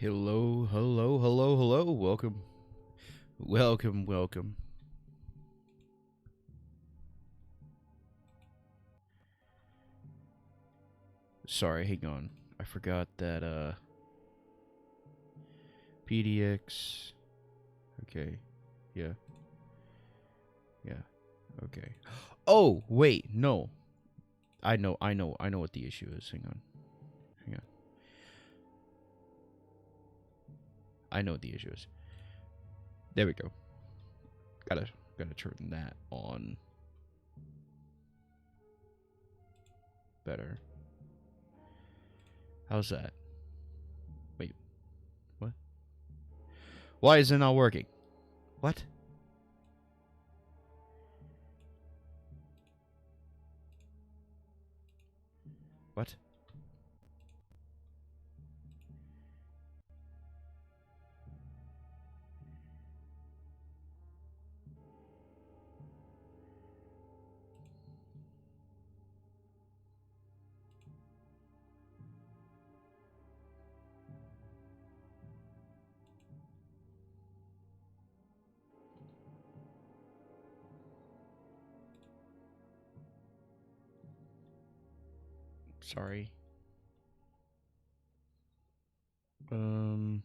Hello, hello, hello, hello. Welcome. Welcome, welcome. Sorry, hang on. I forgot that, PDX. Okay. Yeah. Yeah. Okay. Oh, wait, no. I know what the issue is. Hang on. Hang on. I know what the issue is. There we go. Gotta turn that on. Better. How's that? Wait. What? Why is it not working? What? What? Sorry. Um.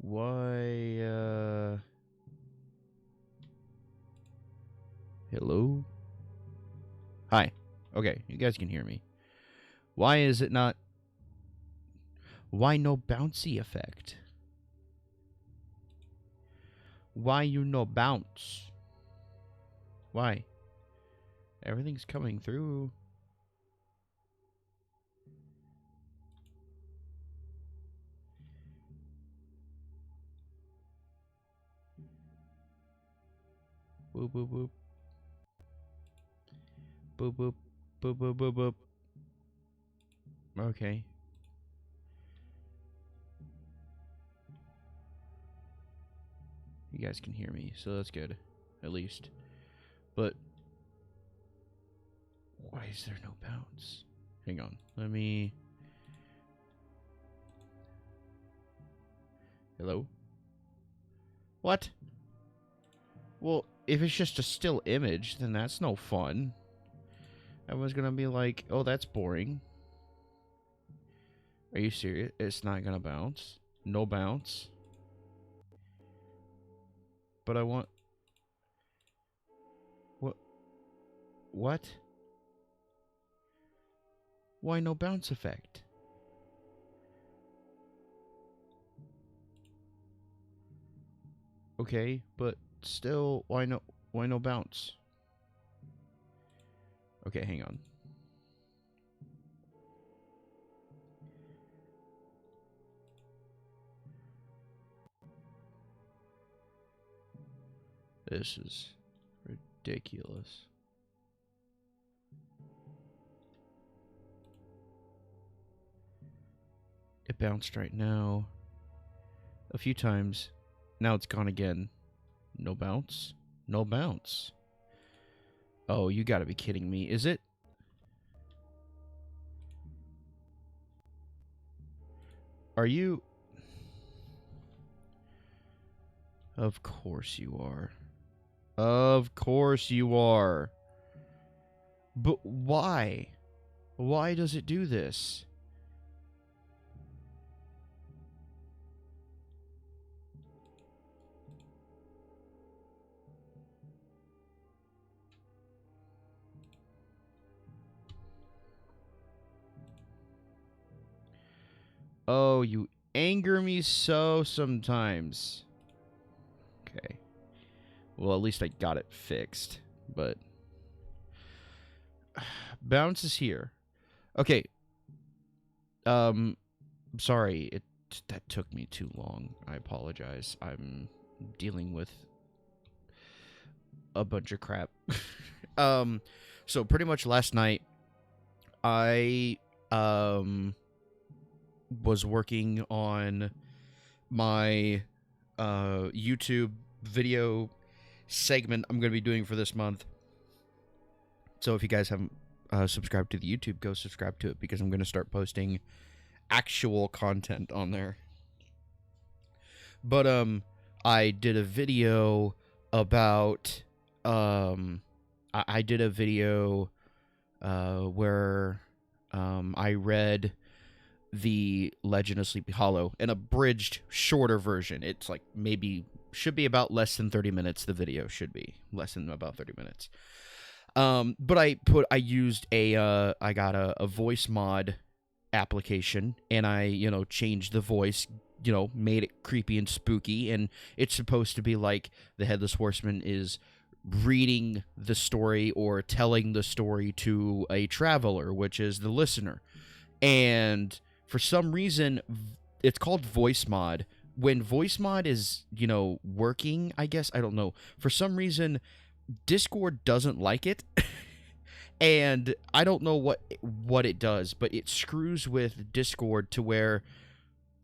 Why, hello? Hi. Okay, you guys can hear me. Why is it not... Why no bouncy effect? Why you no bounce? Why? Everything's coming through. Boop, boop, boop. Boop, boop. Boop, boop, boop, boop. Okay. You guys can hear me, so that's good, at least. But why is there no bounce? Hang on, let me... Hello? What? Well, if it's just a still image, then that's no fun. Everyone's gonna be like, oh, that's boring. Are you serious? It's not gonna bounce? No bounce? But I want... What? What? Why no bounce effect? Okay, but still, why no bounce? Okay, hang on. This is ridiculous. It bounced right now. A few times. Now it's gone again. No bounce? No bounce. Oh, you gotta be kidding me. Is it? Are you... Of course you are. Of course you are. But why? Why does it do this? Oh, you anger me so sometimes. Okay. Well, at least I got it fixed. But... Bounce is here. Okay. Sorry. That took me too long. I apologize. I'm dealing with a bunch of crap. So pretty much last night, I, was working on my YouTube video segment I'm going to be doing for this month. So if you guys haven't subscribed to the YouTube, go subscribe to it because I'm going to start posting actual content on there. But I did a video about I did a video where I read the Legend of Sleepy Hollow, an abridged, shorter version. It's like should be about less than 30 minutes. The video should be less than about 30 minutes. But I got a voice mod application, and I, changed the voice, made it creepy and spooky, and it's supposed to be like the Headless Horseman is reading the story or telling the story to a traveler, which is the listener. And for some reason, it's called voice mod. When voice mod is, working, I guess, I don't know. For some reason, Discord doesn't like it. And I don't know what it does, but it screws with Discord to where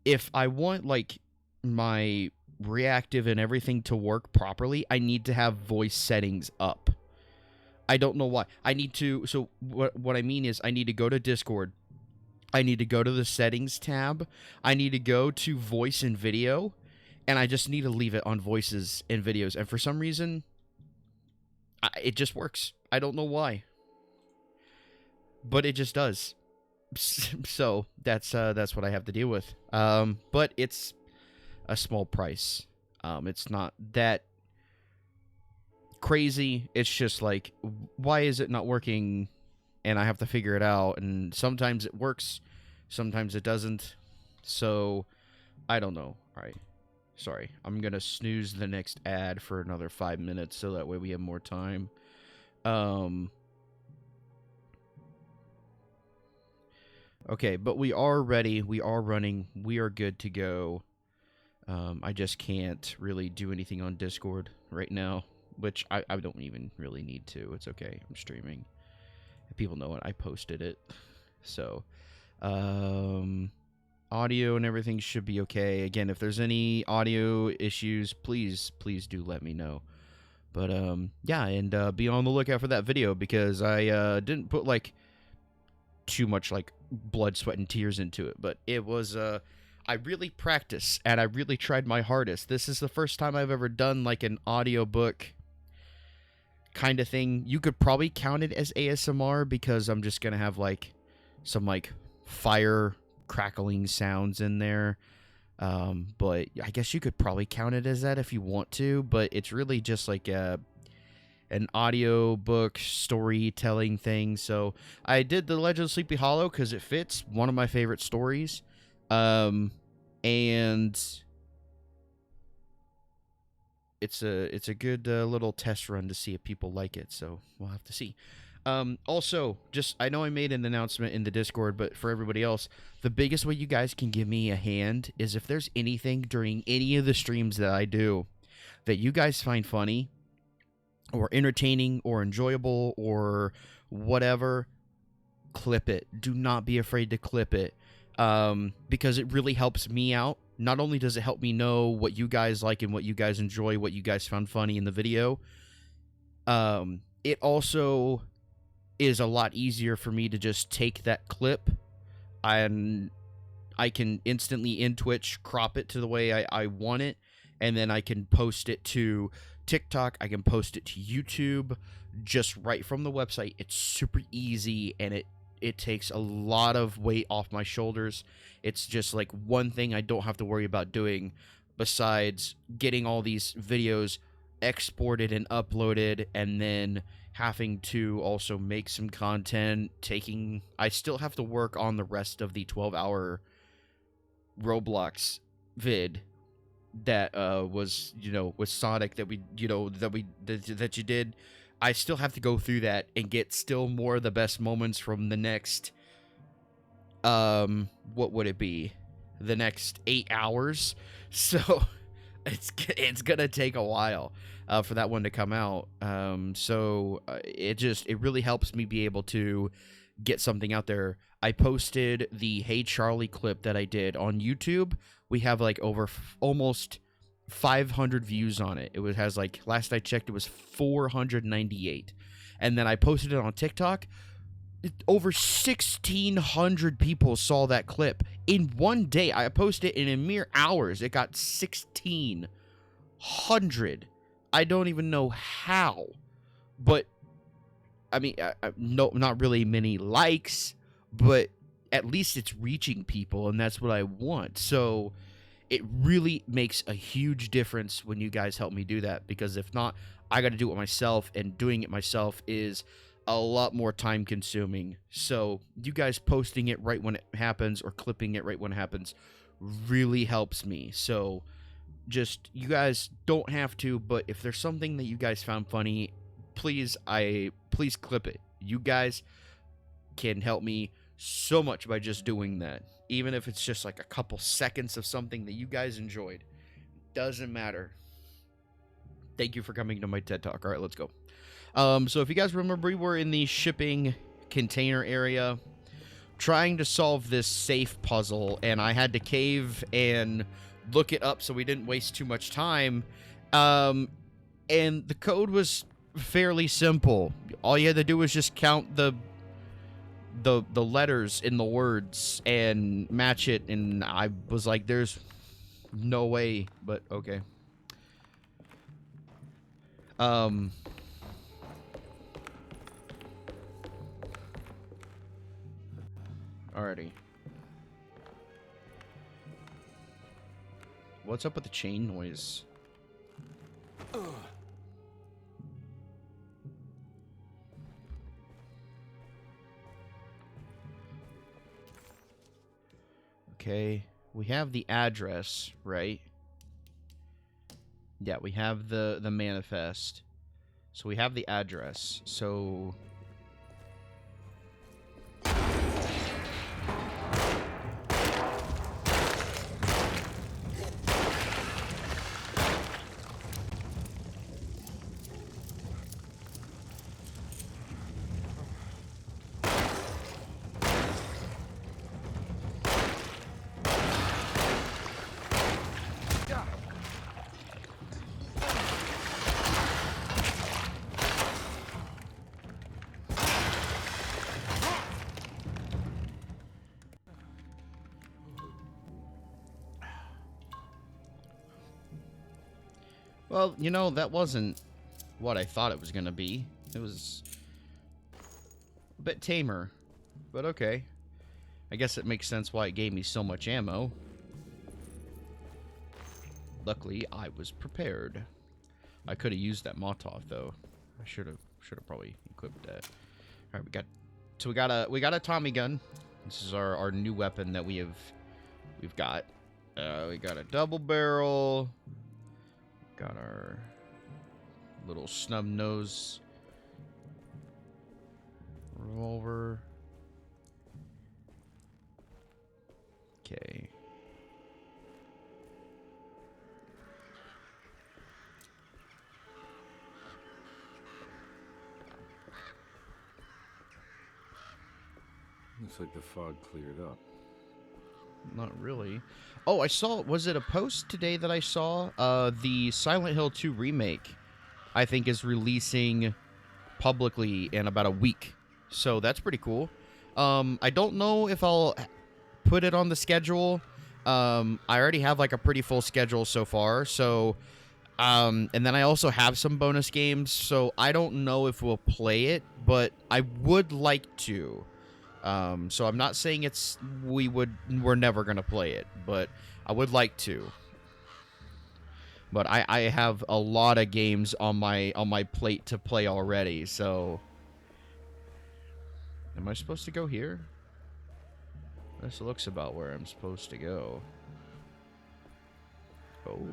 if I want, like, my reactive and everything to work properly, I need to have voice settings up. I don't know why. So what I mean is I need to go to Discord. I need to go to the settings tab. I need to go to voice and video, and I just need to leave it on voices and videos. And for some reason, it just works. I don't know why, but it just does. So that's what I have to deal with. But it's a small price. It's not that crazy. It's just like, why is it not working? And I have to figure it out. And sometimes it works, sometimes it doesn't. So I don't know. All right. Sorry. I'm going to snooze the next ad for another 5 minutes so that way we have more time. Okay, but we are ready. We are running. We are good to go. I just can't really do anything on Discord right now, which I don't even really need to. It's okay. I'm streaming. People know it. I posted it. So, I'll audio and everything should be okay. Again, if there's any audio issues, please do let me know. But yeah, and be on the lookout for that video, because I didn't put like too much like blood, sweat, and tears into it, but it was I really practiced and I really tried my hardest. This is the first time I've ever done like an audiobook kind of thing. You could probably count it as ASMR, because I'm just gonna have like some like fire crackling sounds in there. But I guess you could probably count it as that if you want to, but it's really just like an audio book storytelling thing. So I did the Legend of Sleepy Hollow because it fits, one of my favorite stories. And it's a good little test run to see if people like it, so we'll have to see. Also, just, I know I made an announcement in the Discord, but for everybody else, the biggest way you guys can give me a hand is if there's anything during any of the streams that I do that you guys find funny or entertaining or enjoyable or whatever, clip it. Do not be afraid to clip it, because it really helps me out. Not only does it help me know what you guys like and what you guys enjoy, what you guys found funny in the video, it also is a lot easier for me to just take that clip and I can instantly in Twitch crop it to the way I want it, and then I can post it to TikTok, I can post it to YouTube just right from the website. It's super easy, and it takes a lot of weight off my shoulders. It's just like one thing I don't have to worry about doing besides getting all these videos exported and uploaded, and then having to also make some content. I still have to work on the rest of the 12-hour Roblox vid that was, with Sonic that you did. I still have to go through that and get still more of the best moments from the next, what would it be? The next 8 hours. So it's gonna take a while for that one to come out. It really helps me be able to get something out there. I posted the Hey Charlie clip that I did on YouTube. We have like over almost 500 views on it. It has like, last I checked, it was 498. And then I posted it on TikTok. Over 1,600 people saw that clip in one day. I posted it in mere hours. It got 1,600. I don't even know how, but I mean, no, not really many likes, but at least it's reaching people, and that's what I want. So it really makes a huge difference when you guys help me do that, because if not, I got to do it myself, and doing it myself is a lot more time consuming. So you guys posting it right when it happens or clipping it right when it happens really helps me. So just, you guys don't have to, but if there's something that you guys found funny, please clip it. You guys can help me so much by just doing that. Even if it's just like a couple seconds of something that you guys enjoyed. Doesn't matter. Thank you for coming to my TED Talk. All right, let's go. So if you guys remember, we were in the shipping container area trying to solve this safe puzzle, and I had to cave and look it up so we didn't waste too much time. And the code was fairly simple. All you had to do was just count the letters in the words and match it, and I was like, there's no way, but okay. Alrighty. What's up with the chain noise? Okay, we have the address, right? Yeah, we have the manifest. So we have the address. So Well, you know, that wasn't what I thought it was gonna be. It was a bit tamer, but okay. I guess it makes sense why it gave me so much ammo. Luckily, I was prepared. I could have used that Molotov though. I should have probably equipped that. All right, we got a Tommy gun. This is our new weapon that we've got. We got a double barrel. Got our little snub nose revolver. Okay. Looks like the fog cleared up. Not really. Oh, I saw, was it a post today that I saw? The Silent Hill 2 remake, I think, is releasing publicly in about a week. So that's pretty cool. I don't know if I'll put it on the schedule. I already have like a pretty full schedule so far. So, and then I also have some bonus games. So I don't know if we'll play it, but I would like to. So I'm not saying we're never gonna play it, but I would like to. But I have a lot of games on my plate to play already, so am I supposed to go here? This looks about where I'm supposed to go. Oh.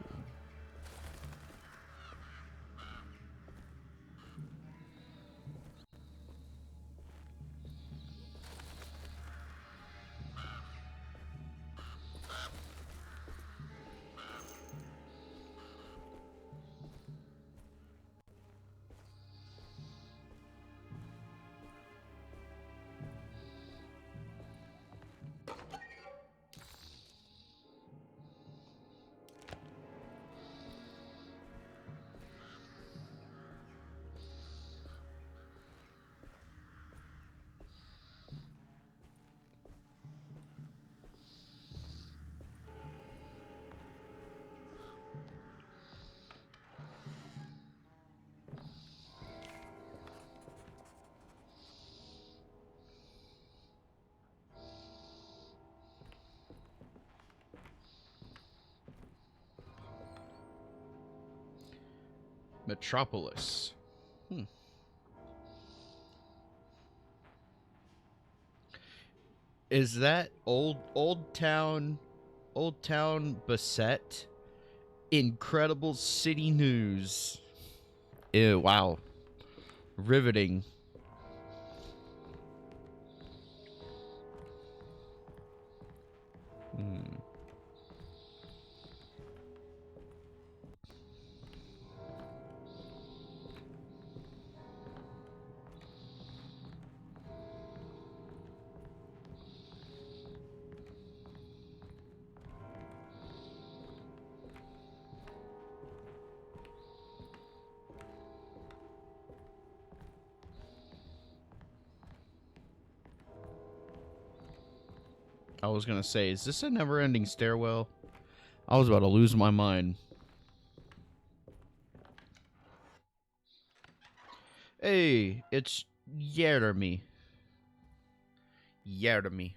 Metropolis. Is that Old Town Bassett? Incredible city news. Ew, wow. Riveting. I was gonna say, is this a never-ending stairwell? I was about to lose my mind. Hey, it's Yeremy. Yeremy.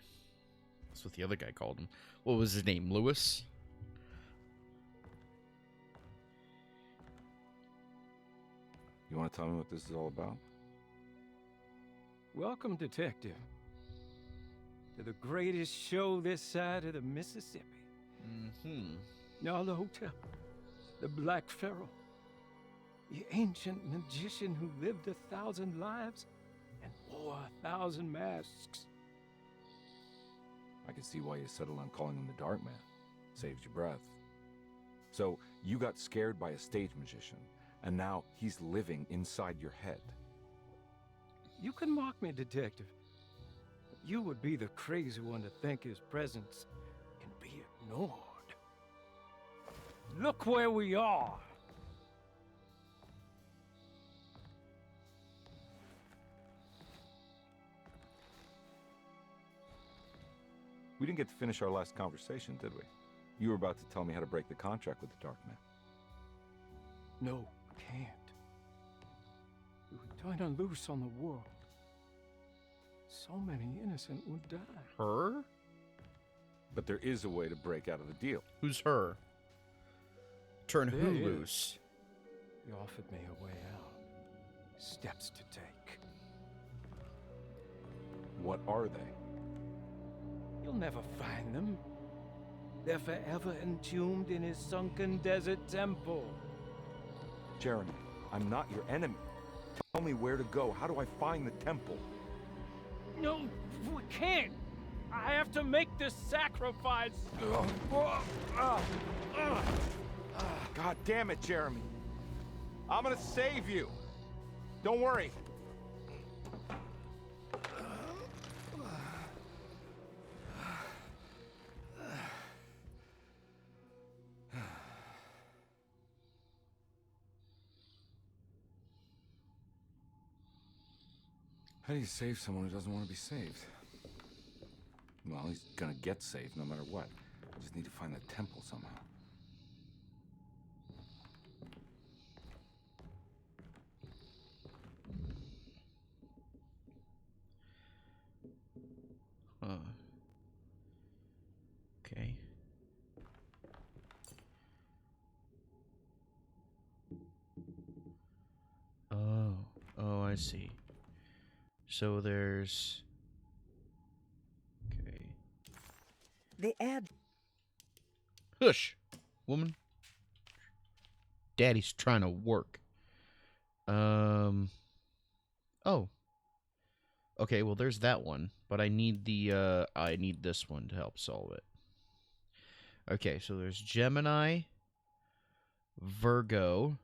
That's what the other guy called him. What was his name? Lewis? You want to tell me what this is all about? Welcome, Detective, to the greatest show this side of the Mississippi. Now the hotel, the Black Pharaoh, the ancient magician who lived 1,000 lives and wore 1,000 masks. I can see why you settled on calling him the Dark Man. Saves your breath. So, you got scared by a stage magician, and now he's living inside your head. You can mock me, Detective. But you would be the crazy one to think his presence can be ignored. Look where we are. We didn't get to finish our last conversation, did we? You were about to tell me how to break the contract with the Dark Man. No, can't. We would turn her loose on the world. So many innocent would die. Her? But there is a way to break out of the deal. Who's her? Turn There who is. loose? He offered me a way out. Steps to take. What are they? You'll never find them. They're forever entombed in his sunken desert temple. Jeremy, I'm not your enemy. Tell me where to go. How do I find the temple? No, we can't. I have to make this sacrifice. God damn it, Jeremy. I'm gonna save you. Don't worry. How do you save someone who doesn't want to be saved? Well, he's gonna get saved no matter what. Just need to find the temple somehow. Huh. Okay. Oh, I see. So there's... Okay. The ad. Hush, woman. Daddy's trying to work. Oh. Okay, well there's that one, but I need the I need this one to help solve it. Okay, so there's Gemini, Virgo,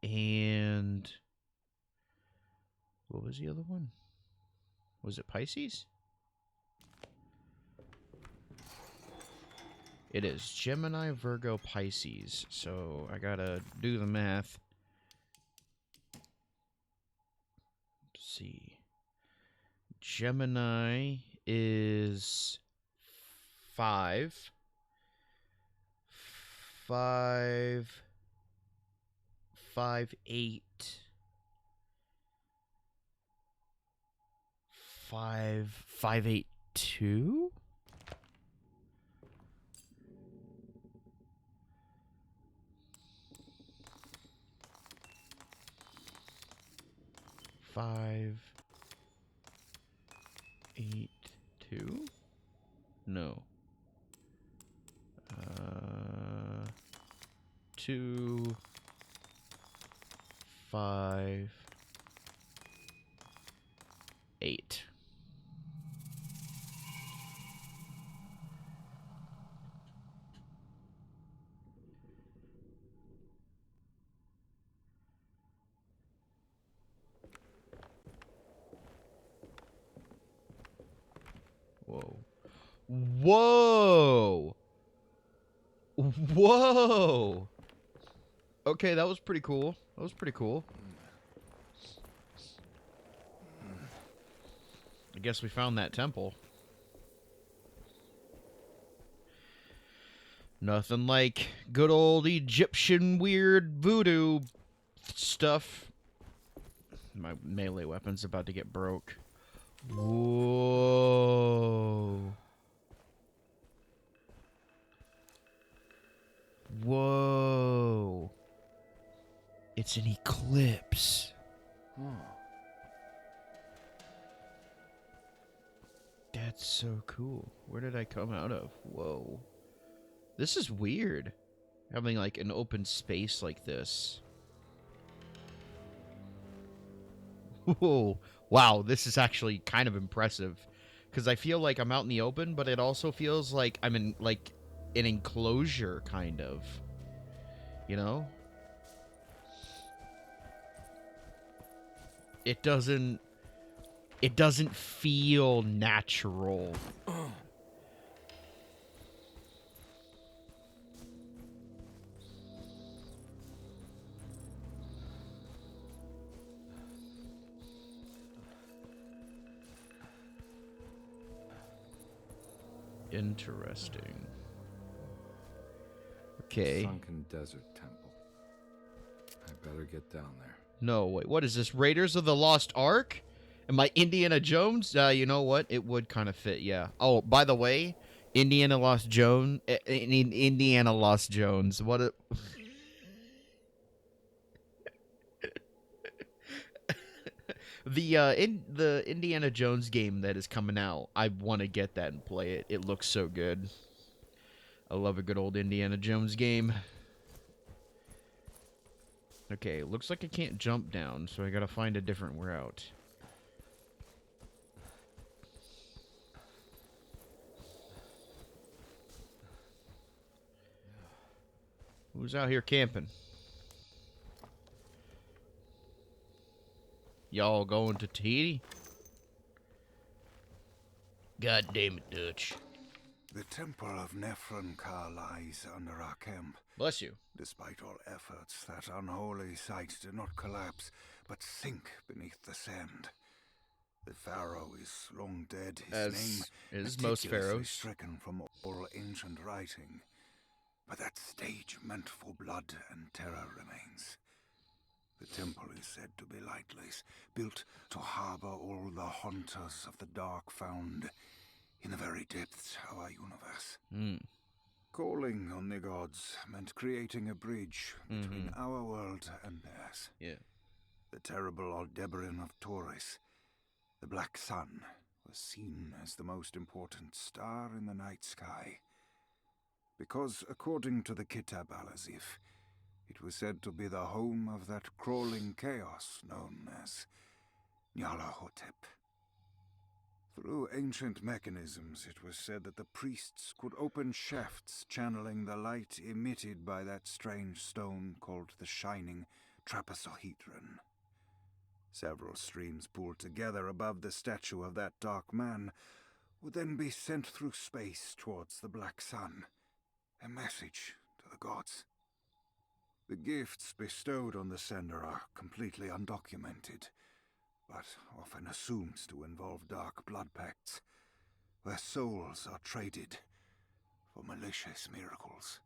and what was the other one? Was it Pisces? It is Gemini, Virgo, Pisces. So I gotta do the math. Let's see. Gemini is 5. 5. 5, 8. 5, 5, 8, 2? Five, 8, 2? No. 2, 5, 8. Whoa. Whoa! Whoa! Okay, that was pretty cool. That was pretty cool. I guess we found that temple. Nothing like good old Egyptian weird voodoo stuff. My melee weapon's about to get broke. Whoa. Whoa. It's an eclipse. Oh. That's so cool. Where did I come out of? Whoa. This is weird. Having like an open space like this. Whoa. Wow, this is actually kind of impressive. Because I feel like I'm out in the open, but it also feels like I'm in like an enclosure, kind of. You know? It doesn't feel natural. Interesting. Okay. Sunken Desert Temple. better get down there. No, wait, what is this? Raiders of the Lost Ark? Am I Indiana Jones? You know what? It would kind of fit, yeah. Oh, by the way, Indiana Lost Jones. Indiana Lost Jones. What a... the Indiana Jones game that is coming out, I want to get that and play it. It looks so good. I love a good old Indiana Jones game. Okay, looks like I can't jump down, so I gotta find a different route. Who's out here camping? Y'all going to Tahiti? God damn it, Dutch. The temple of Nephron-Ka lies under our camp. Bless you. Despite all efforts, that unholy site did not collapse, but sink beneath the sand. The pharaoh is long dead. His name is most pharaohs. stricken from all ancient writing. But that stage meant for blood and terror remains. The temple is said to be lightless, built to harbor all the haunters of the dark found in the very depths of our universe. Calling on the gods meant creating a bridge between our world and theirs. Yeah. The terrible Aldebaran of Taurus, the Black Sun, was seen as the most important star in the night sky. Because, according to the Kitab al-Azif, it was said to be the home of that crawling chaos known as Nyarlathotep. Through ancient mechanisms, it was said that the priests could open shafts channeling the light emitted by that strange stone called the Shining Trapezohedron. Several streams pooled together above the statue of that dark man would then be sent through space towards the Black Sun, a message to the gods. The gifts bestowed on the sender are completely undocumented, but often assumed to involve dark blood pacts, where souls are traded for malicious miracles.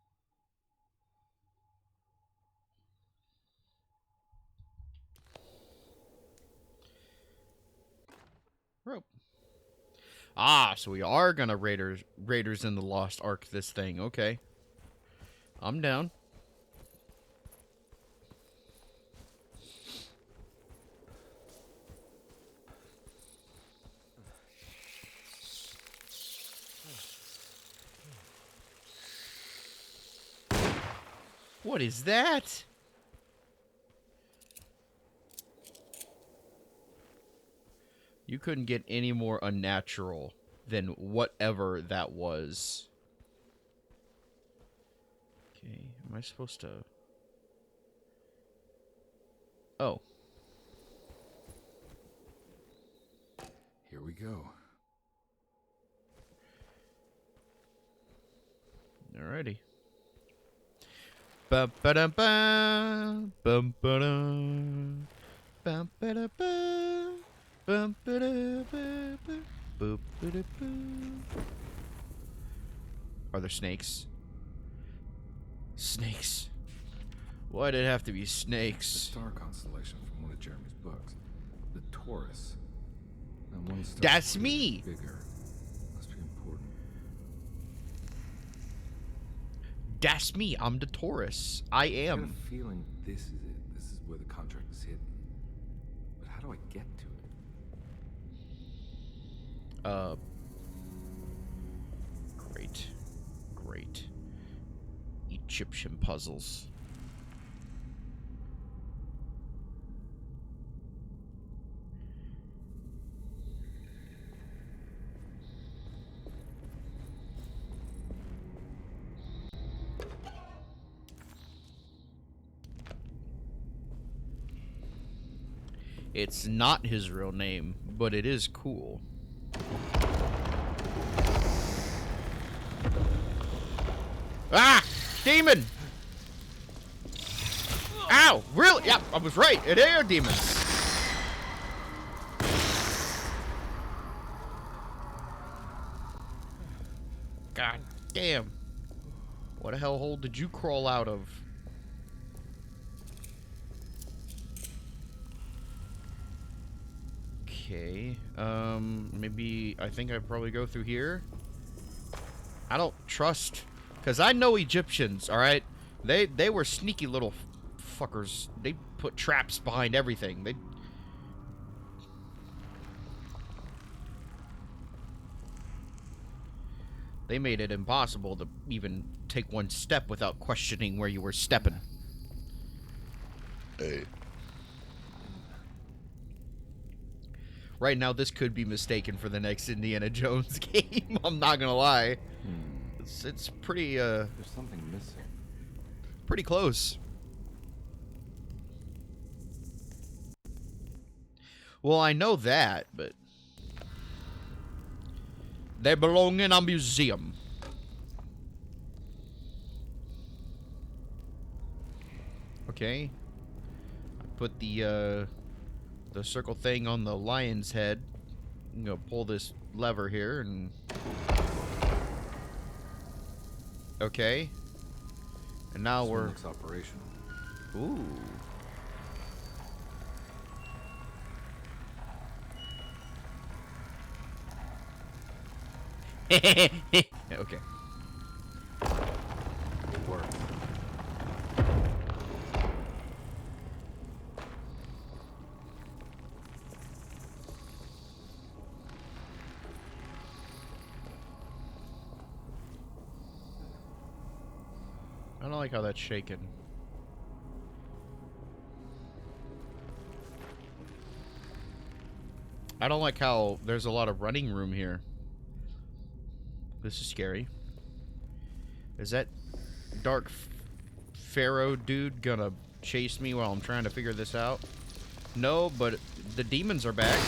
Rope. Ah, so we are gonna Raiders in the Lost Ark this thing. Okay. I'm down. What is that? You couldn't get any more unnatural than whatever that was. Okay, am I supposed to... Oh. Here we go. Alrighty. Bum ba dum bum bum ba dum bum ba da bum bum ba da ba boop ba da boo. Are there snakes? Snakes. Why did it have to be The snakes? star constellation from one of Jeremy's books. The Taurus. And one star That's me! bigger. Must be important. That's me. I'm the Taurus. I I have am. a feeling this is it. This is where the contract is hidden. But how do I get to it? Great. Great. Egyptian puzzles. It's not his real name, but it is cool. Ah! Demon! Ow! Really? Yeah, I was right. It are demons. God damn. What a hellhole did you crawl out of? Okay. Maybe I think I'd probably go through here. I don't trust, because I know Egyptians, alright? They were sneaky little fuckers. They put traps behind everything. They made it impossible to even take one step without questioning where you were stepping. Right now, this could be mistaken for the next Indiana Jones game. I'm not gonna lie. It's pretty, There's something missing. pretty close. Well, I know that, but they belong in a museum. Okay. I put the circle thing on the lion's head. I'm gonna pull this lever here and... Okay. And now This one we're... looks operational. Ooh. Okay. It worked. I don't like how that's shaking. I don't like how there's a lot of running room here. This is scary. Is that dark pharaoh dude gonna chase me while I'm trying to figure this out? No, but the demons are back.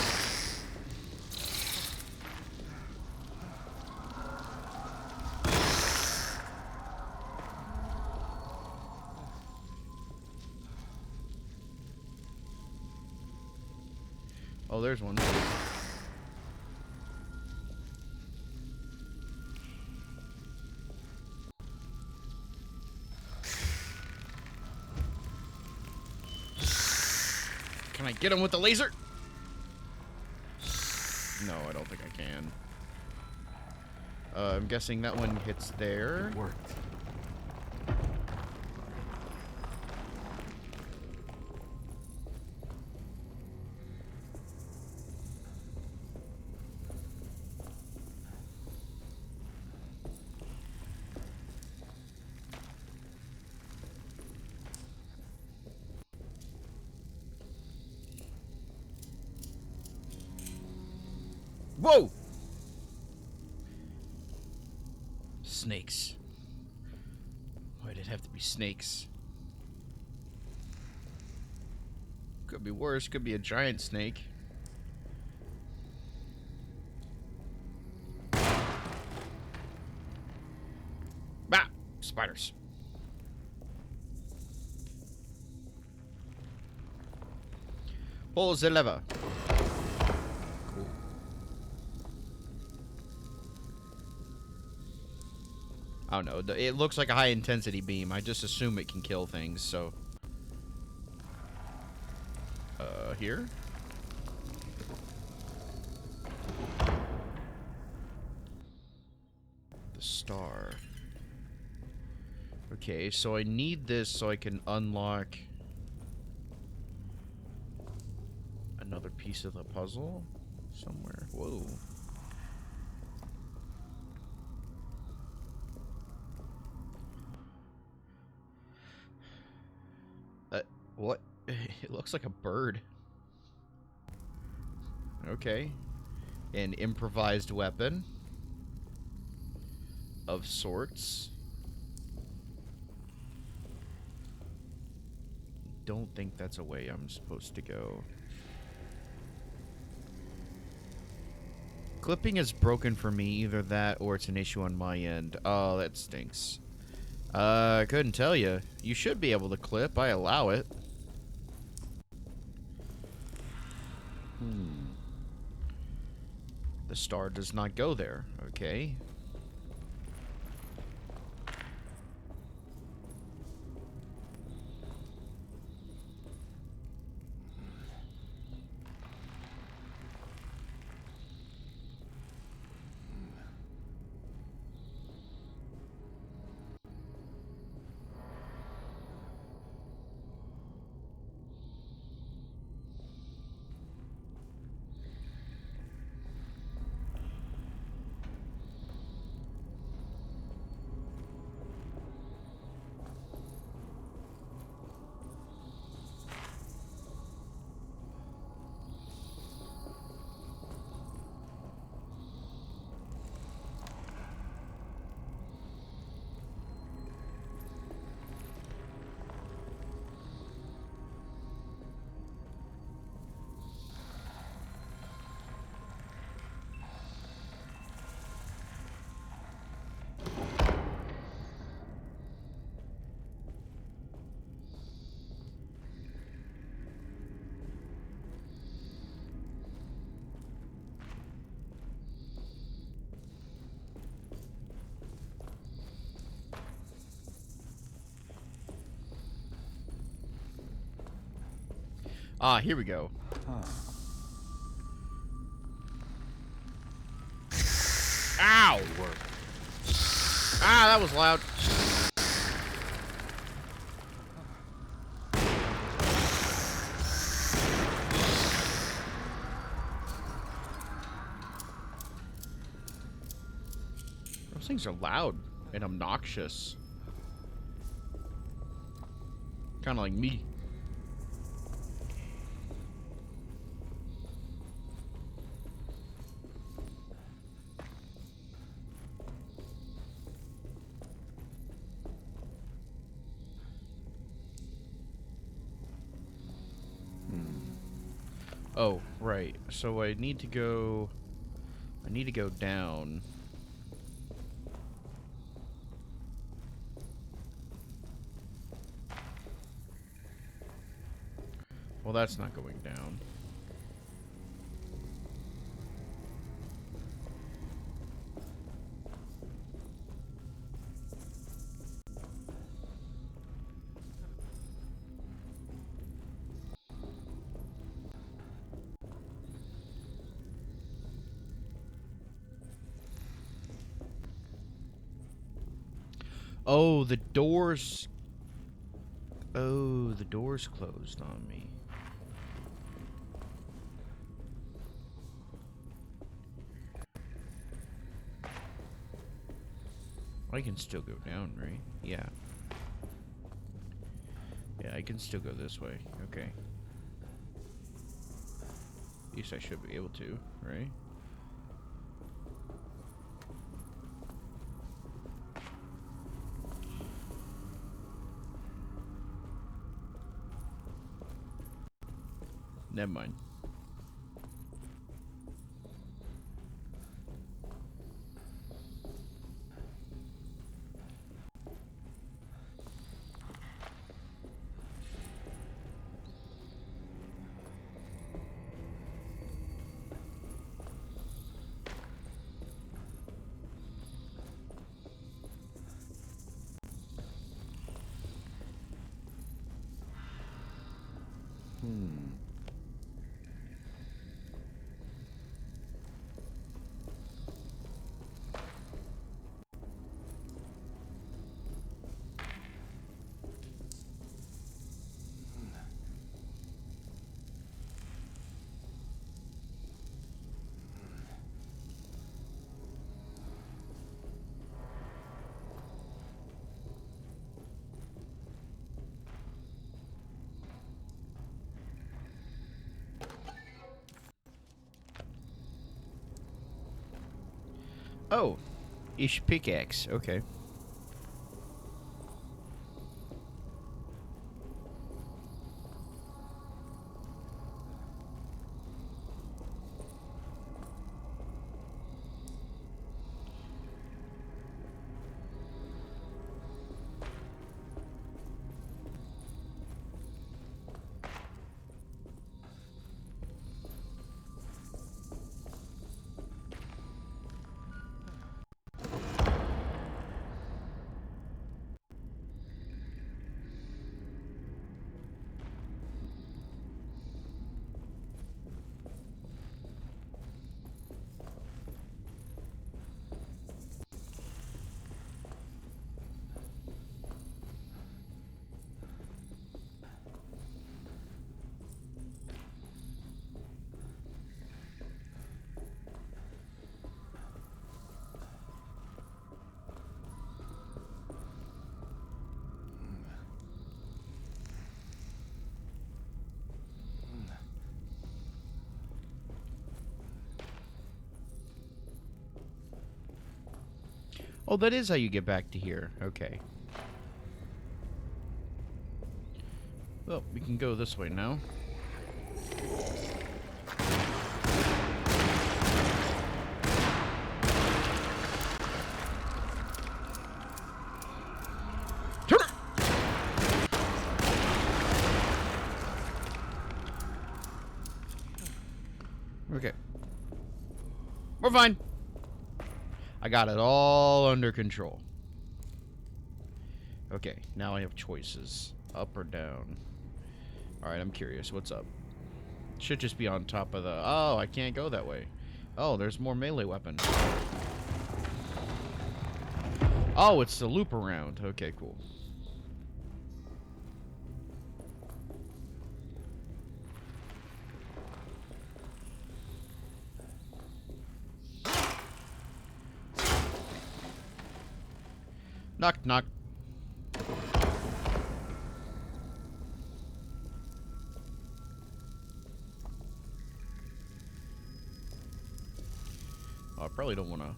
Oh, there's one. Can I get him with the laser? No, I don't think I can. I'm guessing that one hits there. It worked. Whoa! Snakes. Why'd it have to be snakes? Could be worse. Could be a giant snake. Bah! Spiders. Pull the lever. Cool. I don't know. It looks like a high intensity beam. I just assume it can kill things, so. Here? The star. Okay, so I need this so I can unlock another piece of the puzzle somewhere. Whoa. What? It looks like a bird. Okay. An improvised weapon of sorts. Don't think that's a way I'm supposed to go. Clipping is broken for me. Either that or it's an issue on my end. Oh, that stinks. I couldn't tell you. You should be able to clip. I allow it. The star does not go there. Okay. Ah, here we go. Ow! Work. Ah, that was loud. Those things are loud and obnoxious. Kind of like me. Oh, right. So I need to go down. Well, that's not going down. Oh, the door's... Oh, the door's closed on me. I can still go down, right? Yeah. Yeah, I can still go this way. Okay. At least I should be able to, right? Never mind. Oh, ish pickaxe. Okay. Oh, that is how you get back to here. Okay. Well, we can go this way now. Turn it! Okay. We're fine. I got it all under control. Okay, now I have choices. Up or down. Alright, I'm curious. What's up? Should just be on top of the... Oh, I can't go that way. Oh, there's more melee weapons. Oh, it's the loop around. Okay, cool. Knock, knock. Oh, I probably don't want to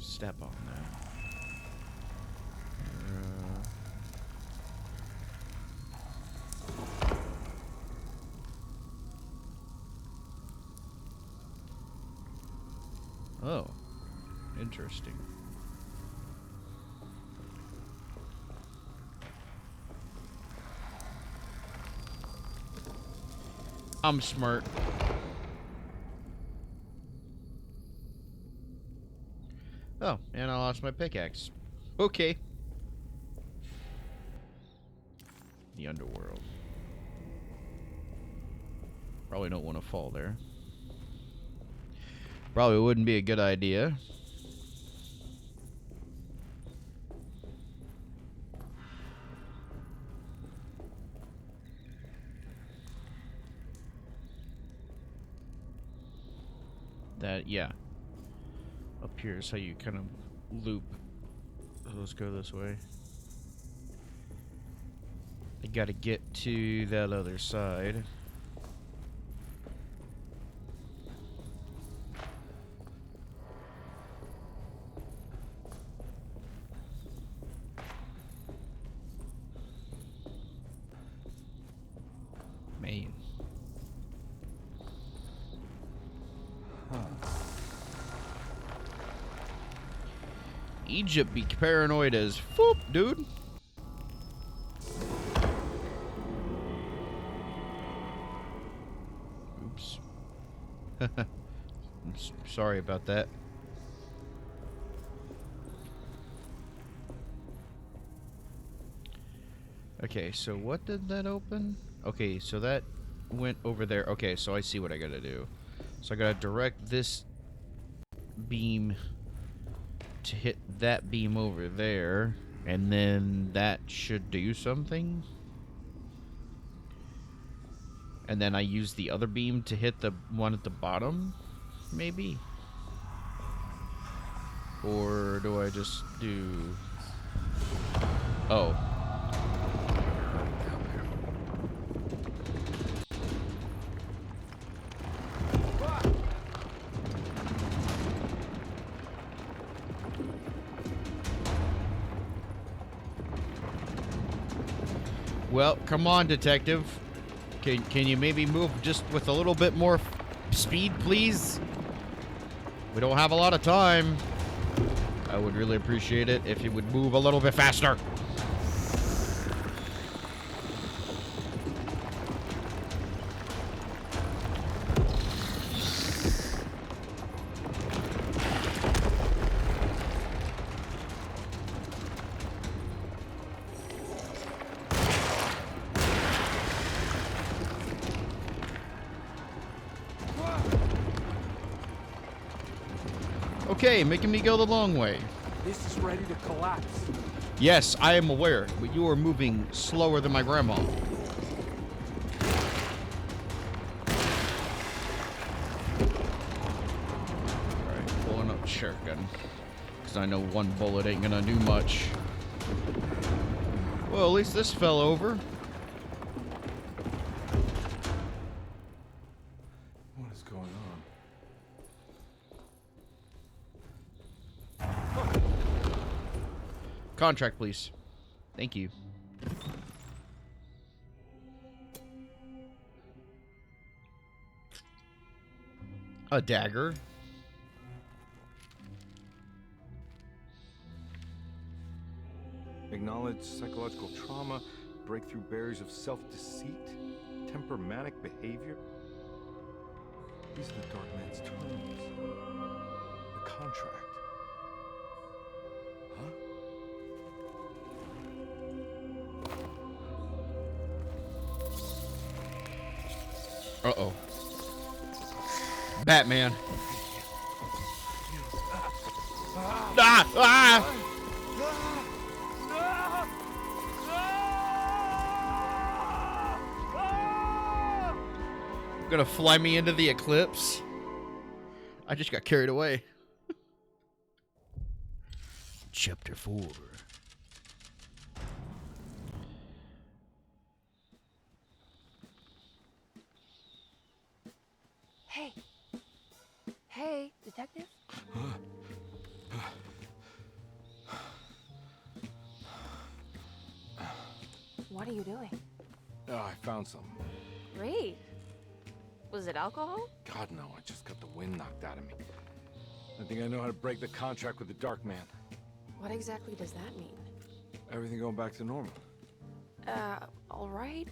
step on that. Oh, interesting. I'm smart. Oh, and I lost my pickaxe. Okay. The underworld. Probably don't want to fall there. Probably wouldn't be a good idea. That, yeah. Up here is how you kind of loop. Let's go this way. I gotta get to that other side. Man. Egypt be paranoid as foop, dude. Oops. Sorry about that. Okay, so what did that open? Okay, so that went over there. Okay, so I see what I gotta do. So I gotta direct this beam to hit that beam over there, and then that should do something. And then I use the other beam to hit the one at the bottom, maybe? Or do I just do... Oh. Well, come on, detective. Can you maybe move just with a little bit more speed, please? We don't have a lot of time. I would really appreciate it if you would move a little bit faster. Okay, making me go the long way. This is ready to collapse. Yes, I am aware, but you are moving slower than my grandma. Alright, pulling up the shotgun. Because I know one bullet ain't gonna do much. Well, at least this fell over. What is going on? Contract, please. Thank you. A dagger. Acknowledge psychological trauma, break through barriers of self-deceit, temper manic behavior. These are the Dark Man's terms. The contract. Huh? Uh-oh. Batman. Ah! Ah! Gonna fly me into the eclipse? I just got carried away. Chapter 4. Hey. Hey, detective? What are you doing? Oh, I found some. Great. Was it alcohol? God, no, I just got the wind knocked out of me. I think I know how to break the contract with the Dark Man. What exactly does that mean? Everything going back to normal. All right.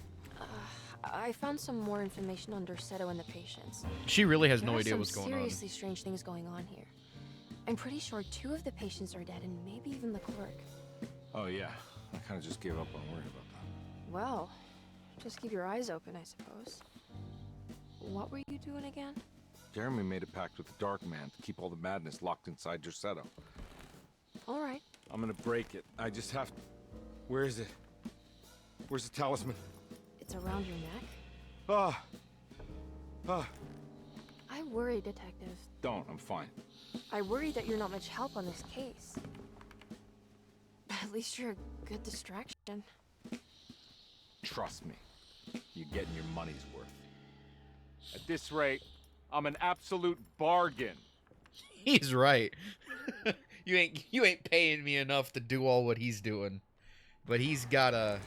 I found some more information on Dorsetto and the patients. She really has There no are idea some what's going on. seriously strange things going on here. I'm pretty sure 2 of the patients are dead, and maybe even the clerk. Oh, yeah. I kind of just gave up on worrying about that. Well, just keep your eyes open, I suppose. What were you doing again? Jeremy made a pact with the Dark Man to keep all the madness locked inside Dorsetto. All right. I'm gonna break it. I just have to... Where is it? Where's the talisman? It's around your neck. Ah! Ah! I worry, detective. Don't. I'm fine. I worry that you're not much help on this case. At least you're a good distraction. Trust me. You're getting your money's worth. At this rate, I'm an absolute bargain. He's right. you ain't paying me enough to do all what he's doing. But he's got a...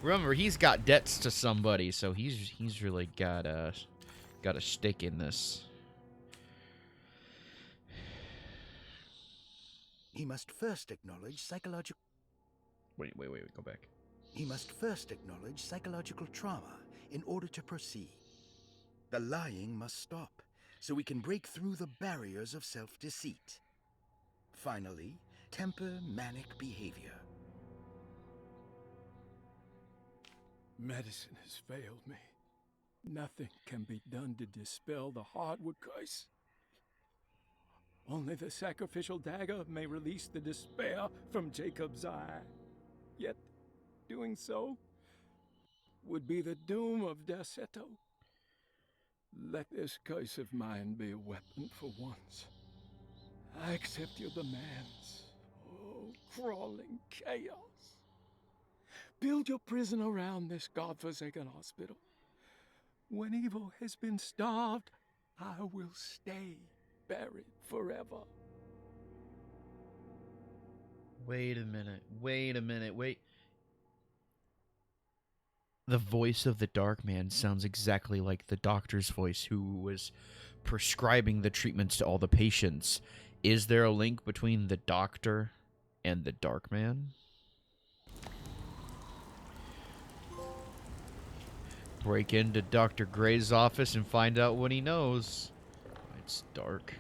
Remember, he's got debts to somebody, so he's really got a stake in this. He must first acknowledge psychological... Wait, go back. He must first acknowledge psychological trauma in order to proceed. The lying must stop, so we can break through the barriers of self-deceit. Finally, temper manic behavior. Medicine has failed me. Nothing can be done to dispel the hardwood curse. Only the sacrificial dagger may release the despair from Jacob's eye. Yet, doing so would be the doom of Dorsetto. Let this curse of mine be a weapon for once. I accept your demands. Oh, crawling chaos. Build your prison around this godforsaken hospital. When evil has been starved, I will stay buried forever. Wait a minute. The voice of the Dark Man sounds exactly like the doctor's voice who was prescribing the treatments to all the patients. Is there a link between the doctor and the Dark Man? Break into Dr. Gray's office and find out what he knows. It's dark.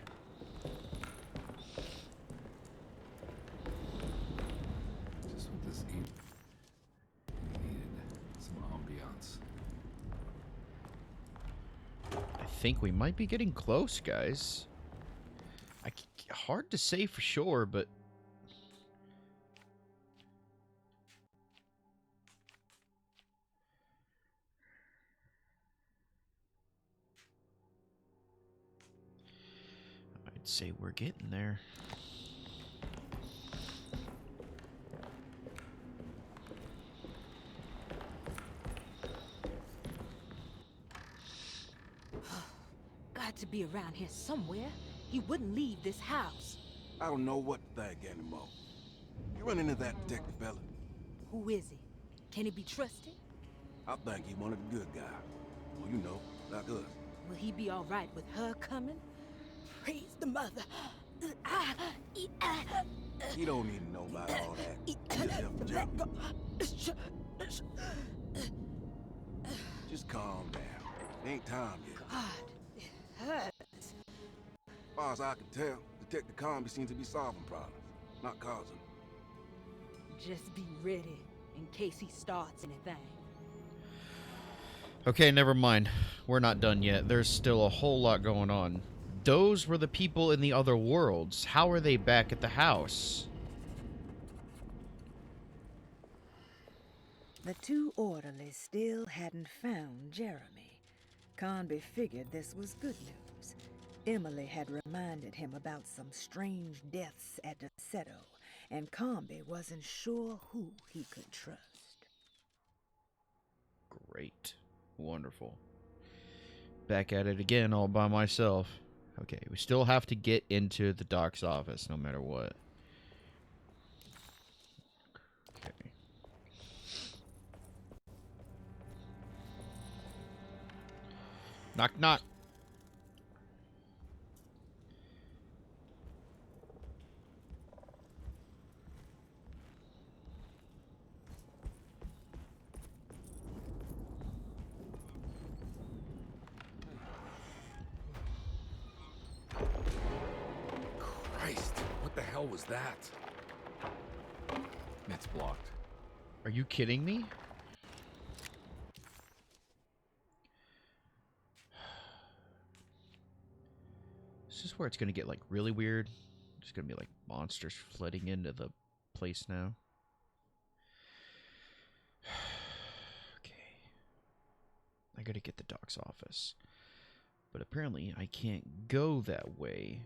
Just with this heat, we needed some ambiance. I think we might be getting close, guys. Hard to say for sure, but... I'd say we're getting there. Got to be around here somewhere. He wouldn't leave this house. I don't know what to think anymore. You run into that detective fella? Who is he? Can he be trusted? I think he one of the good guys. Well, you know, like us. Will he be all right with her coming? Praise the mother. He don't need to know about all that. He just help the job. Just calm down. Ain't time yet. God, it hurts. As far as I can tell, Detective Comby seems to be solving problems, not causing them. Just be ready in case he starts anything. Okay, never mind. We're not done yet. There's still a whole lot going on. Those were the people in the other worlds. How are they back at the house? The two orderlies still hadn't found Jeremy. Conby figured this was good news. Emily had reminded him about some strange deaths at Deseto, and Conby wasn't sure who he could trust. Great. Wonderful. Back at it again all by myself. Okay, we still have to get into the doc's office no matter what. Okay. Knock, knock. Christ, what the hell was that? It's blocked. Are you kidding me? This is where it's gonna get like really weird. There's gonna be like monsters flooding into the place now. Okay. I gotta get the doc's office. But apparently I can't go that way.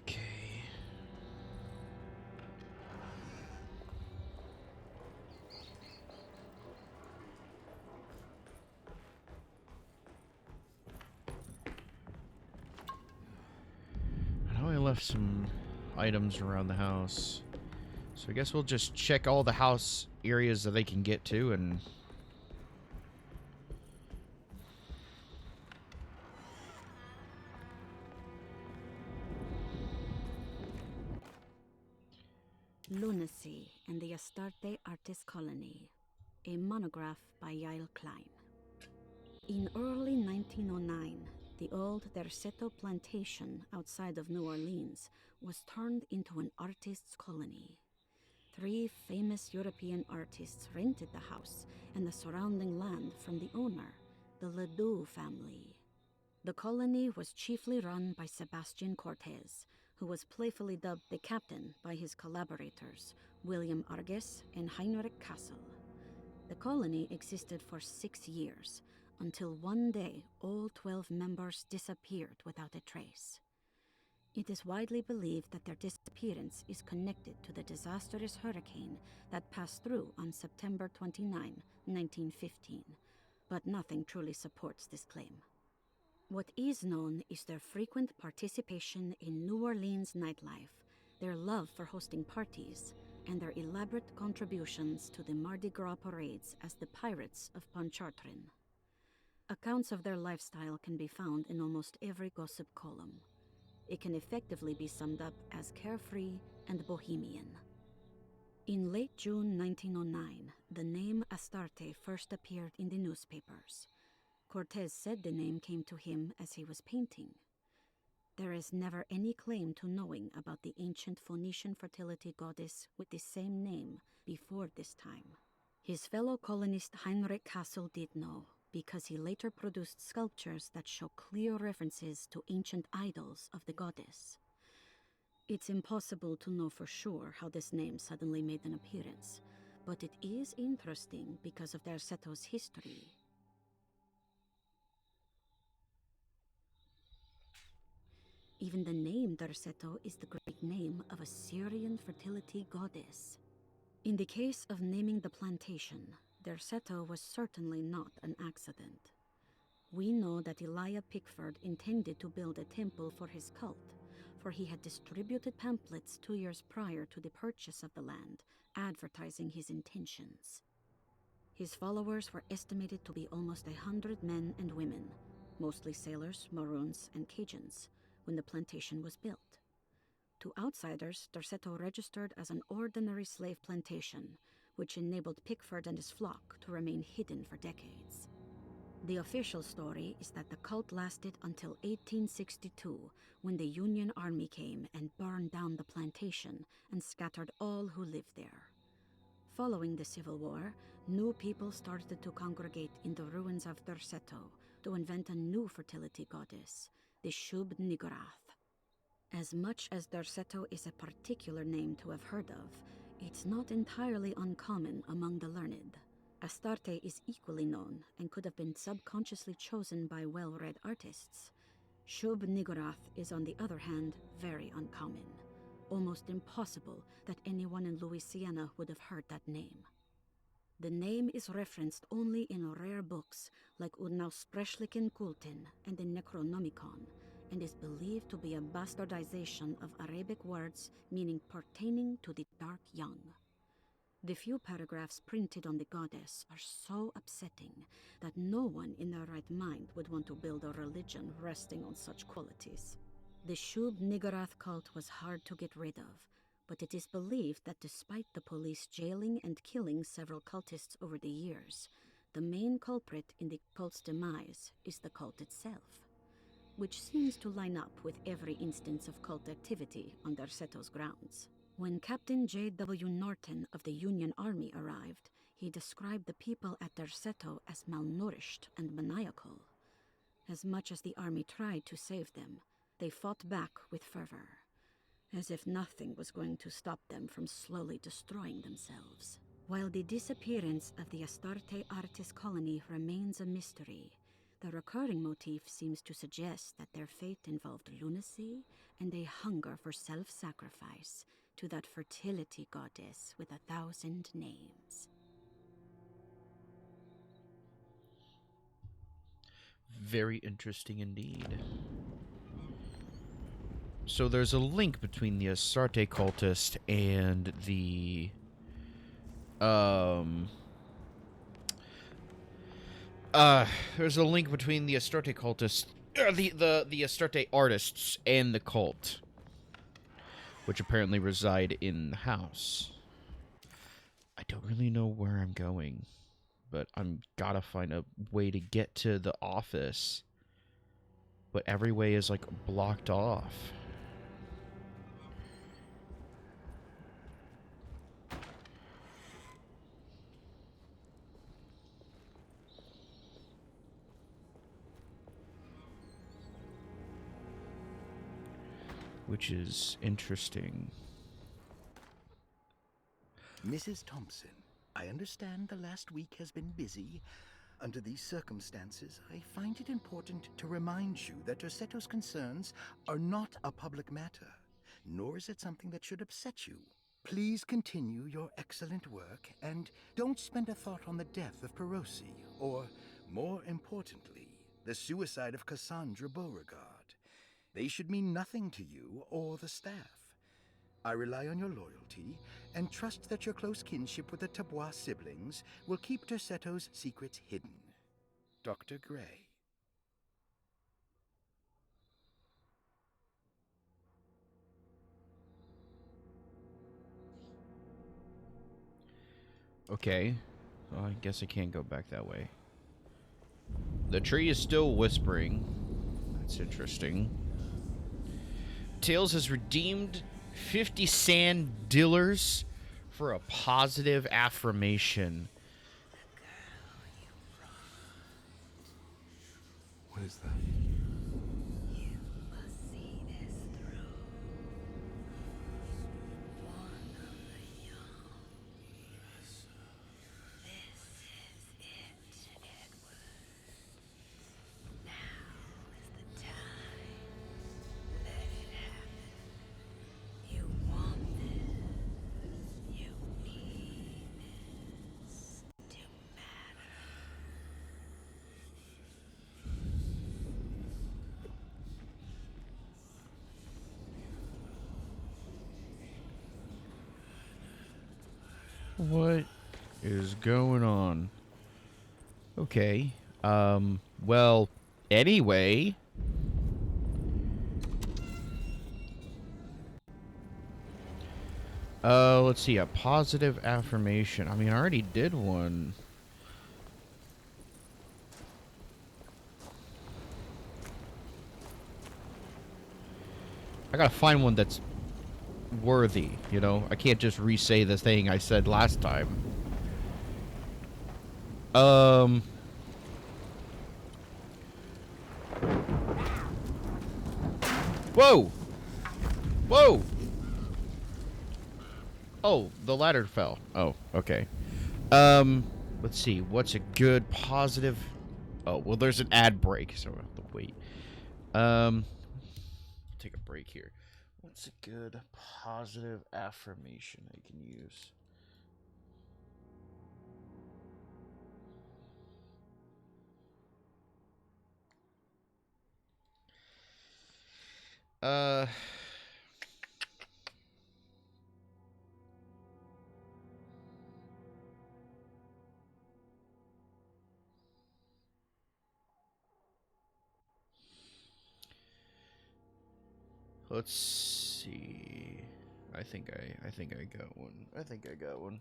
Okay. I know I left some items around the house. So I guess we'll just check all the house areas that they can get to and... Lunacy and the Astarte Artist Colony, a monograph by Yael Klein. In early 1909, the old Derceto plantation outside of New Orleans was turned into an artist's colony. 3 famous European artists rented the house and the surrounding land from the owner, the Ledoux family. The colony was chiefly run by Sebastian Cortez, who was playfully dubbed the captain by his collaborators, William Arges and Heinrich Kassel. The colony existed for 6 years, until one day all 12 members disappeared without a trace. It is widely believed that their disappearance is connected to the disastrous hurricane that passed through on September 29, 1915, but nothing truly supports this claim. What is known is their frequent participation in New Orleans nightlife, their love for hosting parties, and their elaborate contributions to the Mardi Gras parades as the Pirates of Pontchartrain. Accounts of their lifestyle can be found in almost every gossip column. It can effectively be summed up as carefree and bohemian. In late June 1909, the name Astarte first appeared in the newspapers. Cortez said the name came to him as he was painting. There is never any claim to knowing about the ancient Phoenician fertility goddess with the same name before this time. His fellow colonist Heinrich Kassel did know, because he later produced sculptures that show clear references to ancient idols of the goddess. It's impossible to know for sure how this name suddenly made an appearance, but it is interesting because of Derseto's history. Even the name Derceto is the Greek name of a Syrian fertility goddess. In the case of naming the plantation, Derceto was certainly not an accident. We know that Elijah Pickford intended to build a temple for his cult, for he had distributed pamphlets 2 years prior to the purchase of the land, advertising his intentions. His followers were estimated to be almost 100 men and women, mostly sailors, Maroons, and Cajuns, when the plantation was built. To outsiders, Dorsetto registered as an ordinary slave plantation, which enabled Pickford and his flock to remain hidden for decades. The official story is that the cult lasted until 1862, when the Union Army came and burned down the plantation and scattered all who lived there. Following the Civil War, new people started to congregate in the ruins of Dorsetto to invent a new fertility goddess, the Shub Niggurath. As much as Dorsetto is a particular name to have heard of, it's not entirely uncommon among the learned. Astarte is equally known and could have been subconsciously chosen by well-read artists. Shub Niggurath is, on the other hand, very uncommon. Almost impossible that anyone in Louisiana would have heard that name. The name is referenced only in rare books like Unaussprechlichen Kulten and the Necronomicon, and is believed to be a bastardization of Arabic words meaning pertaining to the dark young. The few paragraphs printed on the goddess are so upsetting that no one in their right mind would want to build a religion resting on such qualities. The Shub Niggurath cult was hard to get rid of, but it is believed that despite the police jailing and killing several cultists over the years, the main culprit in the cult's demise is the cult itself, which seems to line up with every instance of cult activity on Dorsetto's grounds. When Captain J.W. Norton of the Union Army arrived, he described the people at Dorsetto as malnourished and maniacal. As much as the army tried to save them, they fought back with fervor, as if nothing was going to stop them from slowly destroying themselves. While the disappearance of the Astarte artist colony remains a mystery, the recurring motif seems to suggest that their fate involved lunacy and a hunger for self-sacrifice to that fertility goddess with 1,000 names. Very interesting indeed. So there's a link between the Astarte cultist and the there's a link between the Astarte cultists, the Astarte artists and the cult, which apparently reside in the house. I don't really know where I'm going, but I'm gotta find a way to get to the office. But every way is like blocked off. Which is interesting. Mrs. Thompson, I understand the last week has been busy. Under these circumstances, I find it important to remind you that Dorsetto's concerns are not a public matter, nor is it something that should upset you. Please continue your excellent work, and don't spend a thought on the death of Perosi, or, more importantly, the suicide of Cassandra Beauregard. They should mean nothing to you or the staff. I rely on your loyalty, and trust that your close kinship with the Tabois siblings will keep Dorsetto's secrets hidden. Dr. Gray. Okay. Well, I guess I can't go back that way. The tree is still whispering. That's interesting. Tails has redeemed 50 sand dillers for a positive affirmation. What is that? You must see this through. One of the young. This is it, Edward. Now is the time. Let it happen. You want this. You need this to matter. What is going on? Okay. Well, anyway. Let's see. A positive affirmation. I mean, I already did one. I gotta find one that's worthy, you know? I can't just re-say the thing I said last time. Whoa! Whoa! Oh, the ladder fell. Oh, okay. Let's see. What's a good positive... Oh, well, there's an ad break, so we'll have to wait. Take a break here. What's a good positive affirmation I can use? Let's see. I think I got one. I think I got one.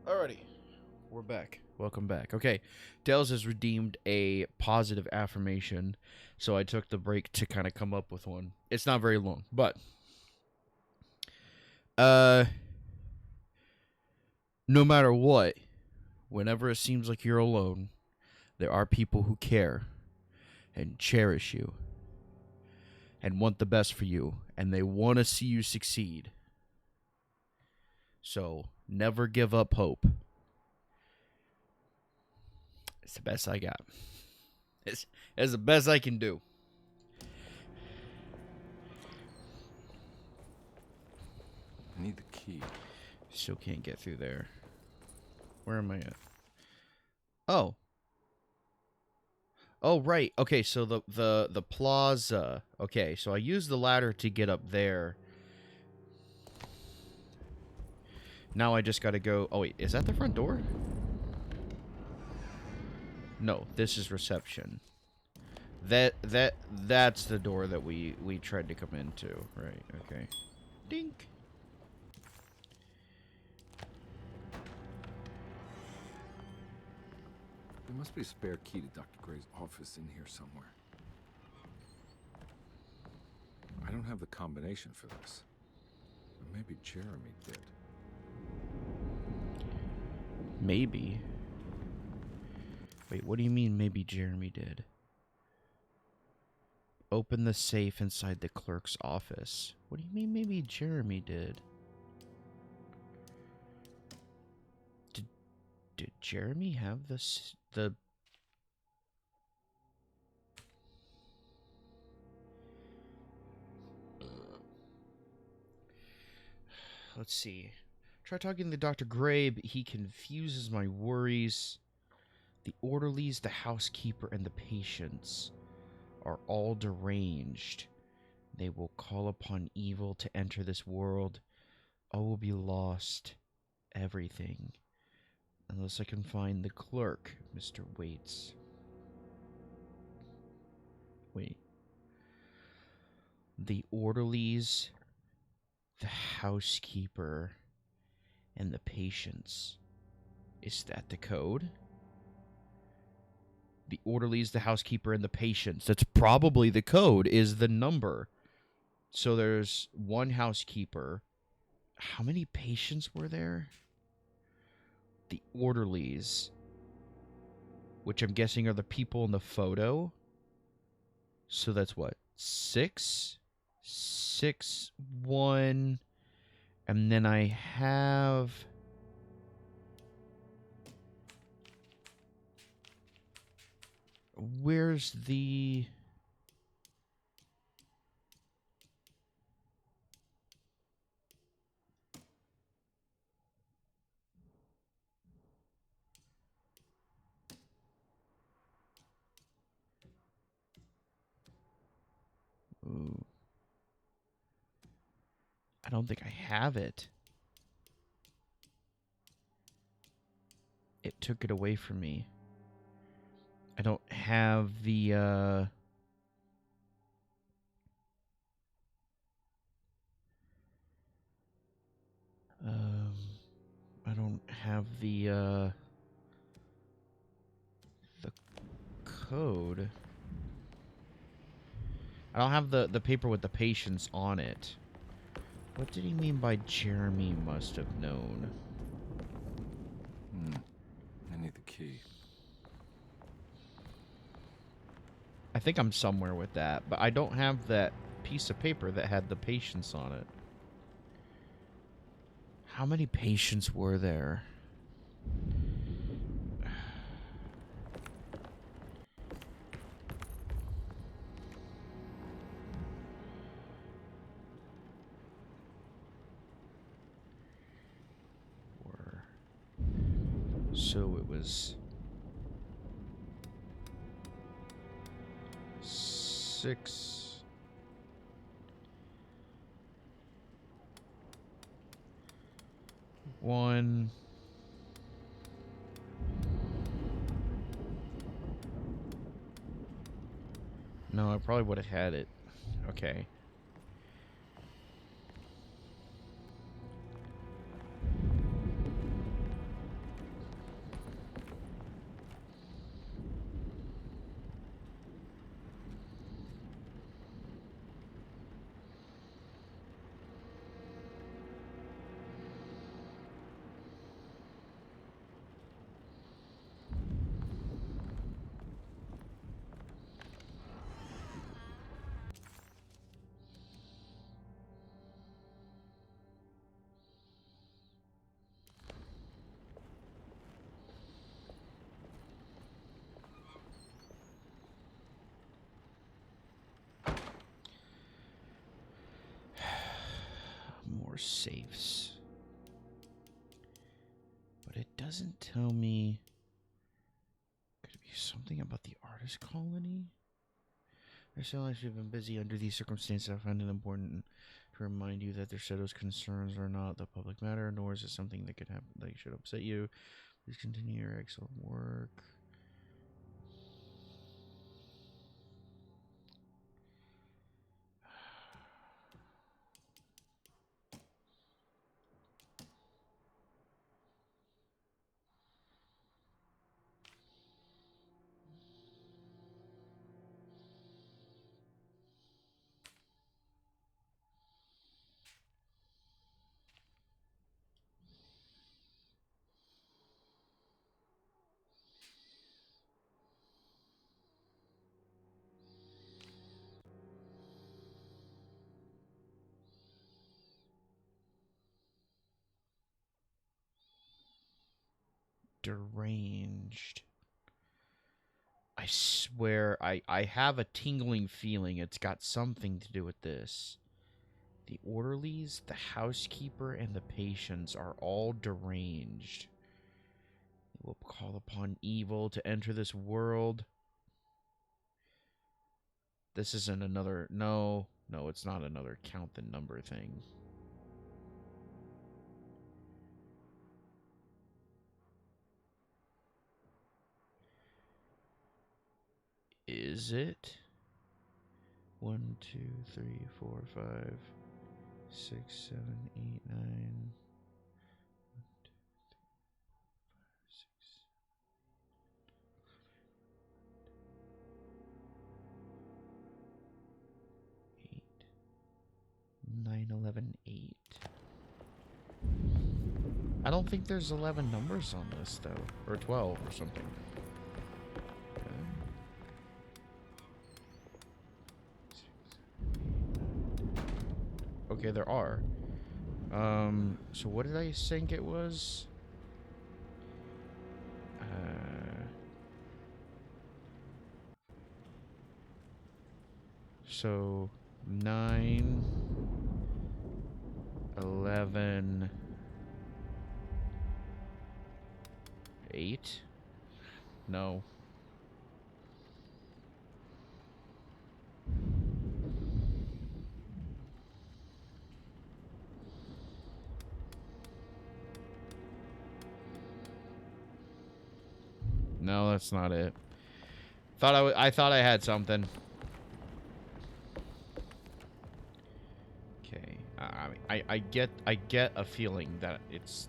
Alrighty. We're back. Welcome back. Okay. Dales has redeemed a positive affirmation, so I took the break to kind of come up with one. It's not very long, but no matter what, whenever it seems like you're alone, there are people who care and cherish you and want the best for you, and they want to see you succeed. So, never give up hope. It's the best I got. It's the best I can do. I need the key. Still can't get through there. Where am I at? Oh. Oh, right. Okay, so the plaza. Okay, so I used the ladder to get up there. Now I just gotta go... Oh, wait. Is that the front door? No, this is reception. That's the door that we tried to come into. Right, okay. Dink. There must be a spare key to Dr. Gray's office in here somewhere. I don't have the combination for this. But maybe Jeremy did. Maybe. Wait, what do you mean maybe Jeremy did? Open the safe inside the clerk's office. What do you mean maybe Jeremy did? Did Jeremy have this the Let's see. Try talking to Dr. Gray, but he confuses my worries. The orderlies, the housekeeper, and the patients are all deranged. They will call upon evil to enter this world. All will be lost. Everything. Unless I can find the clerk, Mr. Waits. Wait. The orderlies, the housekeeper, and the patients. Is that the code? The orderlies, the housekeeper, and the patients. That's probably the code, is the number. So there's one housekeeper. How many patients were there? The orderlies, which I'm guessing are the people in the photo. So that's what? 6, 6, 1. And then I have... Where's the... Ooh. I don't think I have it. It took it away from me. I don't have the, I don't have the code. I don't have the paper with the patients on it. What did he mean by Jeremy must have known? I need the key. I think I'm somewhere with that, but I don't have that piece of paper that had the patients on it. How many patients were there? So it was 6. One. No, I probably would have had it. Okay. More safes. But it doesn't tell me. Could it be something about the artist colony? I feel like you've been busy under these circumstances. I find it important to remind you that their shadow's concerns are not the public matter, nor is it something that could happen that should upset you. Please continue your excellent work. Deranged. I swear, I have a tingling feeling it's got something to do with this. The orderlies, the housekeeper, and the patients are all deranged. They will call upon evil to enter this world. This isn't another... No, it's not another count the number thing. Is it? 1, 2, 3, 4, 5, 6, 7, 8, 9. 1, 2, 3, 4, 5, 6. 8. 9, 11, 8. I don't think there's 11 numbers on this, though. Or 12 or something. Okay, there are. So what did I think it was? So 9, 11, 8? No. No, that's not it. I thought I had something. Okay. I get a feeling that it's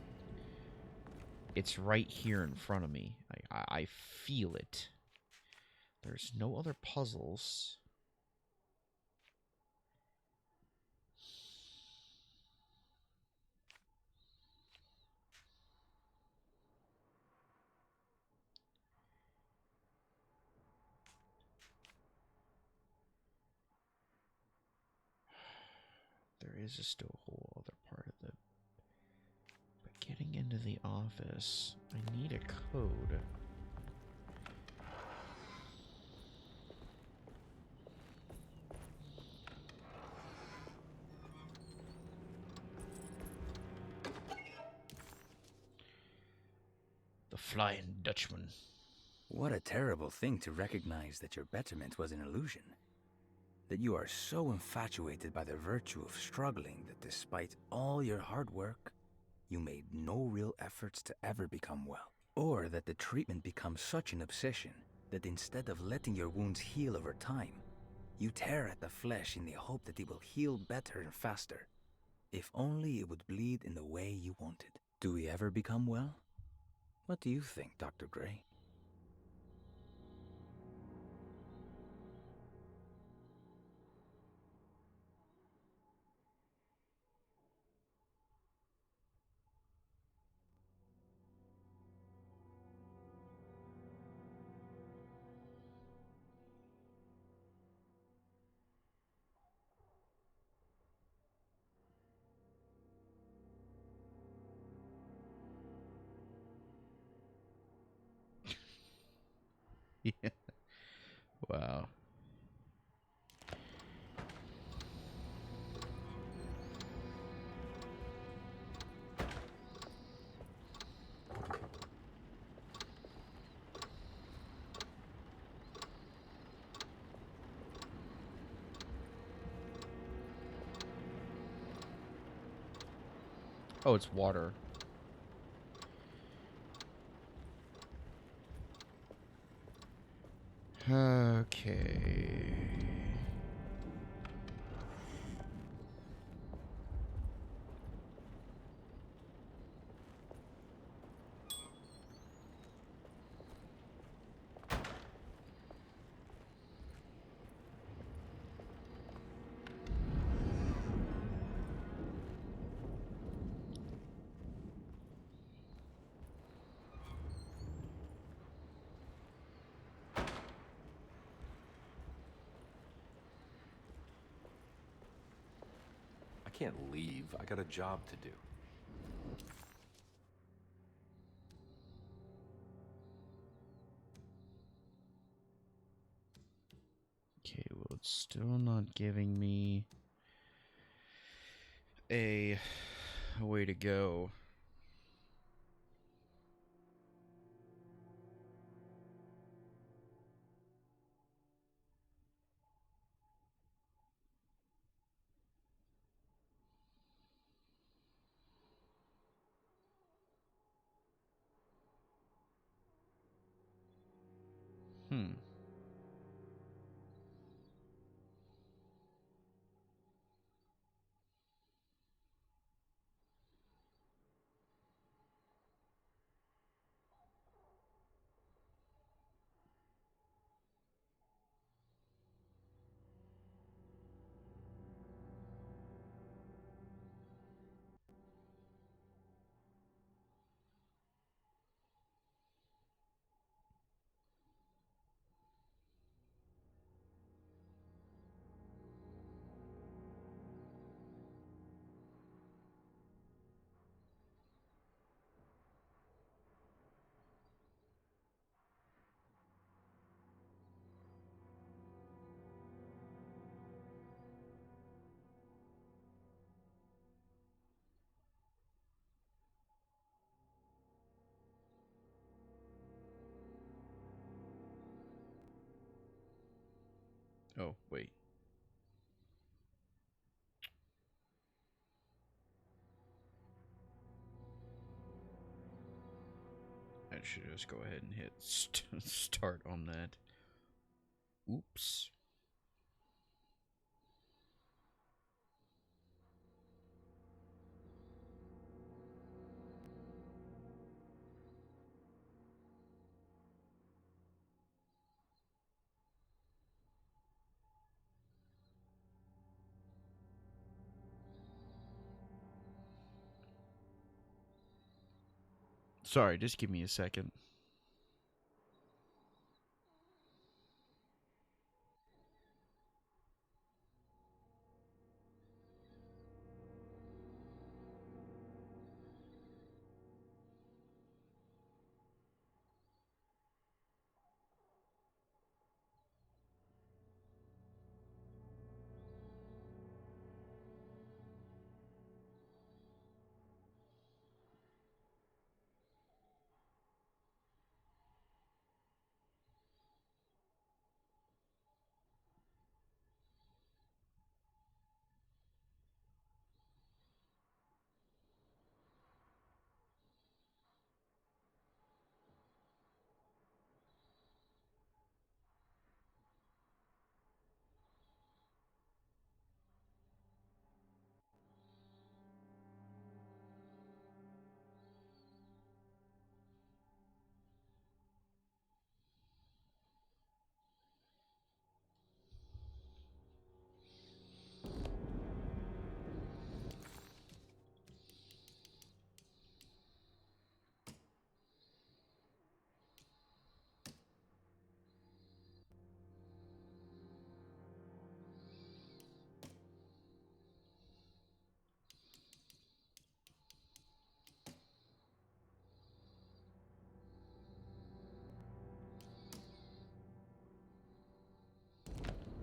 right here in front of me. I feel it. There's no other puzzles. There is still a whole other part of it. But getting into the office, I need a code. The Flying Dutchman. What a terrible thing to recognize that your betterment was an illusion. That you are so infatuated by the virtue of struggling that despite all your hard work, you made no real efforts to ever become well. Or that the treatment becomes such an obsession that instead of letting your wounds heal over time, you tear at the flesh in the hope that it will heal better and faster. If only it would bleed in the way you wanted. Do we ever become well? What do you think, Dr. Gray? Yeah. Wow. Oh, it's water. Okay. I can't leave. I got a job to do. Okay, well, it's still not giving me a way to go. Hmm. Oh, wait. I should just go ahead and hit start on that. Oops. Sorry, just give me a second.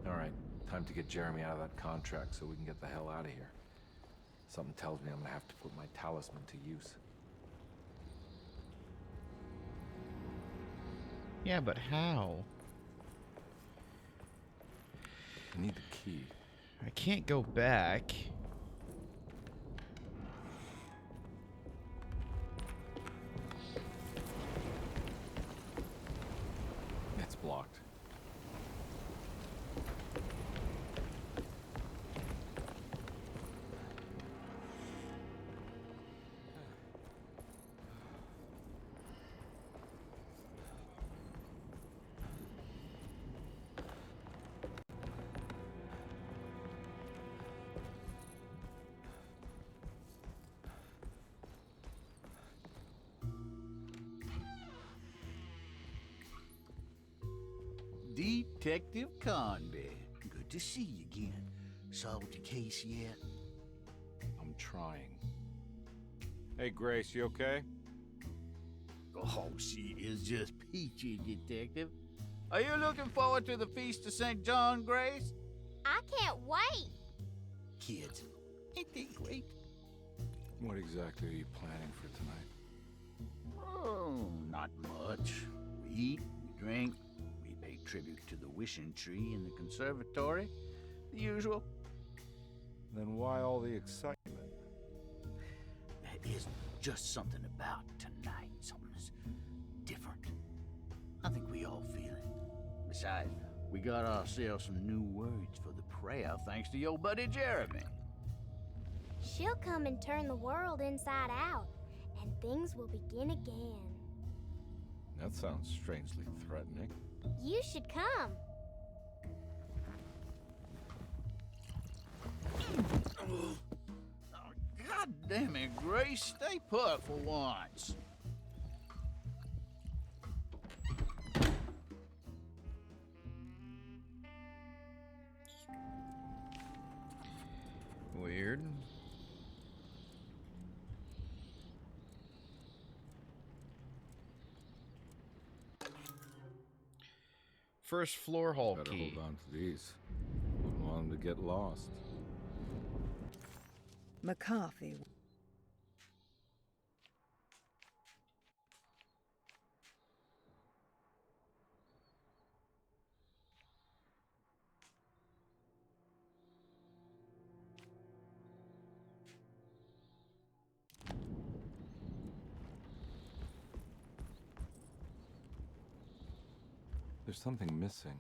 All right, time to get Jeremy out of that contract so we can get the hell out of here. Something tells me I'm gonna have to put my talisman to use. Yeah, but how? I need the key. I can't go back. It's blocked. Detective Conby. Good to see you again. Solved your case yet? I'm trying. Hey, Grace, you okay? Oh, she is just peachy, Detective. Are you looking forward to the Feast of St. John, Grace? I can't wait. Kids, ain't they great? What exactly are you planning for tonight? Oh, not much. We eat, we drink, we pay tribute to the wishing tree in the conservatory. The usual. Then why all the excitement? There is just something about tonight. Something's different. I think we all feel it. Besides, we got ourselves some new words for the prayer thanks to your buddy Jeremy. She'll come and turn the world inside out, and things will begin again. That sounds strangely threatening. You should come. God damn it, Grace. Stay put for once. Weird. First floor hall Better key. hold on to these. Wouldn't want them to get lost. McCarthy. There's something missing.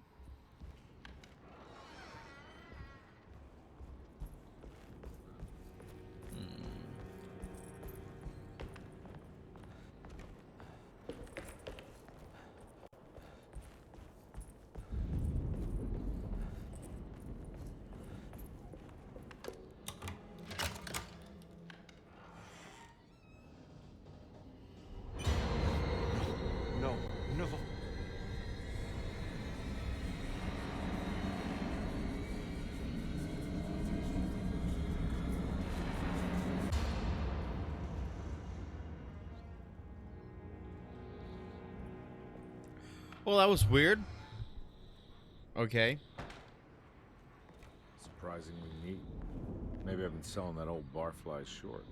No, no. Well, that was weird. Okay. Surprisingly neat. Maybe I've been selling that old barfly short.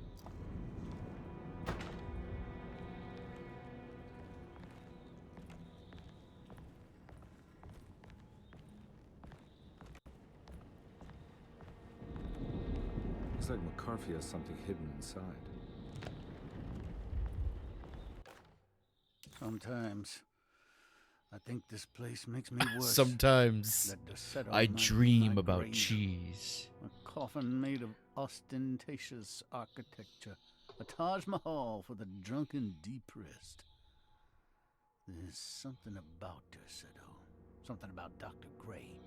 Looks like McCarthy has something hidden inside. Sometimes I think this place makes me worse. Sometimes That Deseto I might be dream my about grave. cheese. A coffin made of ostentatious architecture. A Taj Mahal for the drunken depressed. There's something about Deseto. Something about Dr. Gray.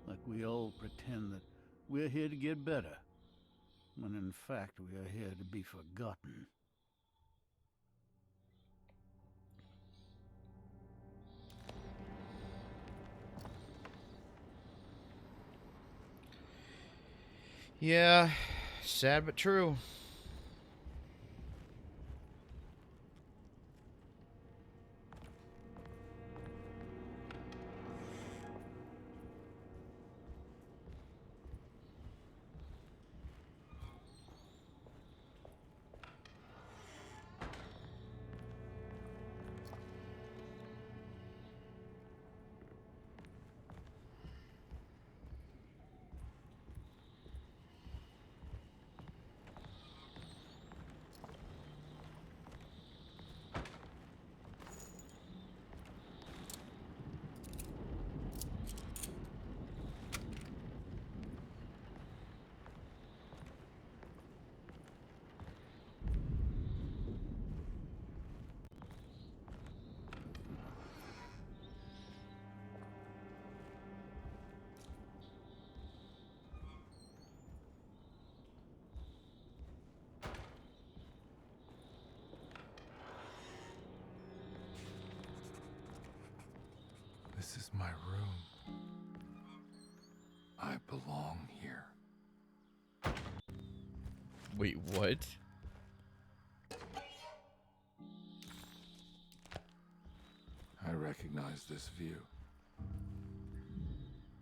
Like we all pretend that we're here to get better. When in fact we are here to be forgotten. Yeah, sad but true. This is my room. I belong here. Wait, what? I recognize this view.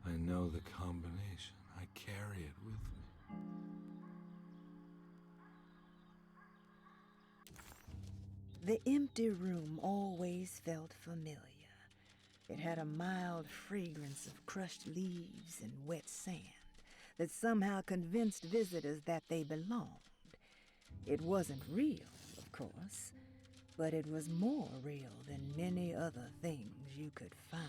I know the combination. I carry it with me. The empty room always felt familiar. It had a mild fragrance of crushed leaves and wet sand that somehow convinced visitors that they belonged. It wasn't real, of course, but it was more real than many other things you could find.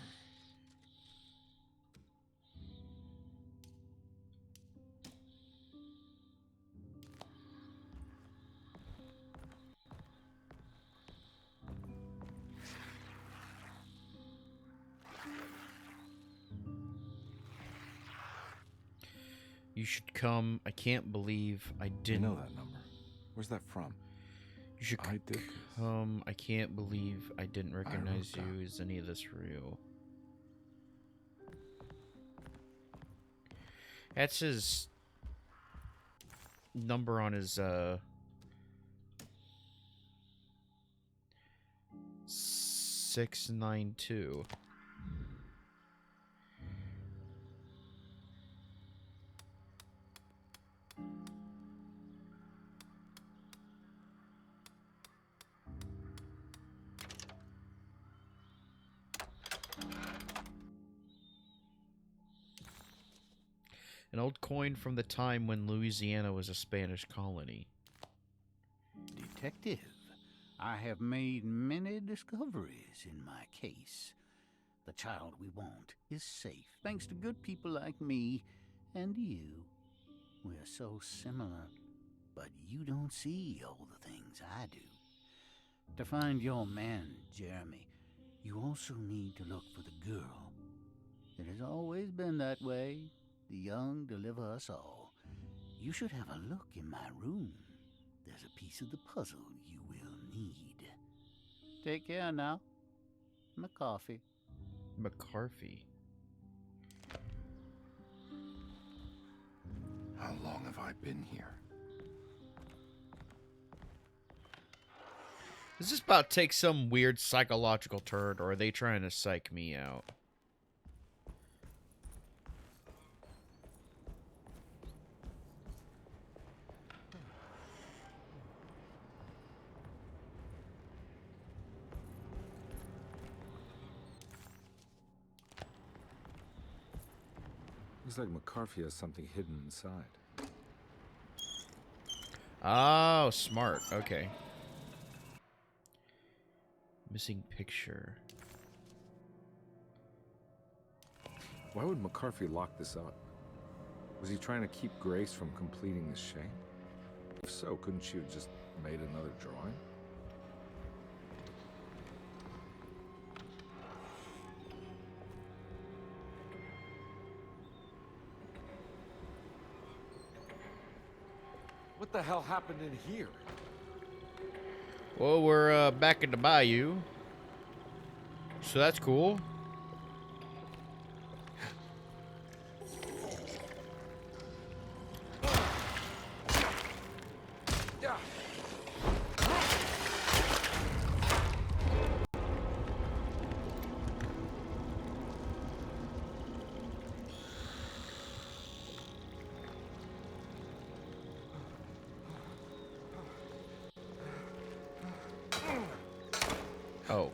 You should come. I can't believe I didn't. You know that number. Where's that from? You should I did this. come. I can't believe I didn't recognize that. you. Is any of this real? That's his number on his 692. An old coin from the time when Louisiana was a Spanish colony. Detective, I have made many discoveries in my case. The child we want is safe, thanks to good people like me and you. We're so similar, but you don't see all the things I do. To find your man, Jeremy, you also need to look for the girl. It has always been that way. The young deliver us all. You should have a look in my room. There's a piece of the puzzle you will need. Take care now. McCarthy. McCarthy. How long have I been here? Is this about to take some weird psychological turn, or are they trying to psych me out? Looks like McCarthy has something hidden inside. Oh, smart. Okay. Missing picture. Why would McCarthy lock this up? Was he trying to keep Grace from completing the shame? If so, couldn't she have just made another drawing? What the hell happened in here? Well, we're back in the bayou. So that's cool. Oh.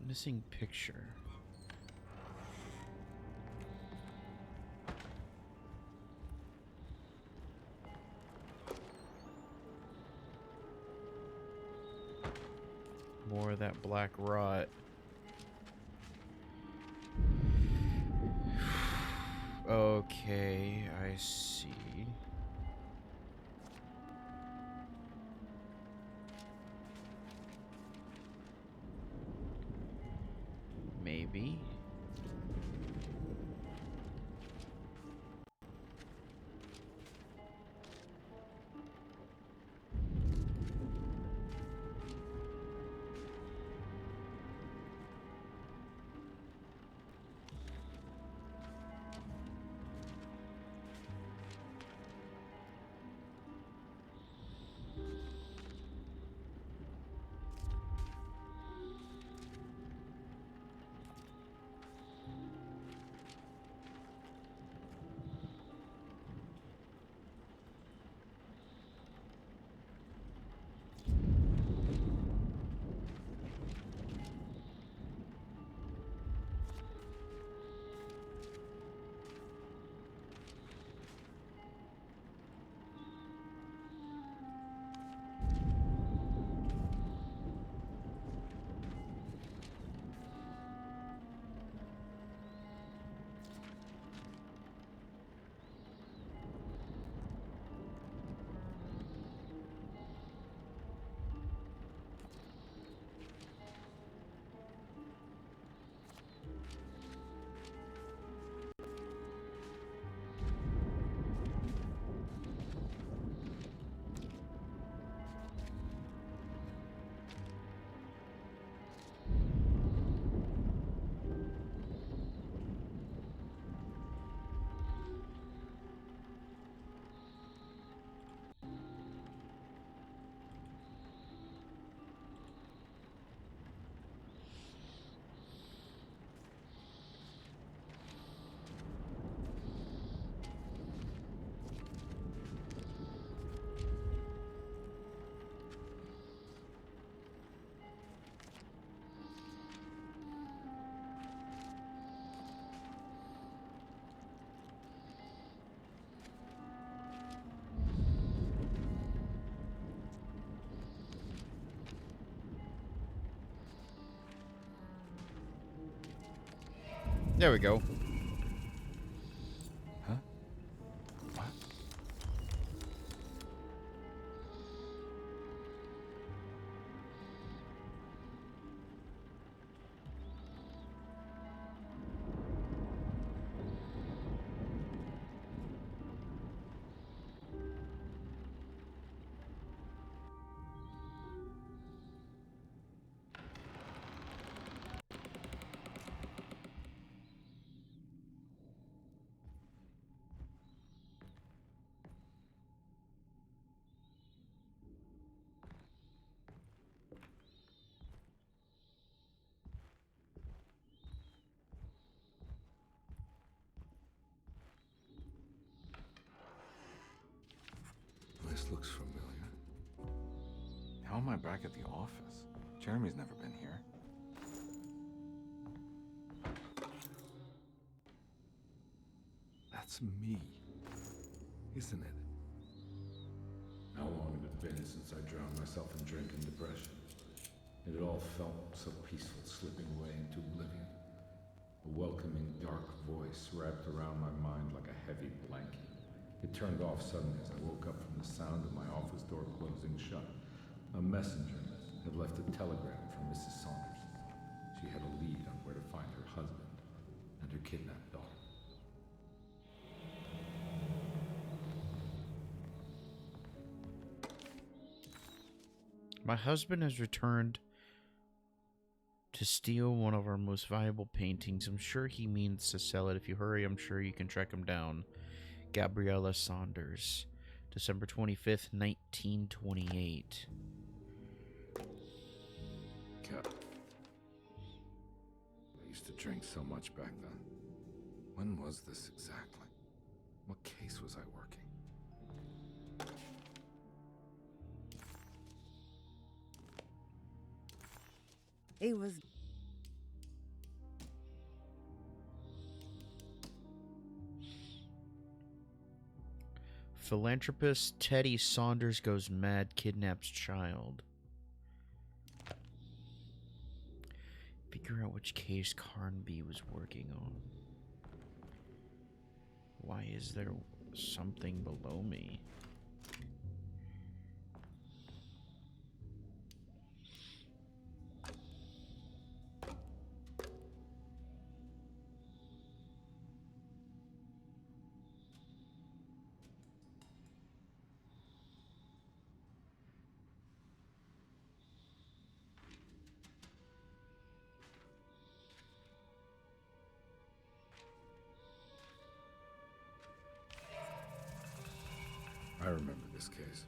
Missing picture. More of that black rot. Okay, I see. Maybe. There we go. Huh? What? This looks familiar. How am I back at the office? Jeremy's never been here. That's me, isn't it? How long had it been since I drowned myself in drink and depression? It had all felt so peaceful, slipping away into oblivion. A welcoming, dark voice wrapped around my mind like a heavy blanket. It turned off suddenly as I woke up from the sound of my office door closing shut. A messenger had left a telegram for Mrs. Saunders. She had a lead on where to find her husband and her kidnapped daughter. My husband has returned to steal one of our most valuable paintings. I'm sure he means to sell it. If you hurry, I'm sure you can track him down. Gabriella Saunders, December 25th, 1928. God. I used to drink so much back then. When was this exactly? What case was I working? He was... Philanthropist Teddy Saunders goes mad, kidnaps child. Figure out which case Carnby was working on. Why is there something below me? I remember this case.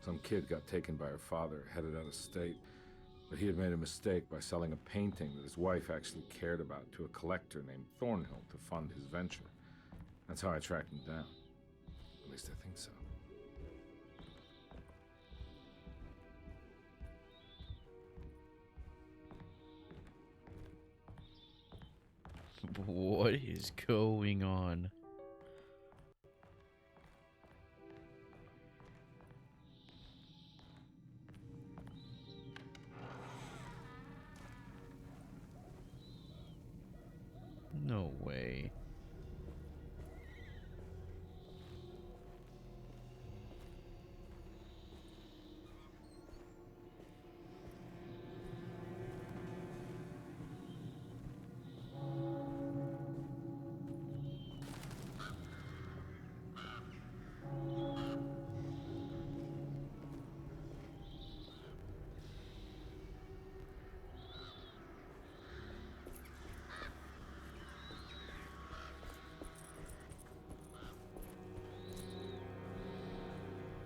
Some kid got taken by her father, headed out of state, but he had made a mistake by selling a painting that his wife actually cared about to a collector named Thornhill to fund his venture. That's how I tracked him down. At least I think so. What is going on? No way.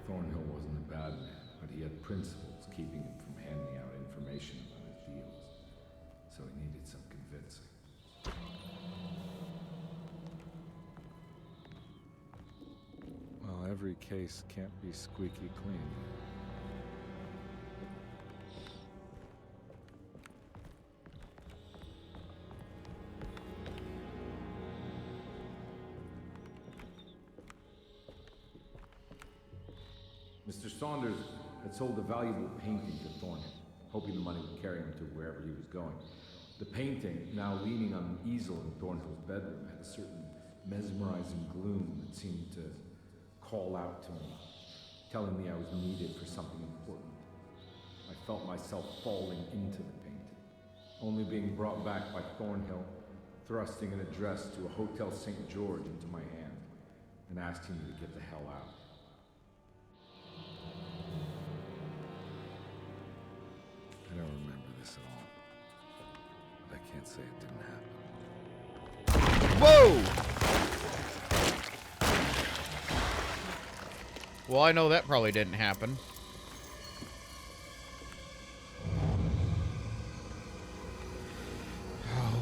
Thornhill wasn't a bad man, but he had principles keeping him from handing out information about his deals. So he needed some convincing. Well, every case can't be squeaky clean. Mr. Saunders had sold a valuable painting to Thornhill, hoping the money would carry him to wherever he was going. The painting, now leaning on an easel in Thornhill's bedroom, had a certain mesmerizing gloom that seemed to call out to me, telling me I was needed for something important. I felt myself falling into the painting, only being brought back by Thornhill, thrusting an address to a Hotel St. George into my hand and asking me to get the hell out. I don't remember this at all, but I can't say it didn't happen. Whoa! Well, I know that probably didn't happen.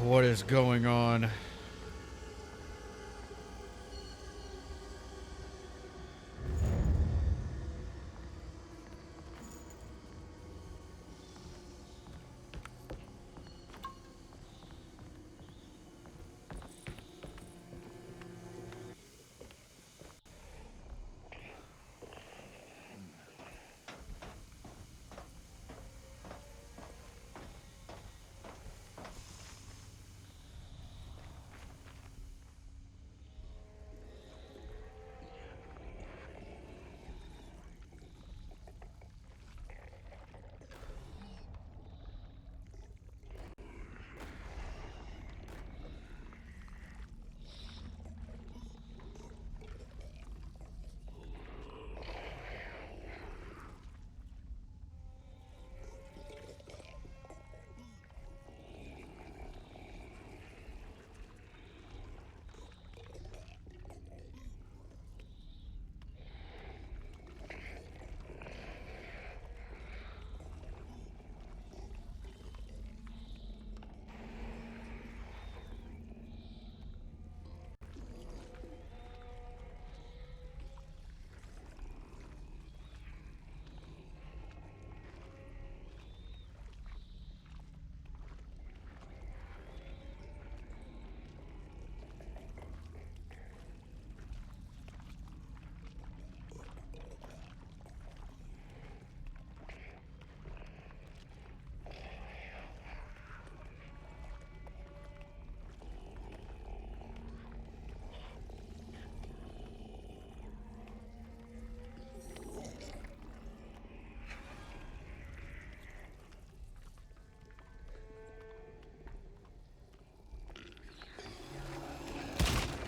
What is going on?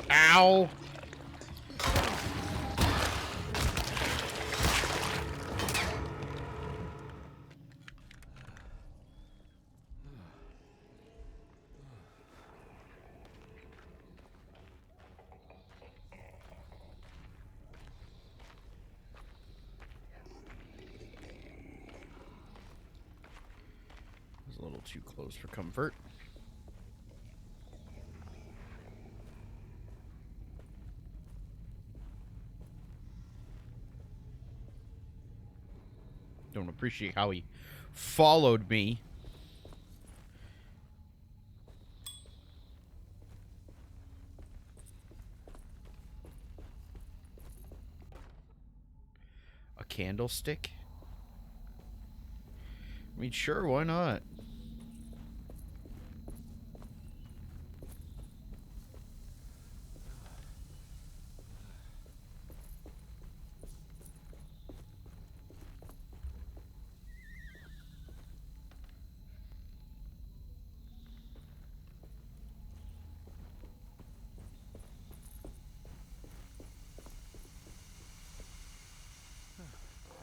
Ow! It's a little too close for comfort. Don't appreciate how he followed me. A candlestick? I mean, sure, why not?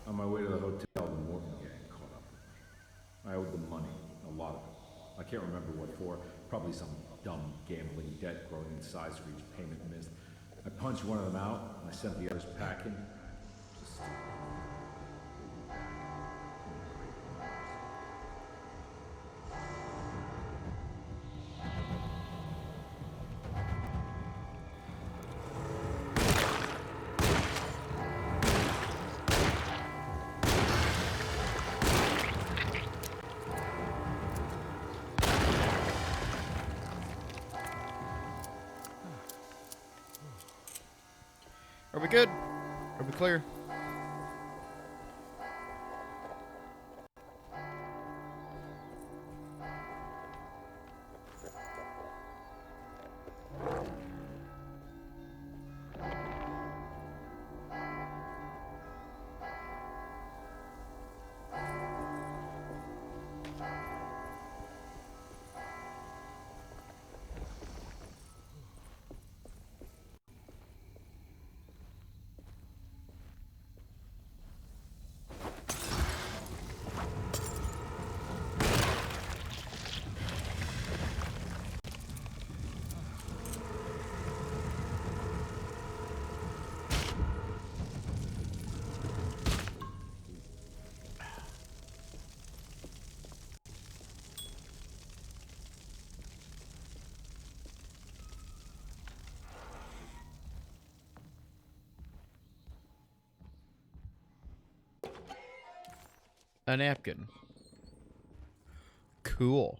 On my way to the hotel, the Morton gang caught up with me. I owed them money, a lot of it. I can't remember what for. Probably some dumb gambling debt growing in size for each payment missed. I punched one of them out, and I sent the others packing. Just Are we good? Are we clear? A napkin. Cool.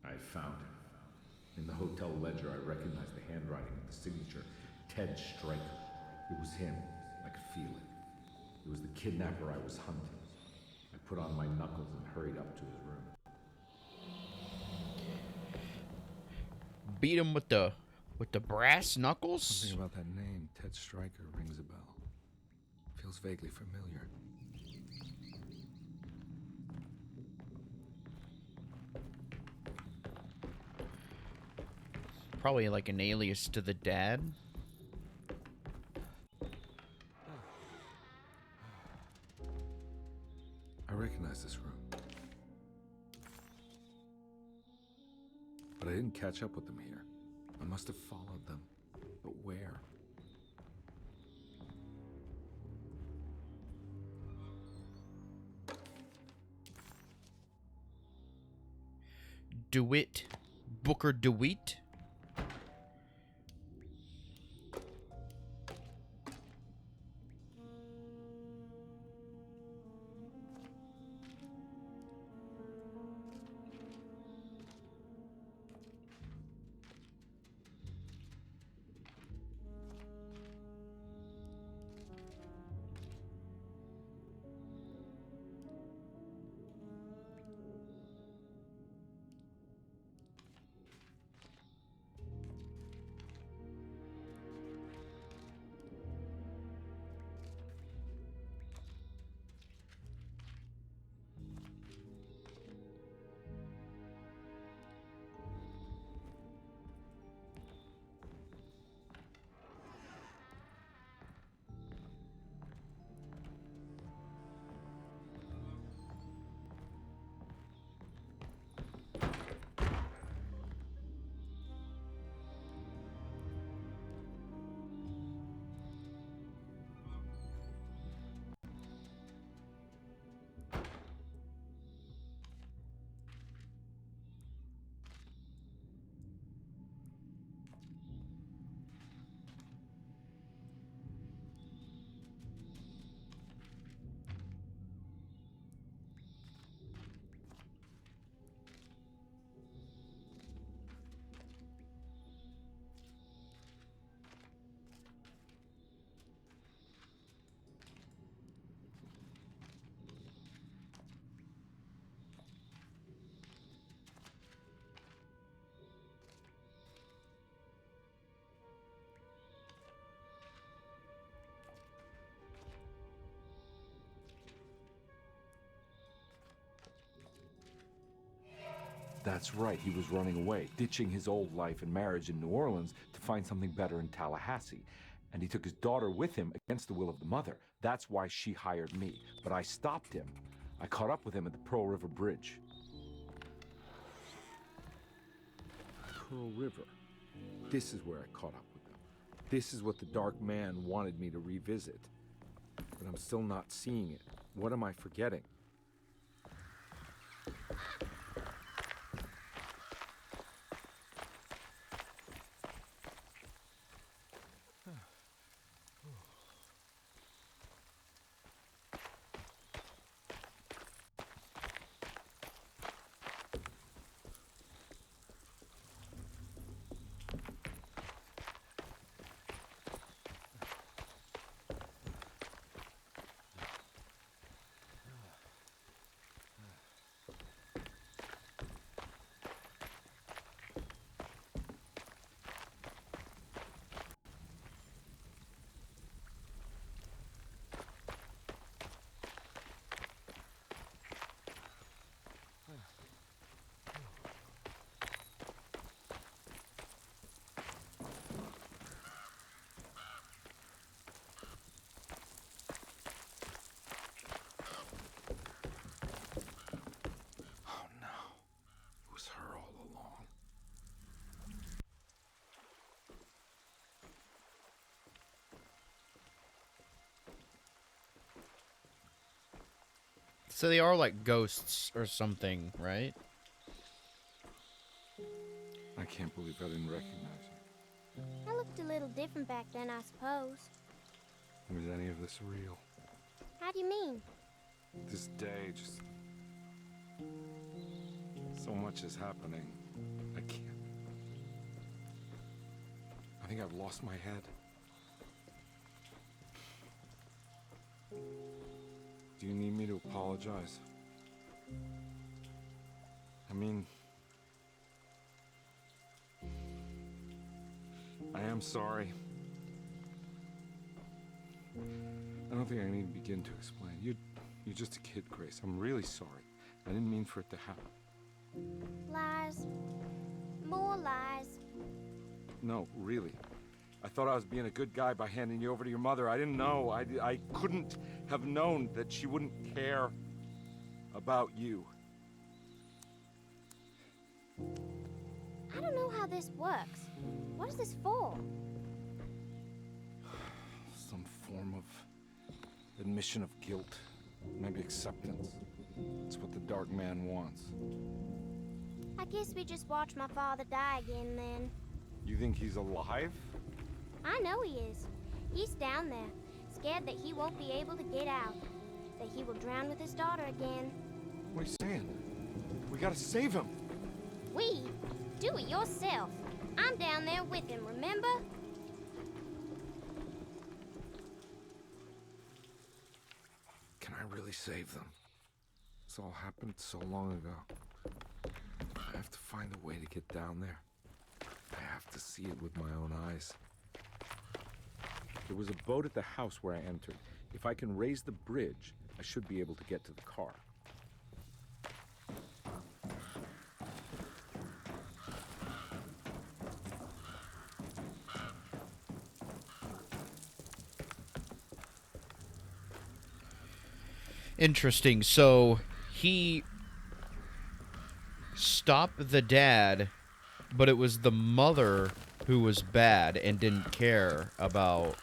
I found it. In the hotel ledger, I recognized the handwriting of the signature. Ted Stryker. It was him. I could feel it. It was the kidnapper I was hunting. I put on my knuckles and hurried up to his room. Beat him with the brass knuckles? Something about that name, Ted Stryker, rings a bell. Feels vaguely familiar. Probably like an alias to the dad. I recognize this room. But I didn't catch up with them here. I must have followed them. But where? DeWitt. Booker DeWitt? That's right, he was running away, ditching his old life and marriage in New Orleans to find something better in Tallahassee. And he took his daughter with him against the will of the mother. That's why she hired me. But I stopped him. I caught up with him at the Pearl River Bridge. Pearl River. This is where I caught up with him. This is what the Dark Man wanted me to revisit. But I'm still not seeing it. What am I forgetting? So they are like ghosts or something, right? I can't believe I didn't recognize you. I looked a little different back then, I suppose. Was any of this real? How do you mean? This day, just... so much is happening. I can't... I think I've lost my head. Do you need me to apologize? I mean... I am sorry. I don't think I need to begin to explain. You're just a kid, Grace. I'm really sorry. I didn't mean for it to happen. Lies. More lies. No, really. I thought I was being a good guy by handing you over to your mother. I didn't know. I couldn't have known that she wouldn't care about you. I don't know how this works. What is this for? Some form of admission of guilt. Maybe acceptance. It's what the Dark Man wants. I guess we just watch my father die again then. You think he's alive? I know he is. He's down there, scared that he won't be able to get out. That he will drown with his daughter again. What are you saying? We gotta save him. We? Do it yourself. I'm down there with him, remember? Can I really save them? This all happened so long ago. I have to find a way to get down there. I have to see it with my own eyes. There was a boat at the house where I entered. If I can raise the bridge, I should be able to get to the car. Interesting. So he stopped the dad, but it was the mother who was bad and didn't care about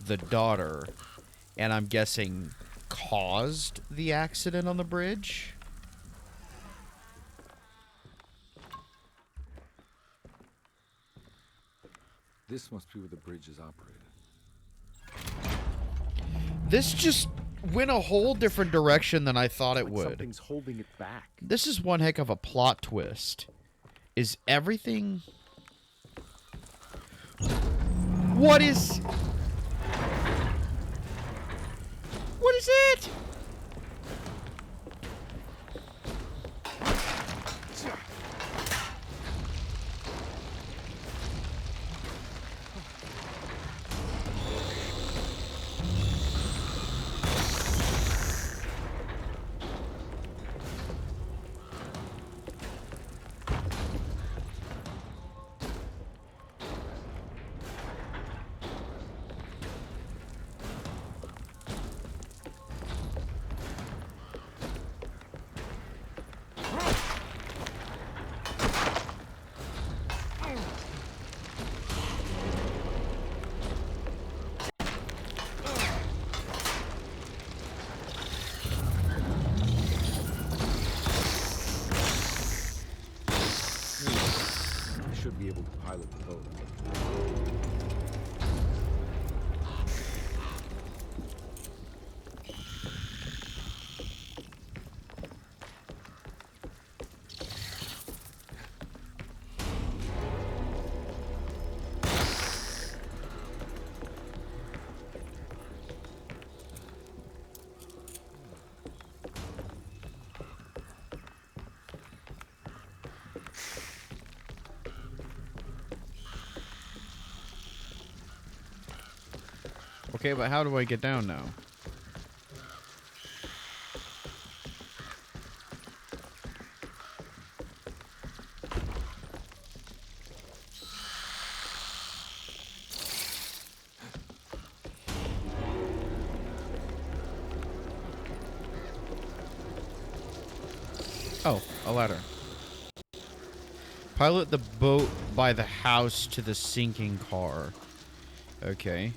the daughter, and I'm guessing caused the accident on the bridge. This must be where the bridge is operated. This just went a whole different direction than I thought it would. Something's holding it back. This is one heck of a plot twist. Is everything... What is... What is it? I should be able to pilot the boat. Okay, but how do I get down now? Oh, a ladder. Pilot the boat by the house to the sinking car. Okay.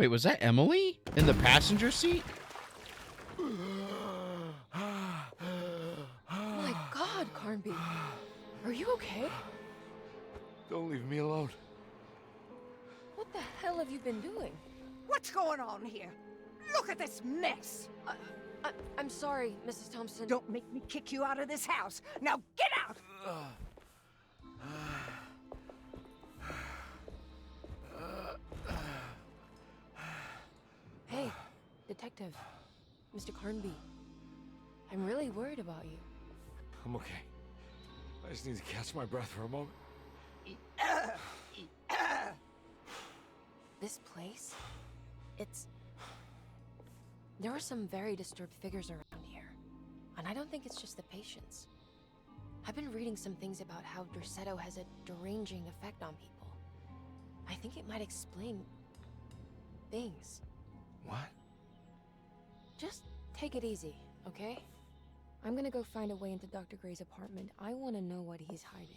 Wait, was that Emily in the passenger seat? My God, Carnby. Are you okay? Don't leave me alone. What the hell have you been doing? What's going on here? Look at this mess! I'm sorry, Mrs. Thompson. Don't make me kick you out of this house. Now get out! Hey, Detective. Mr. Carnby. I'm really worried about you. I'm okay. I just need to catch my breath for a moment. This place? There are some very disturbed figures around here. And I don't think it's just the patients. I've been reading some things about how Derceto has a deranging effect on people. I think it might explain things. What? Just take it easy, okay? I'm gonna go find a way into Dr. Gray's apartment. I want to know what he's hiding.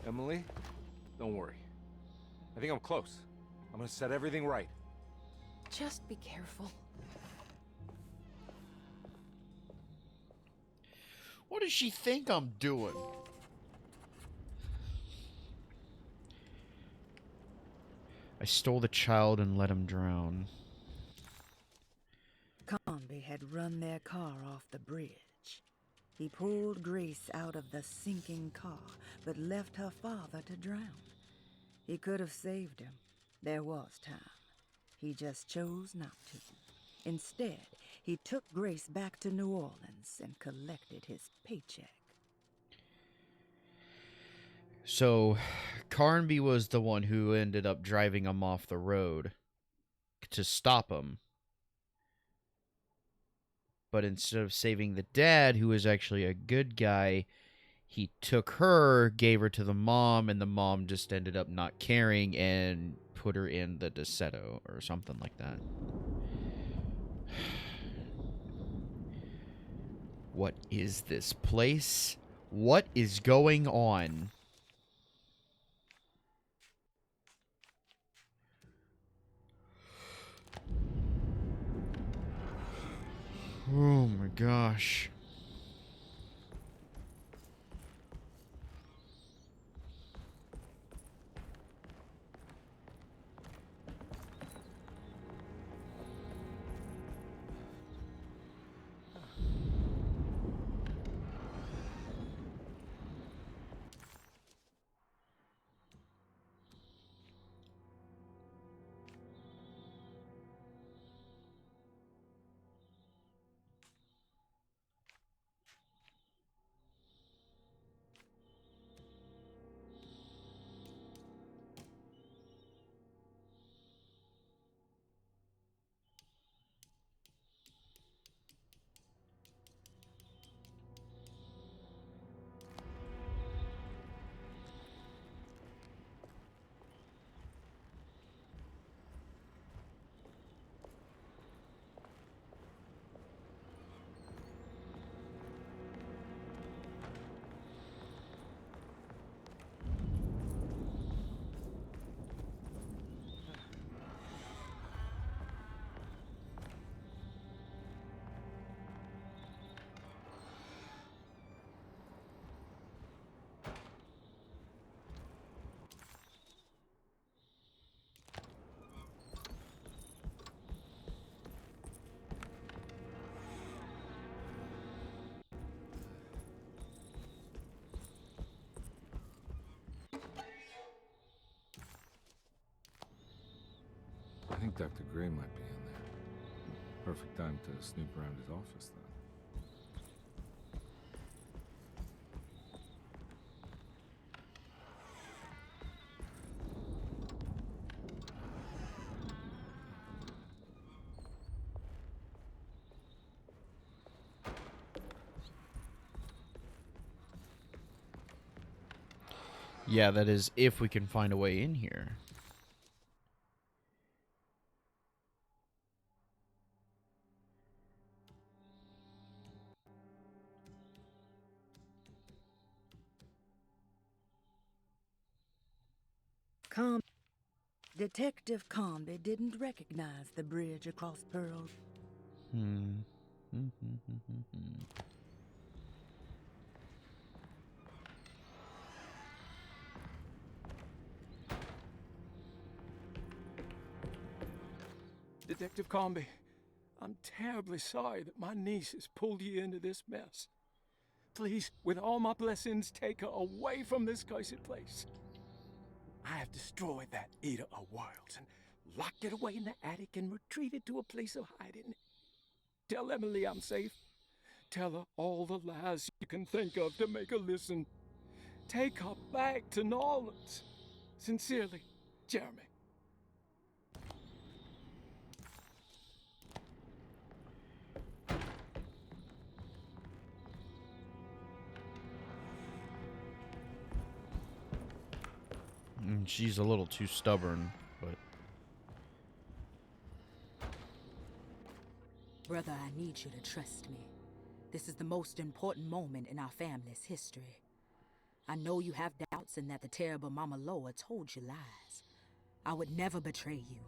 Emily, don't worry. I think I'm close. I'm gonna set everything right. Just be careful. What does she think I'm doing? I stole the child and let him drown. Carnby had run their car off the bridge. He pulled Grace out of the sinking car, but left her father to drown. He could have saved him. There was time. He just chose not to. Instead, he took Grace back to New Orleans and collected his paycheck. So, Carnby was the one who ended up driving him off the road to stop him. But instead of saving the dad, who was actually a good guy, he took her, gave her to the mom, and the mom just ended up not caring and put her in the Derceto or something like that. What is this place? What is going on? Oh my gosh. I think Dr. Gray might be in there. Perfect time to snoop around his office, then. Yeah, that is if we can find a way in here. Carnby Detective Comby didn't recognize the bridge across Pearl. Detective Comby, I'm terribly sorry that my niece has pulled you into this mess. Please, with all my blessings, take her away from this cursed place. I have destroyed that Eater of Worlds and locked it away in the attic and retreated to a place of hiding. Tell Emily I'm safe. Tell her all the lies you can think of to make her listen. Take her back to New Orleans. Sincerely, Jeremy. She's a little too stubborn, but... Brother, I need you to trust me. This is the most important moment in our family's history. I know you have doubts and that the terrible Mama Loa told you lies. I would never betray you.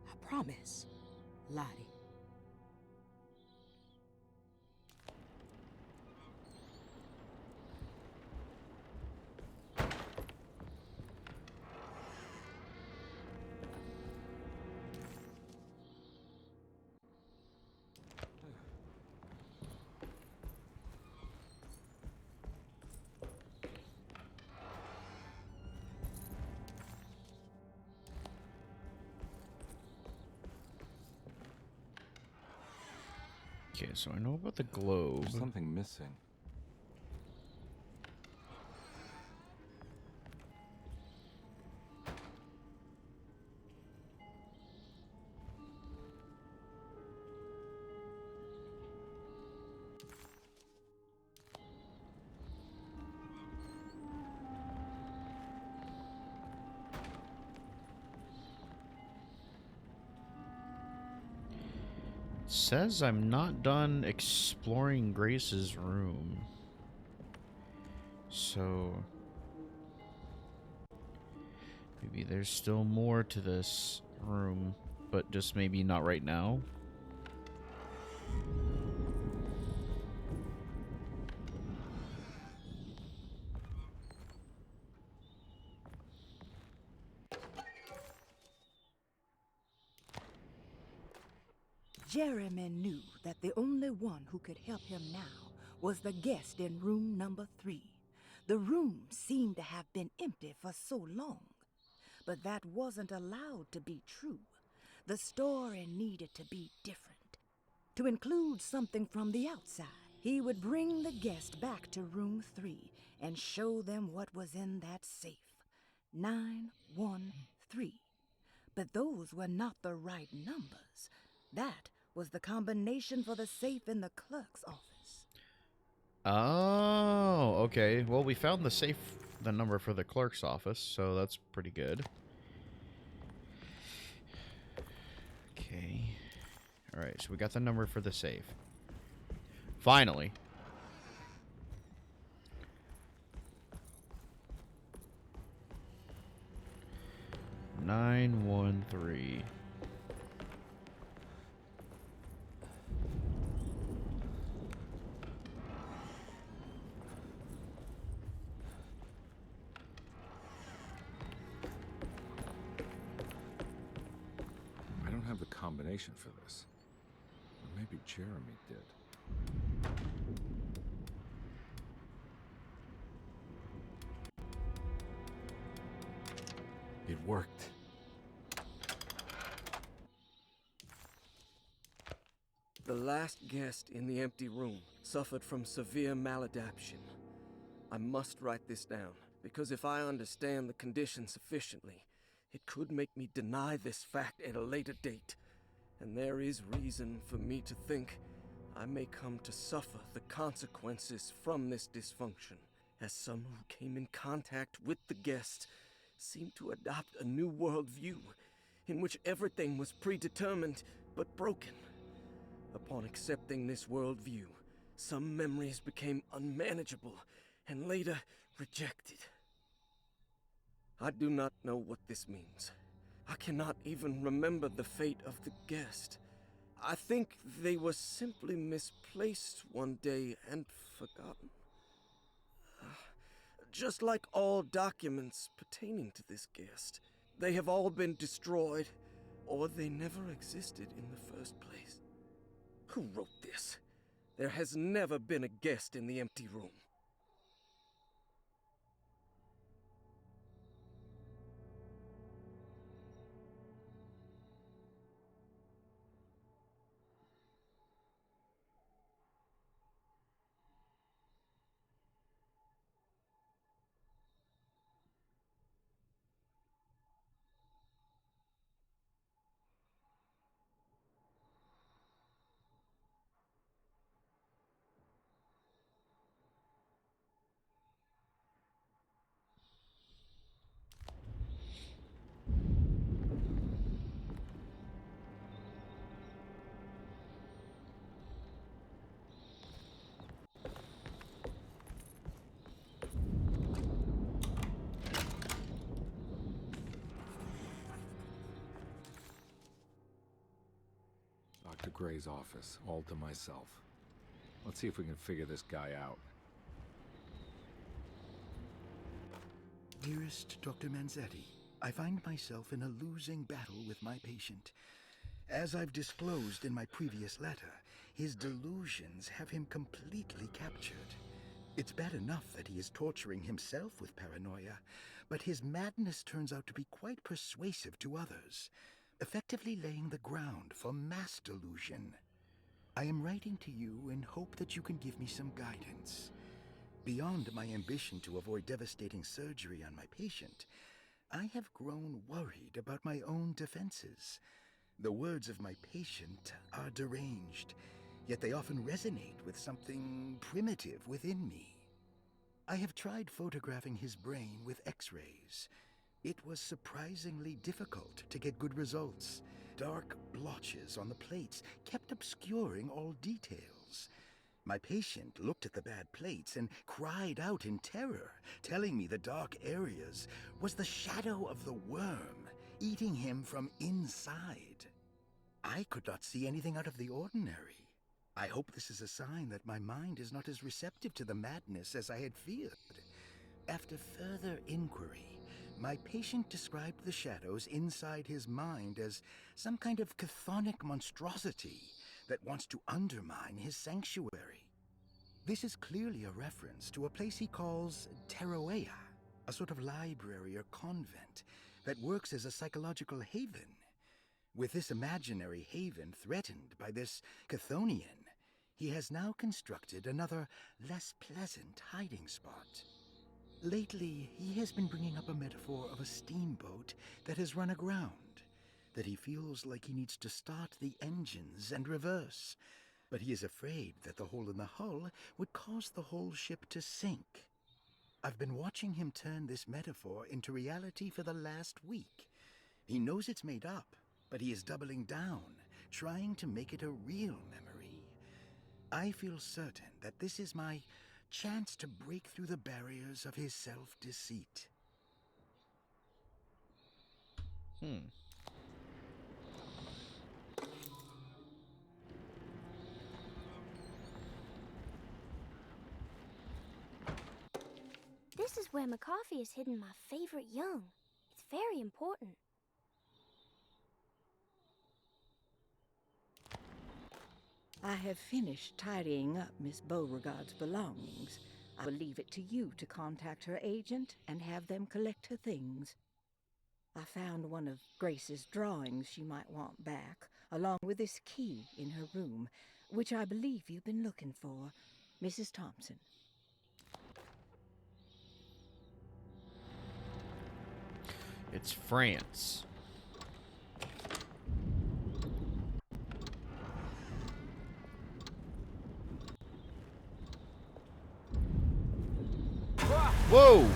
I promise. Lottie. Okay, so I know about the globe. There's something missing. Says I'm not done exploring Grace's room. So maybe there's still more to this room, but just maybe not right now. Jeremy knew that the only one who could help him now was the guest in room number 3. The room seemed to have been empty for so long. But that wasn't allowed to be true. The story needed to be different. To include something from the outside, he would bring the guest back to room 3 and show them what was in that safe. 913. But those were not the right numbers. That was the combination for the safe in the clerk's office. Oh, okay. Well, we found the number for the clerk's office, so that's pretty good. Okay. Alright, so we got the number for the safe. Finally. Nine 1-3. I don't have the combination for this. Or maybe Jeremy did. It worked. The last guest in the empty room suffered from severe maladaptation. I must write this down, because if I understand the condition sufficiently, it could make me deny this fact at a later date. And there is reason for me to think I may come to suffer the consequences from this dysfunction, as some who came in contact with the guest seemed to adopt a new worldview in which everything was predetermined but broken. Upon accepting this worldview, some memories became unmanageable and later rejected. I do not know what this means, I cannot even remember the fate of the guest. I think they were simply misplaced one day and forgotten. Just like all documents pertaining to this guest, they have all been destroyed, or they never existed in the first place. Who wrote this? There has never been a guest in the empty room. Dr. Gray's office, all to myself. Let's see if we can figure this guy out. Dearest Dr. Manzetti, I find myself in a losing battle with my patient. As I've disclosed in my previous letter, his delusions have him completely captured. It's bad enough that he is torturing himself with paranoia, but his madness turns out to be quite persuasive to others, effectively laying the ground for mass delusion. I am writing to you in hope that you can give me some guidance. Beyond my ambition to avoid devastating surgery on my patient, I have grown worried about my own defenses. The words of my patient are deranged, yet they often resonate with something primitive within me. I have tried photographing his brain with X-rays. It was surprisingly difficult to get good results. Dark blotches on the plates kept obscuring all details. My patient looked at the bad plates and cried out in terror, telling me the dark areas was the shadow of the worm eating him from inside. I could not see anything out of the ordinary. I hope this is a sign that my mind is not as receptive to the madness as I had feared. After further inquiry, my patient described the shadows inside his mind as some kind of chthonic monstrosity that wants to undermine his sanctuary. This is clearly a reference to a place he calls Teroea, a sort of library or convent that works as a psychological haven. With this imaginary haven threatened by this Chthonian, he has now constructed another, less pleasant hiding spot. Lately, he has been bringing up a metaphor of a steamboat that has run aground, that he feels like he needs to start the engines and reverse, but he is afraid that the hole in the hull would cause the whole ship to sink. I've been watching him turn this metaphor into reality for the last week. He knows it's made up, but he is doubling down, trying to make it a real memory. I feel certain that this is my chance to break through the barriers of his self-deceit. This is where McCarthy has hidden my favorite young. It's very important. I have finished tidying up Miss Beauregard's belongings. I will leave it to you to contact her agent and have them collect her things. I found one of Grace's drawings she might want back, along with this key in her room, which I believe you've been looking for. Mrs. Thompson. It's France. Whoa! You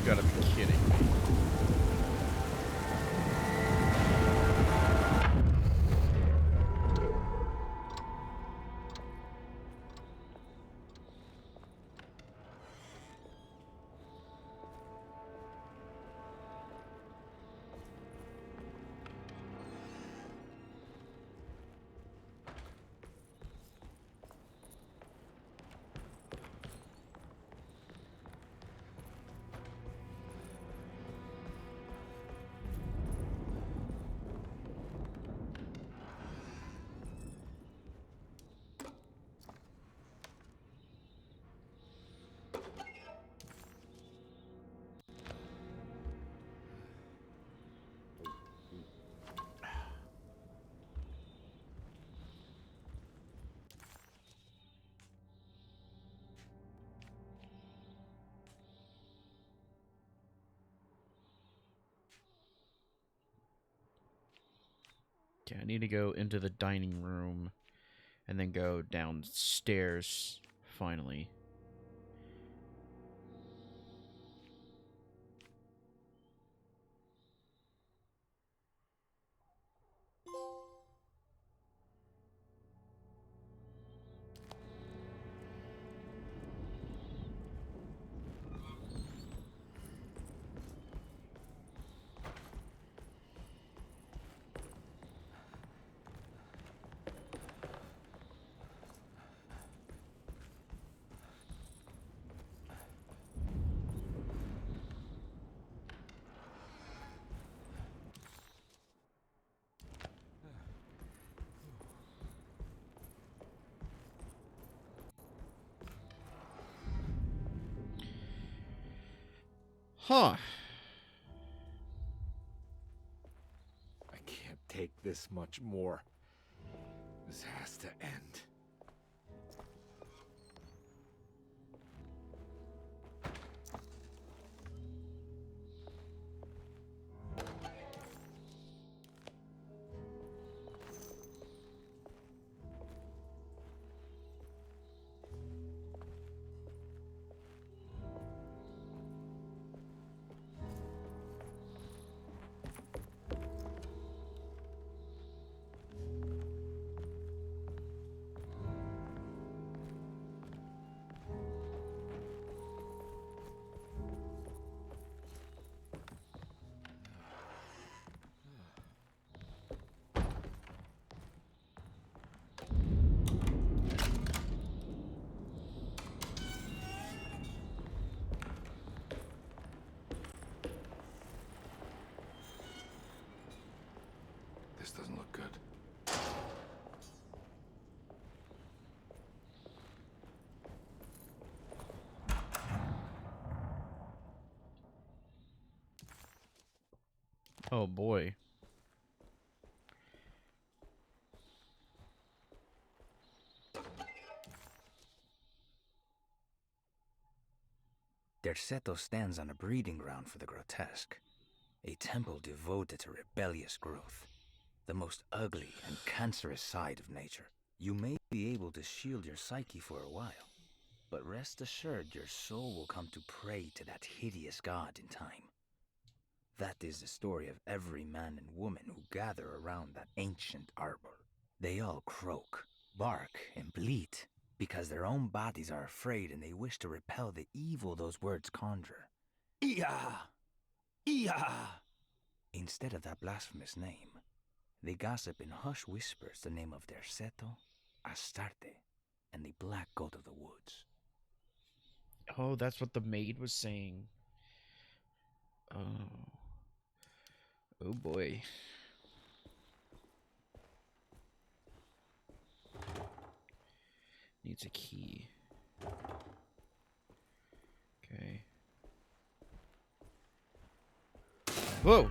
gotta be kidding me. Okay, I need to go into the dining room and then go downstairs finally. Huh. I can't take this much more. This has to end. This doesn't look good. Oh boy. Derceto stands on a breeding ground for the grotesque, a temple devoted to rebellious growth, the most ugly and cancerous side of nature. You may be able to shield your psyche for a while, but rest assured your soul will come to pray to that hideous god in time. That is the story of every man and woman who gather around that ancient arbor. They all croak, bark, and bleat, because their own bodies are afraid and they wish to repel the evil those words conjure. Iya! Iya! Instead of that blasphemous name, they gossip in hushed whispers the name of Derceto, Astarte, and the Black Goat of the Woods. Oh, that's what the maid was saying. Oh. Oh boy. Needs a key. Okay. Whoa!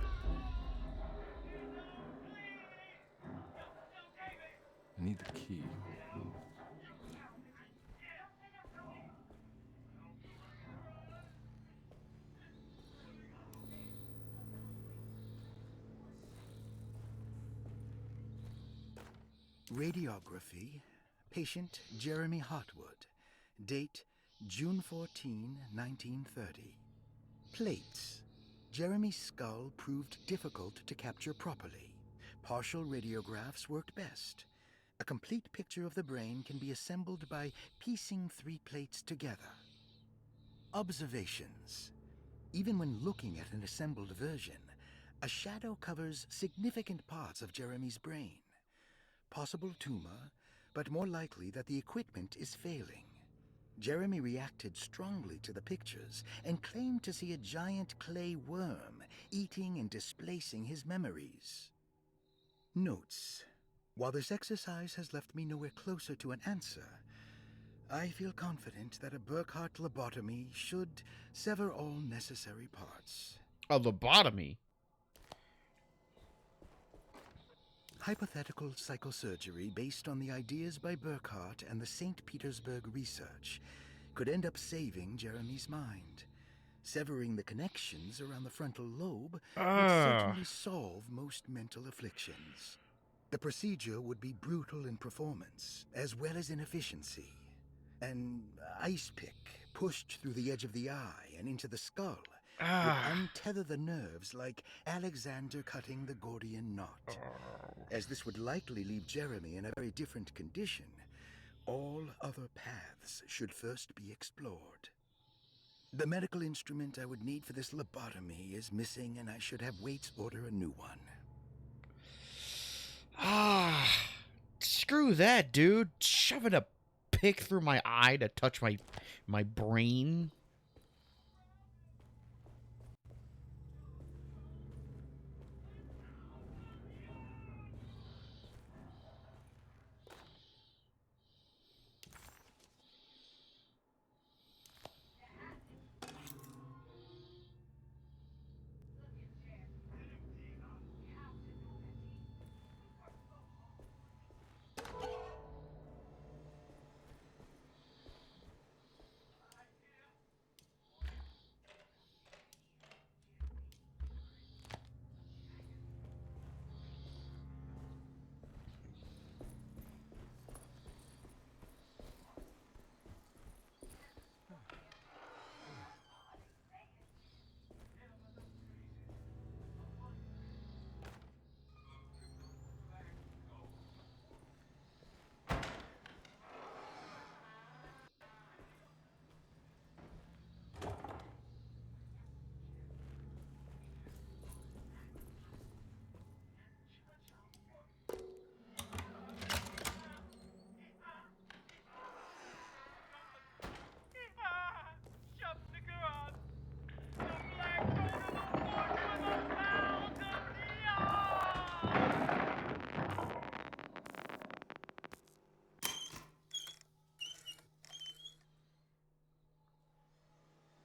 I need the key. Radiography. Patient Jeremy Hartwood. Date June 14, 1930. Plates. Jeremy's skull proved difficult to capture properly. Partial radiographs worked best. A complete picture of the brain can be assembled by piecing 3 plates together. Observations. Even when looking at an assembled version, a shadow covers significant parts of Jeremy's brain. Possible tumor, but more likely that the equipment is failing. Jeremy reacted strongly to the pictures and claimed to see a giant clay worm eating and displacing his memories. Notes. While this exercise has left me nowhere closer to an answer, I feel confident that a Burkhart lobotomy should sever all necessary parts. A lobotomy? Hypothetical psychosurgery based on the ideas by Burkhart and the St. Petersburg research could end up saving Jeremy's mind. Severing the connections around the frontal lobe would certainly solve most mental afflictions. The procedure would be brutal in performance, as well as in efficiency. An ice pick pushed through the edge of the eye and into the skull would untether the nerves like Alexander cutting the Gordian knot. As this would likely leave Jeremy in a very different condition, all other paths should first be explored. The medical instrument I would need for this lobotomy is missing, and I should have Waits order a new one. Screw that, dude. Shoving a pick through my eye to touch my brain.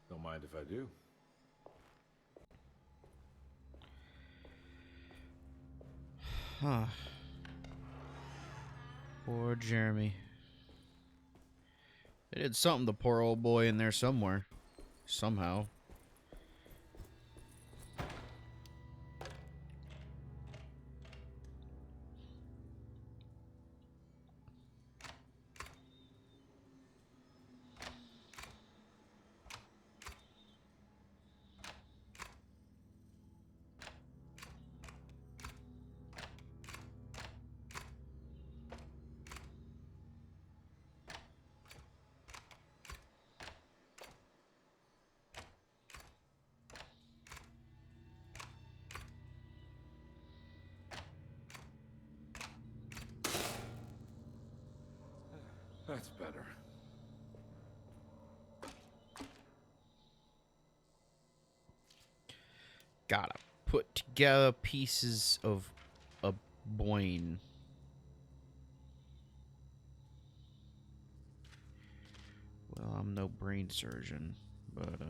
Don't mind if I do. Huh. Poor Jeremy. They did something to poor old boy in there somewhere. Somehow. That's better. Gotta put together pieces of a boin. Well, I'm no brain surgeon, but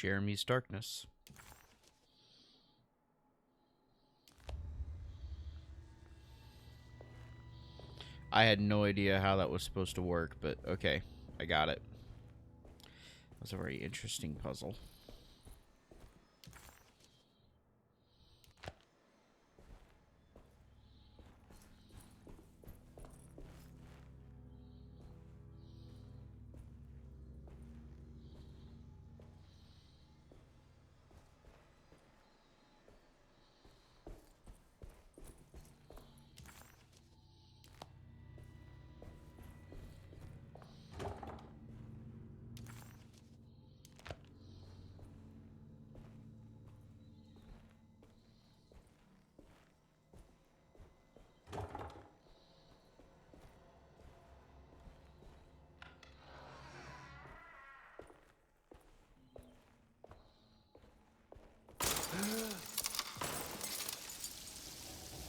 Jeremy's darkness. I had no idea how that was supposed to work, but okay, I got it. That was a very interesting puzzle.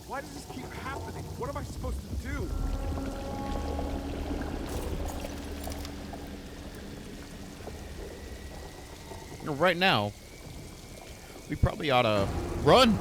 Why does this keep happening? What am I supposed to do? You know, right now, we probably ought to run.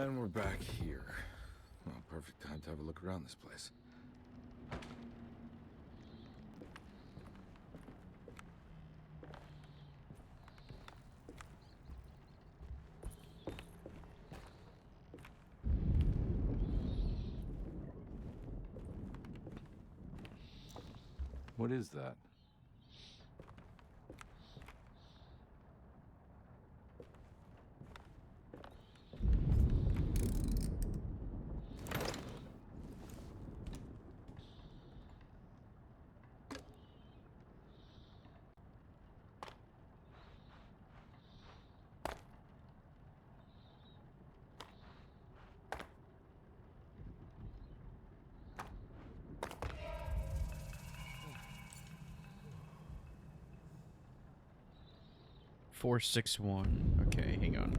And we're back here. Well, perfect time to have a look around this place. What is that? Four, 6, 1. Okay, hang on.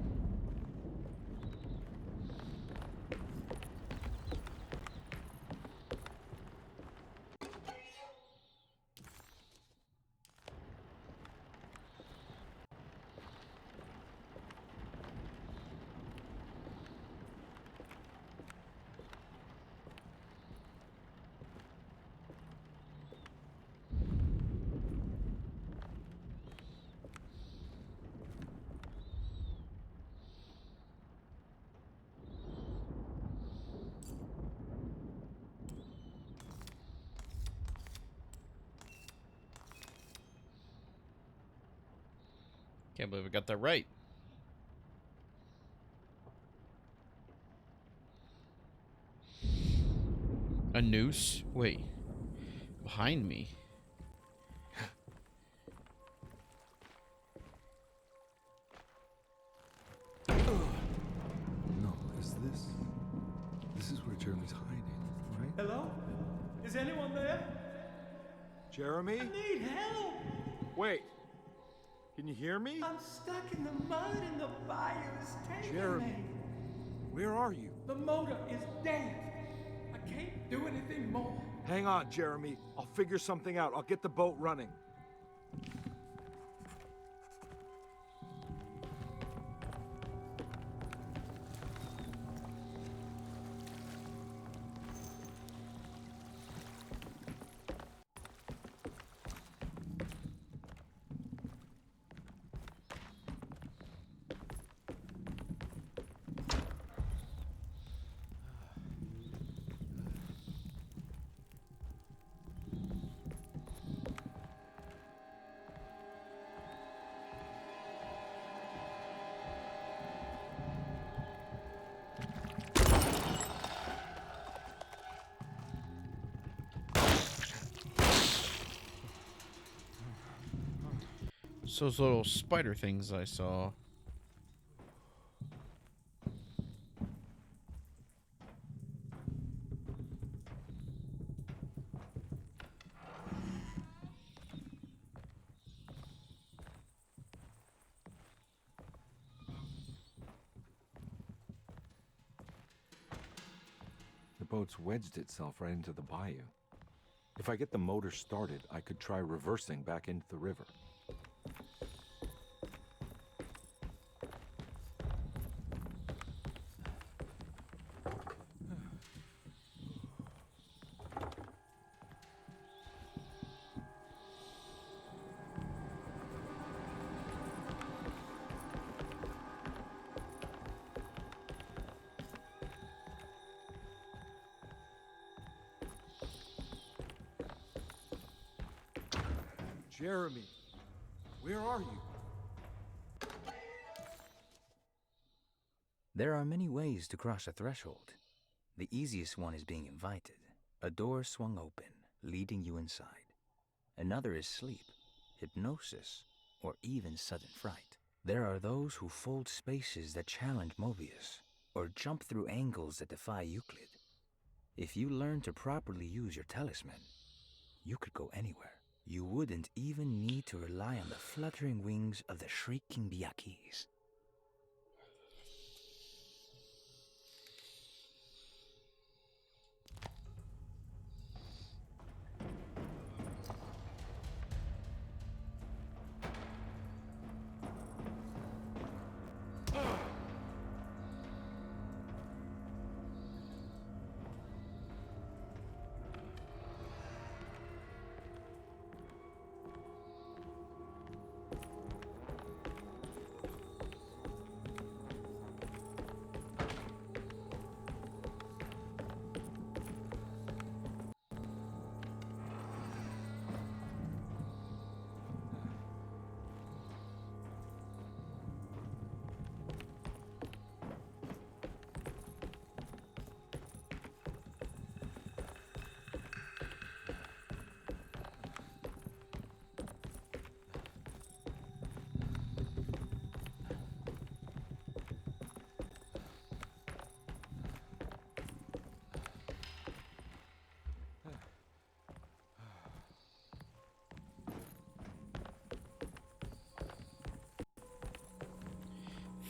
Can't believe I got that right. A noose? Wait. Behind me. No, is this... This is where Jeremy's hiding, right? Hello? Is anyone there? Jeremy? I need help! Wait! Can you hear me? I'm stuck in the mud and the fire's taking Jeremy, me. where are you? The motor is dead. I can't do anything more. Hang on, Jeremy. I'll figure something out. I'll get the boat running. So those little spider things I saw. The boat's wedged itself right into the bayou. If I get the motor started, I could try reversing back into the river. Jeremy, where are you? There are many ways to cross a threshold. The easiest one is being invited. A door swung open, leading you inside. Another is sleep, hypnosis, or even sudden fright. There are those who fold spaces that challenge Mobius, or jump through angles that defy Euclid. If you learn to properly use your talisman, you could go anywhere. You wouldn't even need to rely on the fluttering wings of the shrieking Biakis.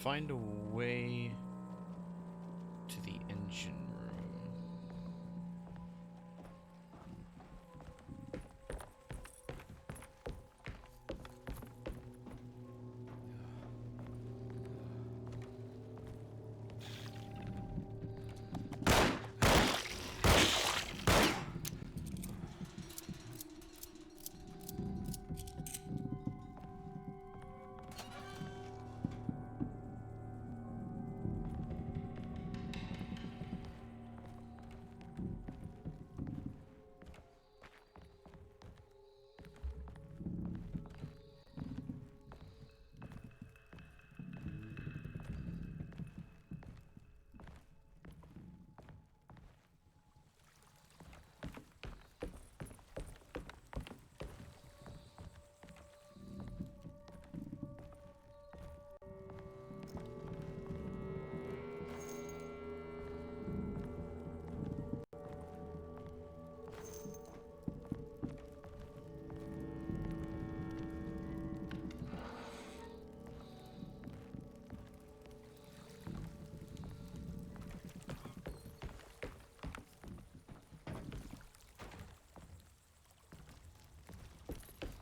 Find a way to the engine room.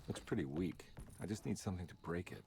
Looks pretty weak. I just need something to break it.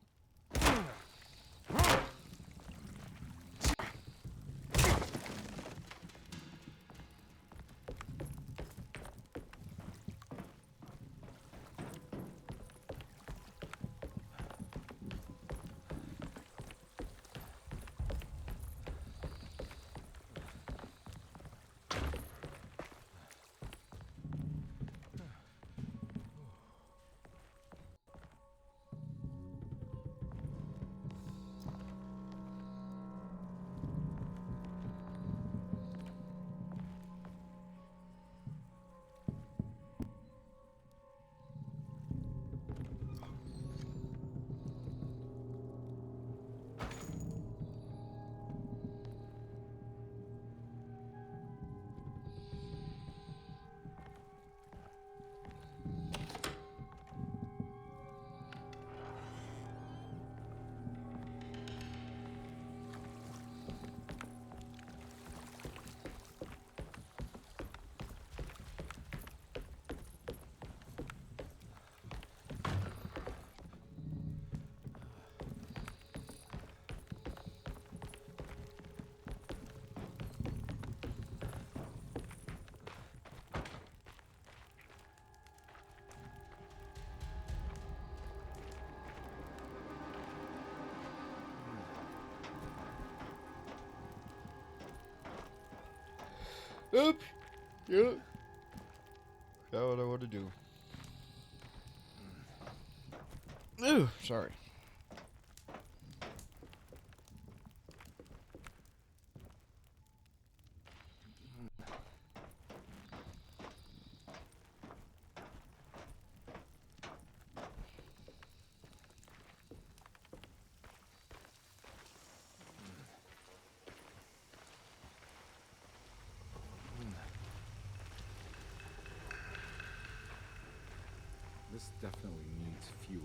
Oop. Yep. That's what I want to do. Ooh, sorry. This definitely needs fuel.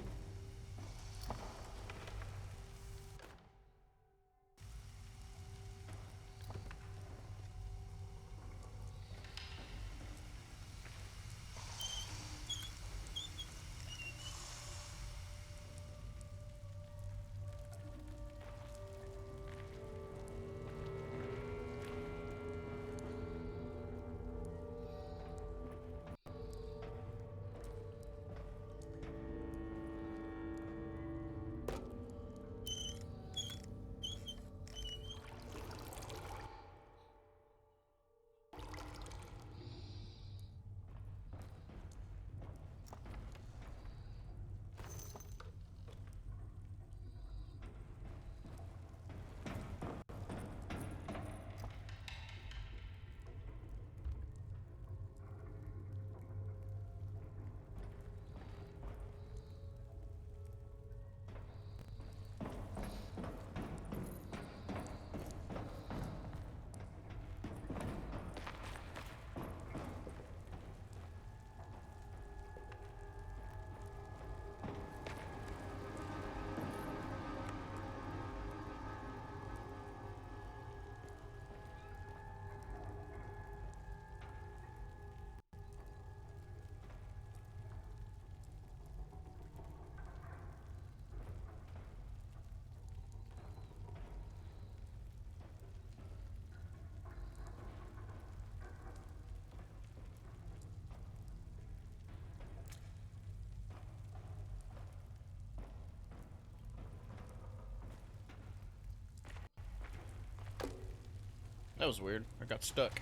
That was weird. I got stuck.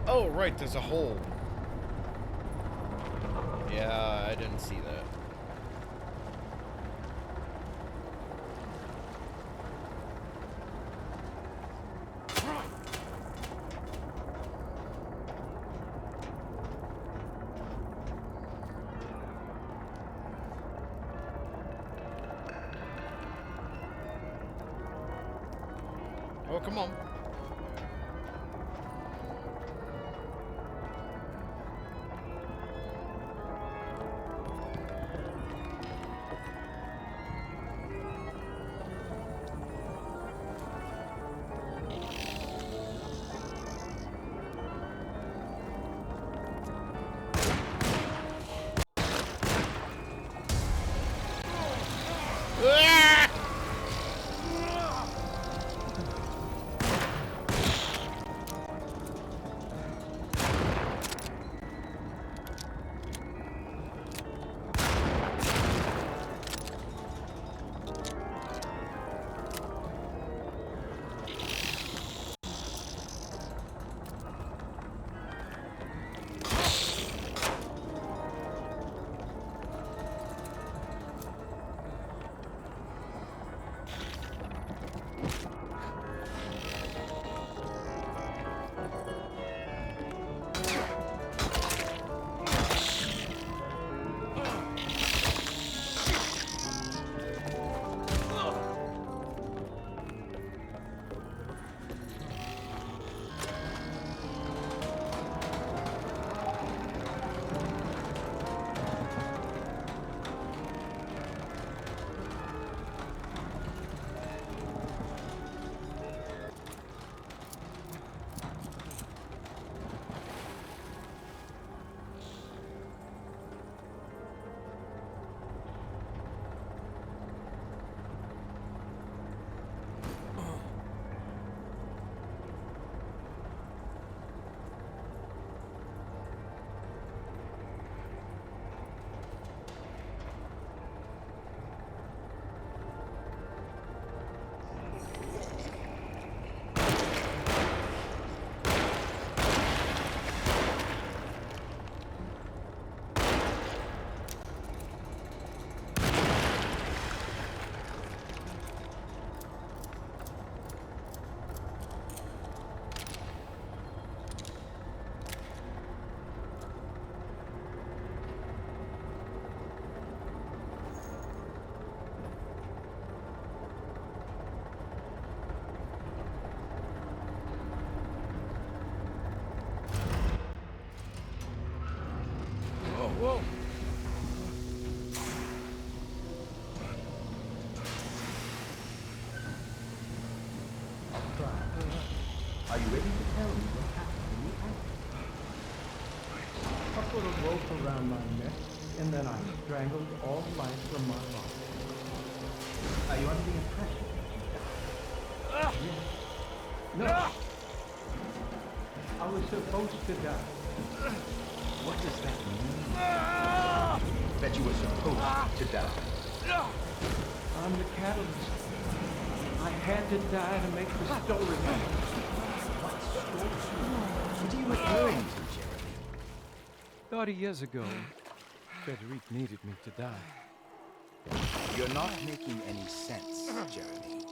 Oh, right, there's a hole. Yeah, I didn't see that. Oh, come on. put a rope around my neck, and then I strangled all life from my body. Are you under the impression that you died? Yes. No. I was supposed to die. What does that mean? That you were supposed to die? I'm the catalyst. I had to die to make the story happen. What story? What are you referring to, Jeremy? 30 years ago, Frederic needed me to die. You're not making any sense, Jeremy.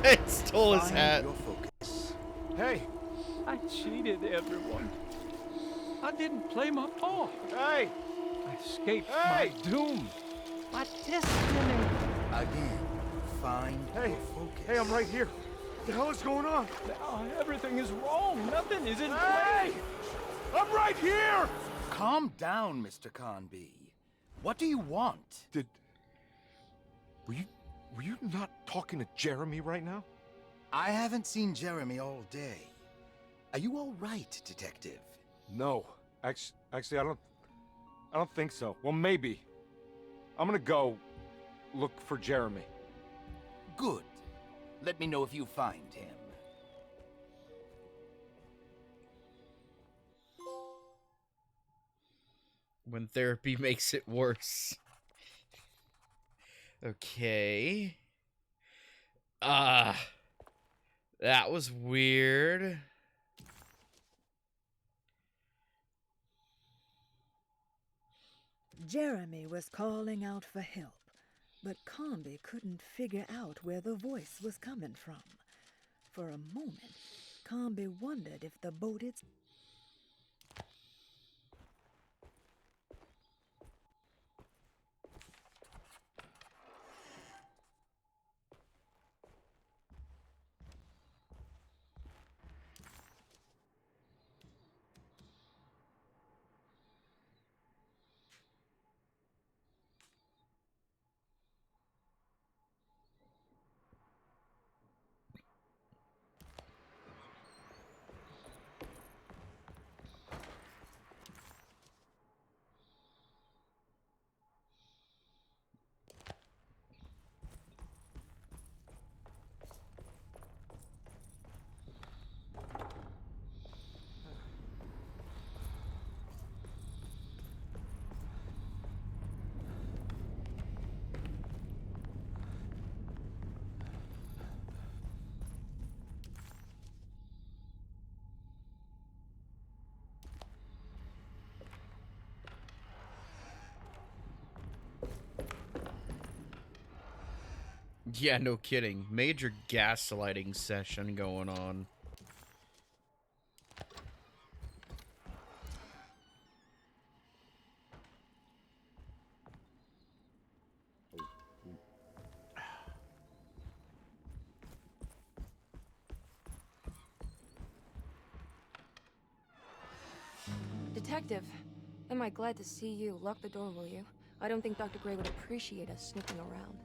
It stole his Find hat. your focus. Hey! I cheated everyone. I didn't play my part. Hey! I escaped my doom. My destiny. Again, find your focus. Hey, I'm right here. What the hell is going on? Now everything is wrong. Nothing is in Hey! place. I'm right here! Calm down, Mr. Conby. What do you want? Were you not talking to Jeremy right now? I haven't seen Jeremy all day. Are you all right, Detective? No. Actually, I don't think so. Well, maybe. I'm gonna go look for Jeremy. Good. Let me know if you find him. When therapy makes it worse. Okay. That was weird. Jeremy was calling out for help, but Comby couldn't figure out where the voice was coming from. For a moment, Comby wondered if the boat had... Yeah, no kidding. Major gaslighting session going on. Detective, am I glad to see you. Lock the door, will you? I don't think Dr. Gray would appreciate us snooping around.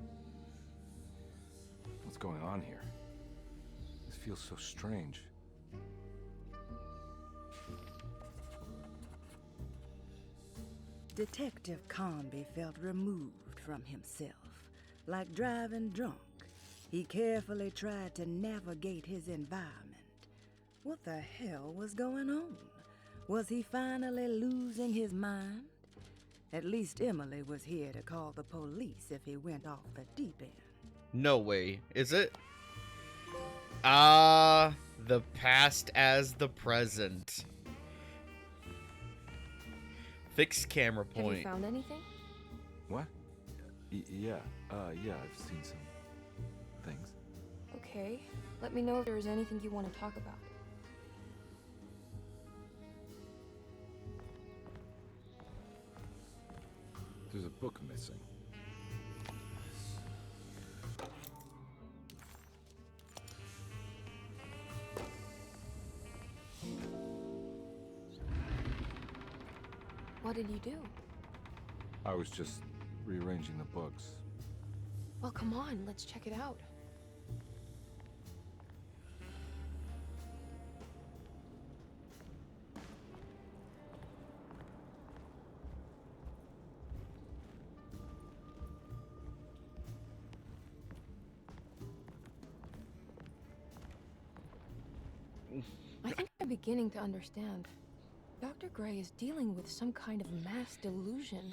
What's going on here? This feels so strange. Detective Comby felt removed from himself, like driving drunk. He carefully tried to navigate his environment. What the hell was going on? Was he finally losing his mind? At least Emily was here to call the police if he went off the deep end. No way. Is it? The past as the present. Fixed camera point. Have you found anything? What? Yeah, I've seen some things. Okay. Let me know if there is anything you want to talk about. There's a book missing. What did you do? I was just rearranging the books. Well, come on, let's check it out. I'm beginning to understand. Dr. Gray is dealing with some kind of mass delusion.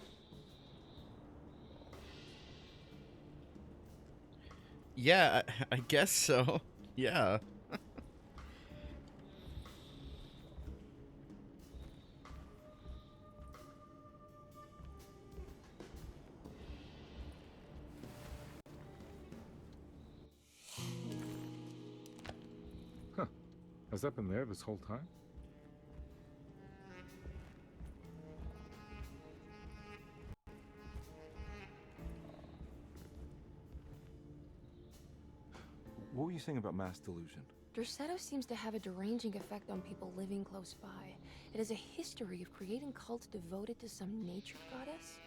Yeah, I guess so. Yeah. Huh. Has that been there this whole time? What were you saying about mass delusion? Derceto seems to have a deranging effect on people living close by. It has a history of creating cults devoted to some nature goddess.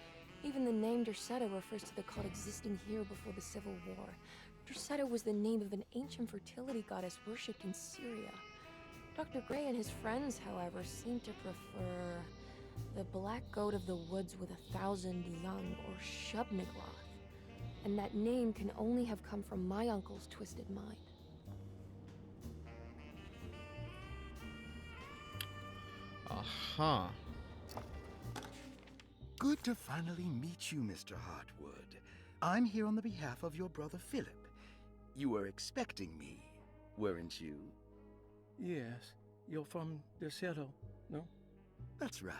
Even the name Derceto refers to the cult existing here before the Civil War. Derceto was the name of an ancient fertility goddess worshipped in Syria. Dr. Gray and his friends, however, seem to prefer the black goat of the woods with 1,000 young, or Shub-Nigroth. And that name can only have come from my uncle's twisted mind. Uh-huh. Good to finally meet you, Mr. Hartwood. I'm here on the behalf of your brother Philip. You were expecting me, weren't you? Yes. You're from Derceto, no? That's right.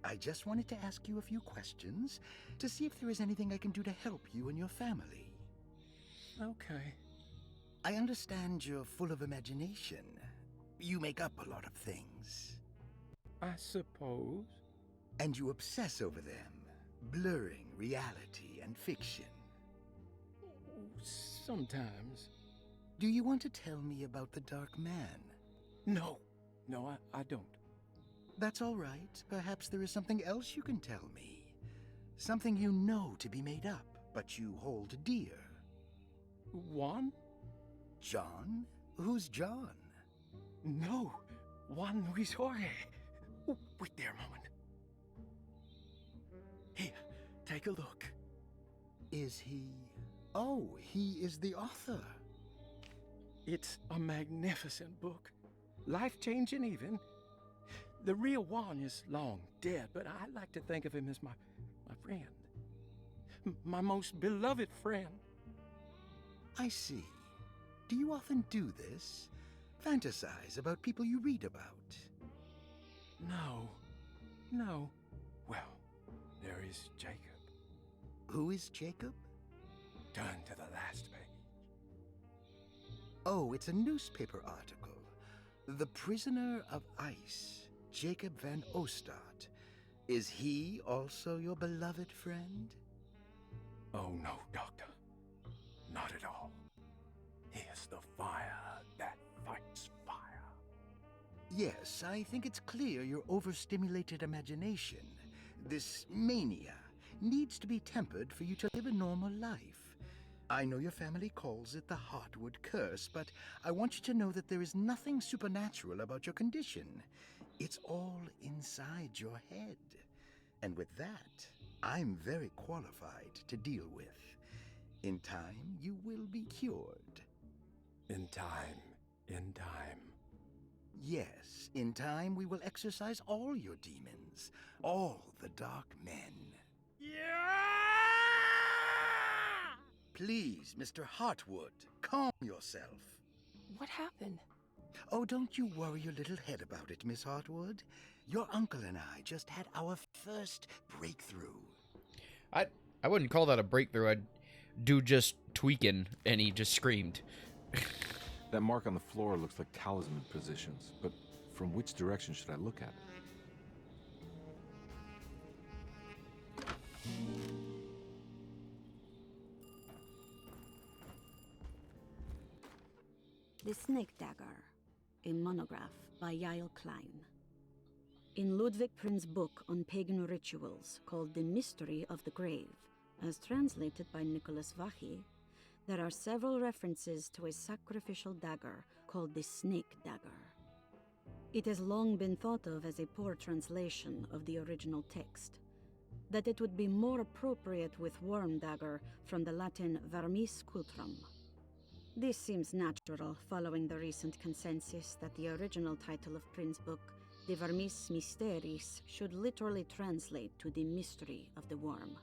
I just wanted to ask you a few questions to see if there is anything I can do to help you and your family. Okay. I understand you're full of imagination. You make up a lot of things. I suppose. And you obsess over them, blurring reality and fiction. Sometimes. Do you want to tell me about the Dark Man? No. No, I don't. That's all right. Perhaps there is something else you can tell me. Something you know to be made up, but you hold dear. Juan? John? Who's John? No. Juan Luis Jorge. Oh, wait there a moment. Here, take a look. Is he... Oh, he is the author. It's a magnificent book. Life-changing even. The real Juan is long dead, but I like to think of him as my friend. My most beloved friend. I see. Do you often do this? Fantasize about people you read about? No. No. Well, there is Jacob. Who is Jacob? Turn to the last page. Oh, it's a newspaper article. The Prisoner of Ice, Jacob van Ostad. Is he also your beloved friend? Oh, no, Doctor. Not at all. He is the fire that fights fire. Yes, I think it's clear your overstimulated imagination, this mania, needs to be tempered for you to live a normal life. I know your family calls it the Hartwood Curse, but I want you to know that there is nothing supernatural about your condition. It's all inside your head. And with that, I'm very qualified to deal with. In time, you will be cured. In time. In time. Yes, in time we will exorcise all your demons, all the dark men. Please, Mr. Hartwood, calm yourself. What happened? Oh, don't you worry your little head about it, Miss Hartwood. Your uncle and I just had our first breakthrough. I wouldn't call that a breakthrough. I'd do just tweaking, and he just screamed. That mark on the floor looks like talisman positions, but from which direction should I look at it? The Snake Dagger, a monograph by Yael Klein. In Ludwig Prin's book on pagan rituals called The Mystery of the Grave, as translated by Nicholas Vachy, there are several references to a sacrificial dagger called the Snake Dagger. It has long been thought of as a poor translation of the original text, that it would be more appropriate with Worm Dagger from the Latin vermis cultrum. This seems natural, following the recent consensus that the original title of Prin's book, De Vermis Mysteris, should literally translate to The Mystery of the Worm.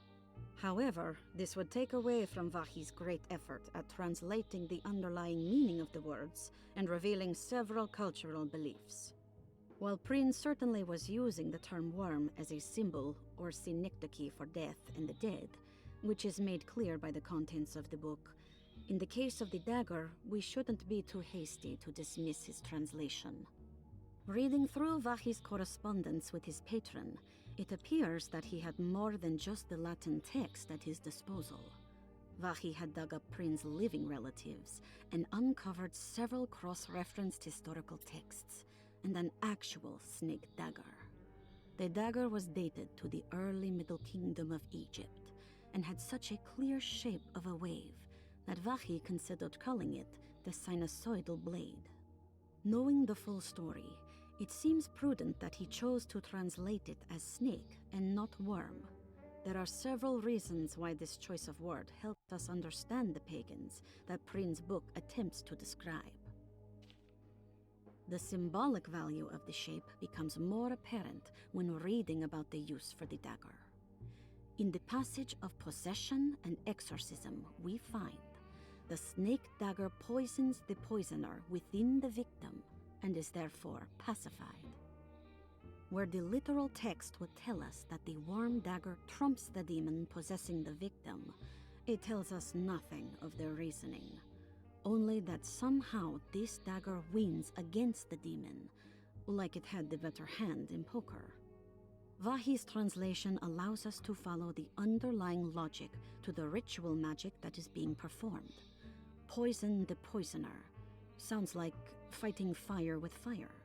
However, this would take away from Vahi's great effort at translating the underlying meaning of the words and revealing several cultural beliefs. While Prin certainly was using the term worm as a symbol or synecdoche for death and the dead, which is made clear by the contents of the book, in the case of the dagger, we shouldn't be too hasty to dismiss his translation. Reading through Vahi's correspondence with his patron, it appears that he had more than just the Latin text at his disposal. Vahi had dug up Prin's living relatives and uncovered several cross-referenced historical texts and an actual snake dagger. The dagger was dated to the early Middle Kingdom of Egypt and had such a clear shape of a wave that Vahi considered calling it the sinusoidal blade. Knowing the full story, it seems prudent that he chose to translate it as snake and not worm. There are several reasons why this choice of word helped us understand the pagans that Prin's book attempts to describe. The symbolic value of the shape becomes more apparent when reading about the use for the dagger. In the passage of possession and exorcism, we find the snake dagger poisons the poisoner within the victim and is therefore pacified. Where the literal text would tell us that the worm dagger trumps the demon possessing the victim, it tells us nothing of their reasoning, only that somehow this dagger wins against the demon, like it had the better hand in poker. Vahi's translation allows us to follow the underlying logic to the ritual magic that is being performed. Poison the poisoner sounds like fighting fire with fire.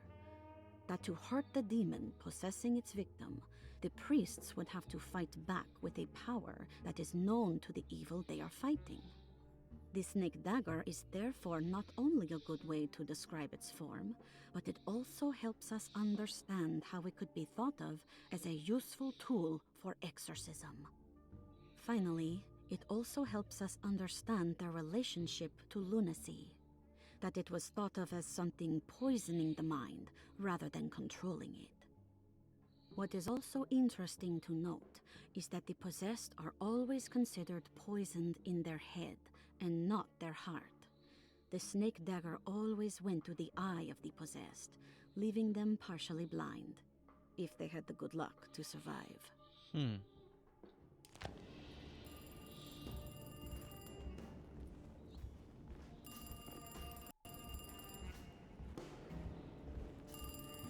That to hurt the demon possessing its victim, the priests would have to fight back with a power that is known to the evil they are fighting. The snake dagger is therefore not only a good way to describe its form, but it also helps us understand how it could be thought of as a useful tool for exorcism. Finally, it also helps us understand their relationship to lunacy, that it was thought of as something poisoning the mind rather than controlling it. What is also interesting to note is that the possessed are always considered poisoned in their head and not their heart. The snake dagger always went to the eye of the possessed, leaving them partially blind, if they had the good luck to survive. You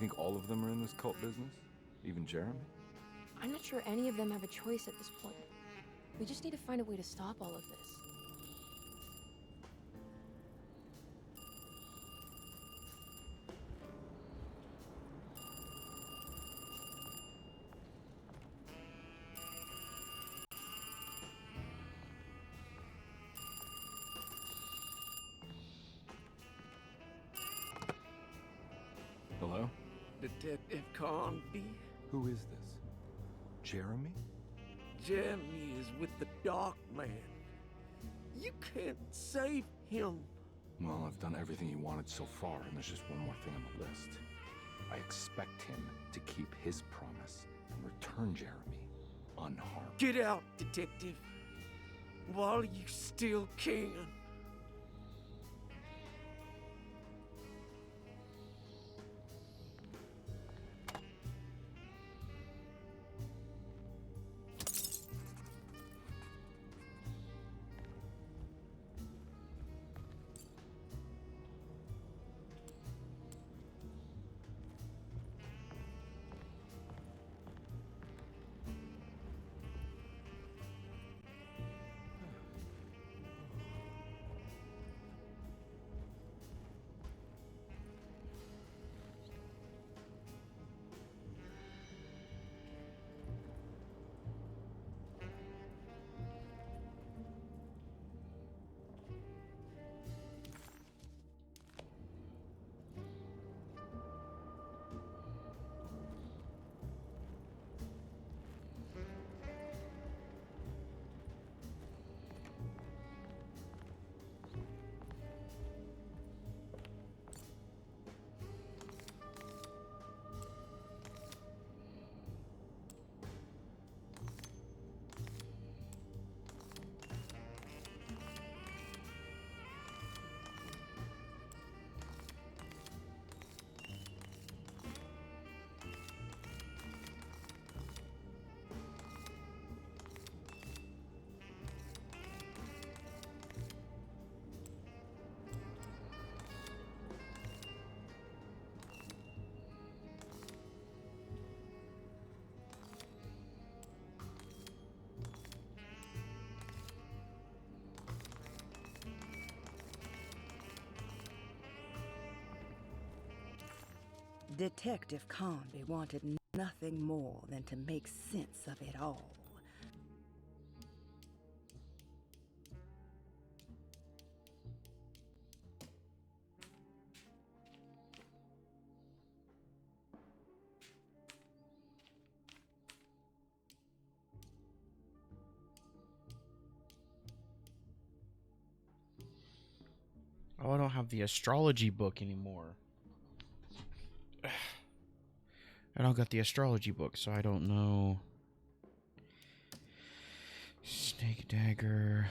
think all of them are in this cult business? Even Jeremy? I'm not sure any of them have a choice at this point. We just need to find a way to stop all of this. Hello? Detective Carnby? Who is this? Jeremy? Jeremy is with the Dark Man. You can't save him. Well, I've done everything he wanted so far, and there's just one more thing on the list. I expect him to keep his promise and return Jeremy unharmed. Get out, Detective, while you still can. Detective Conby wanted nothing more than to make sense of it all. Oh, I don't have the astrology book anymore. I don't got the astrology book, so I don't know. Snake dagger.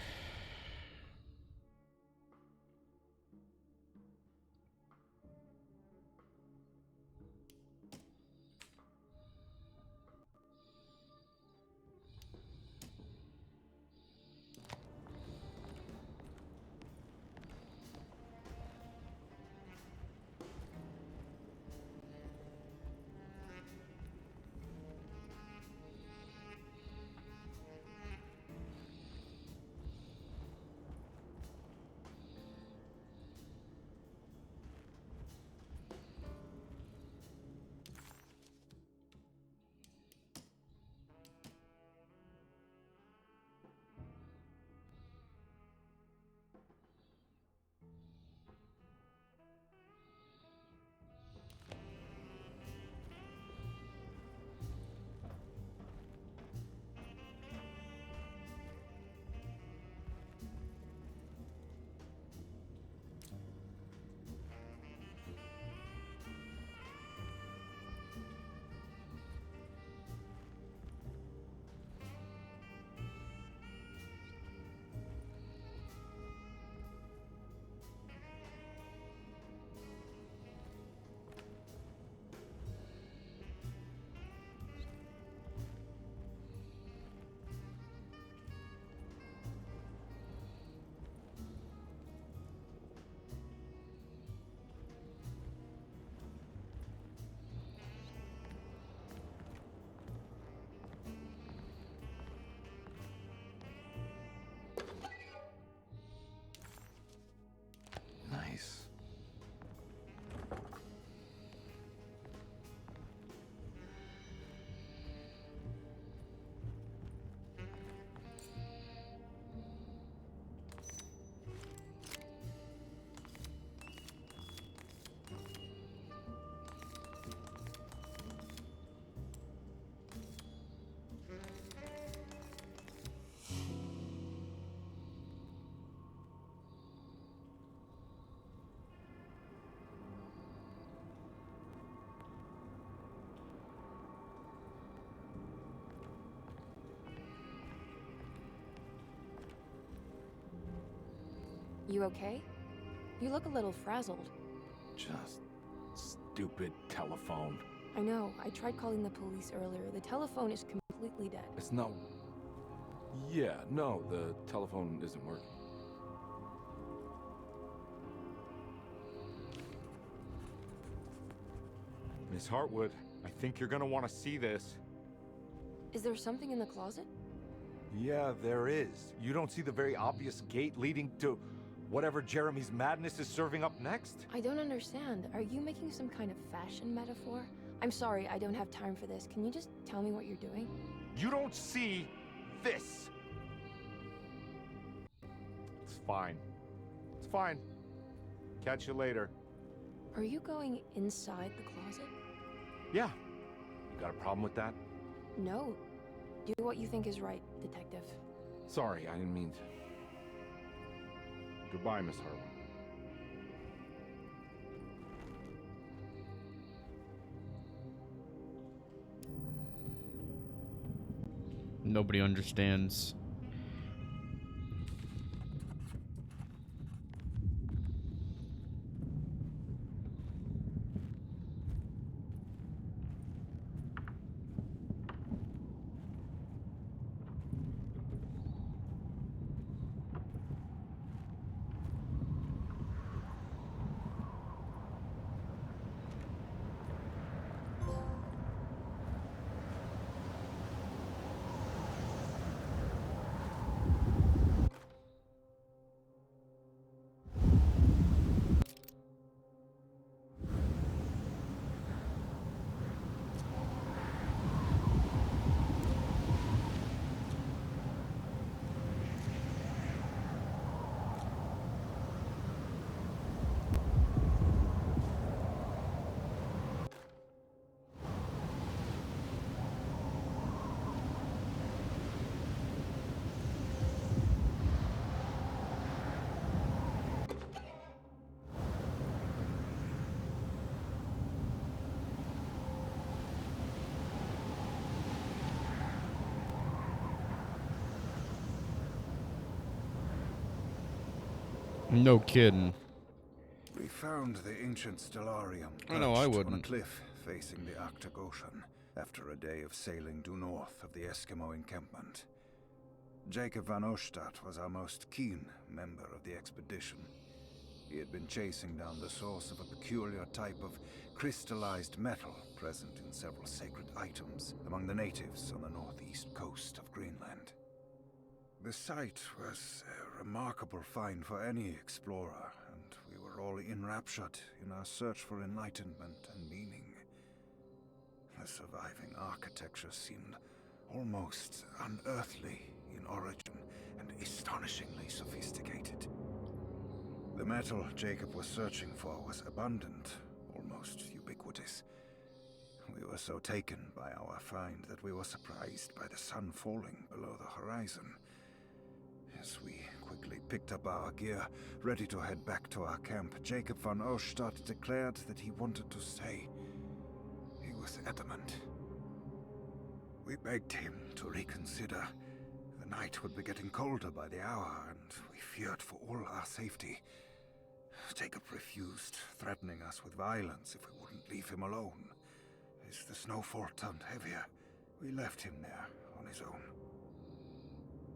Nice. You okay? You look a little frazzled. Just stupid telephone. I know. I tried calling the police earlier. The telephone is completely dead. It's not... Yeah, no, the telephone isn't working. Miss Hartwood, I think you're gonna want to see this. Is there something in the closet? Yeah, there is. You don't see the very obvious gate leading to whatever Jeremy's madness is serving up next? I don't understand. Are you making some kind of fashion metaphor? I'm sorry, I don't have time for this. Can you just tell me what you're doing? You don't see this. It's fine. It's fine. Catch you later. Are you going inside the closet? Yeah. You got a problem with that? No. Do what you think is right, detective. Sorry, I didn't mean to. Goodbye, Miss Hartwood. Nobody understands. No kidding. We found the ancient stellarium I know I perched on a wouldn't. cliff facing the Arctic Ocean after a day of sailing due north of the Eskimo encampment. Jacob van Ostad was our most keen member of the expedition. He had been chasing down the source of a peculiar type of crystallized metal present in several sacred items among the natives on the northeast coast of Greenland. The site was a remarkable find for any explorer, and we were all enraptured in our search for enlightenment and meaning. The surviving architecture seemed almost unearthly in origin and astonishingly sophisticated. The metal Jacob was searching for was abundant, almost ubiquitous. We were so taken by our find that we were surprised by the sun falling below the horizon. As we quickly picked up our gear, ready to head back to our camp, Jacob van Ostad declared that he wanted to stay. He was adamant. We begged him to reconsider. The night would be getting colder by the hour, and we feared for all our safety. Jacob refused, threatening us with violence if we wouldn't leave him alone. As the snowfall turned heavier, we left him there on his own.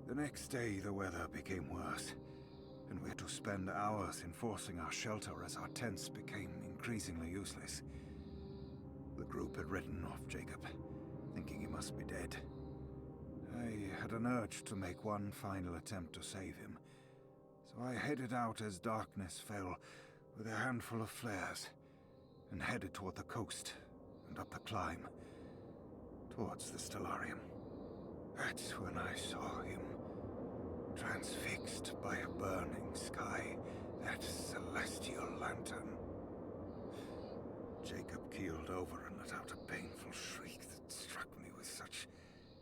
The next day, the weather became worse, and we had to spend hours enforcing our shelter as our tents became increasingly useless. The group had written off Jacob, thinking he must be dead. I had an urge to make one final attempt to save him, so I headed out as darkness fell with a handful of flares and headed toward the coast and up the climb towards the stellarium. That's when I saw him, transfixed by a burning sky, that celestial lantern. Jacob keeled over and let out a painful shriek that struck me with such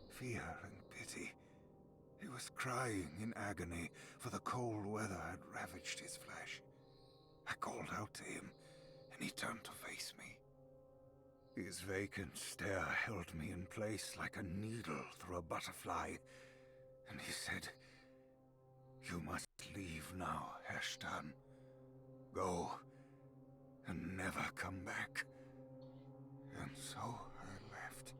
fear and pity. He was crying in agony, for the cold weather had ravaged his flesh. I called out to him, and he turned to face me. His vacant stare held me in place like a needle through a butterfly, and he said, "You must leave now, Herrstan. Go, and never come back." And so I left.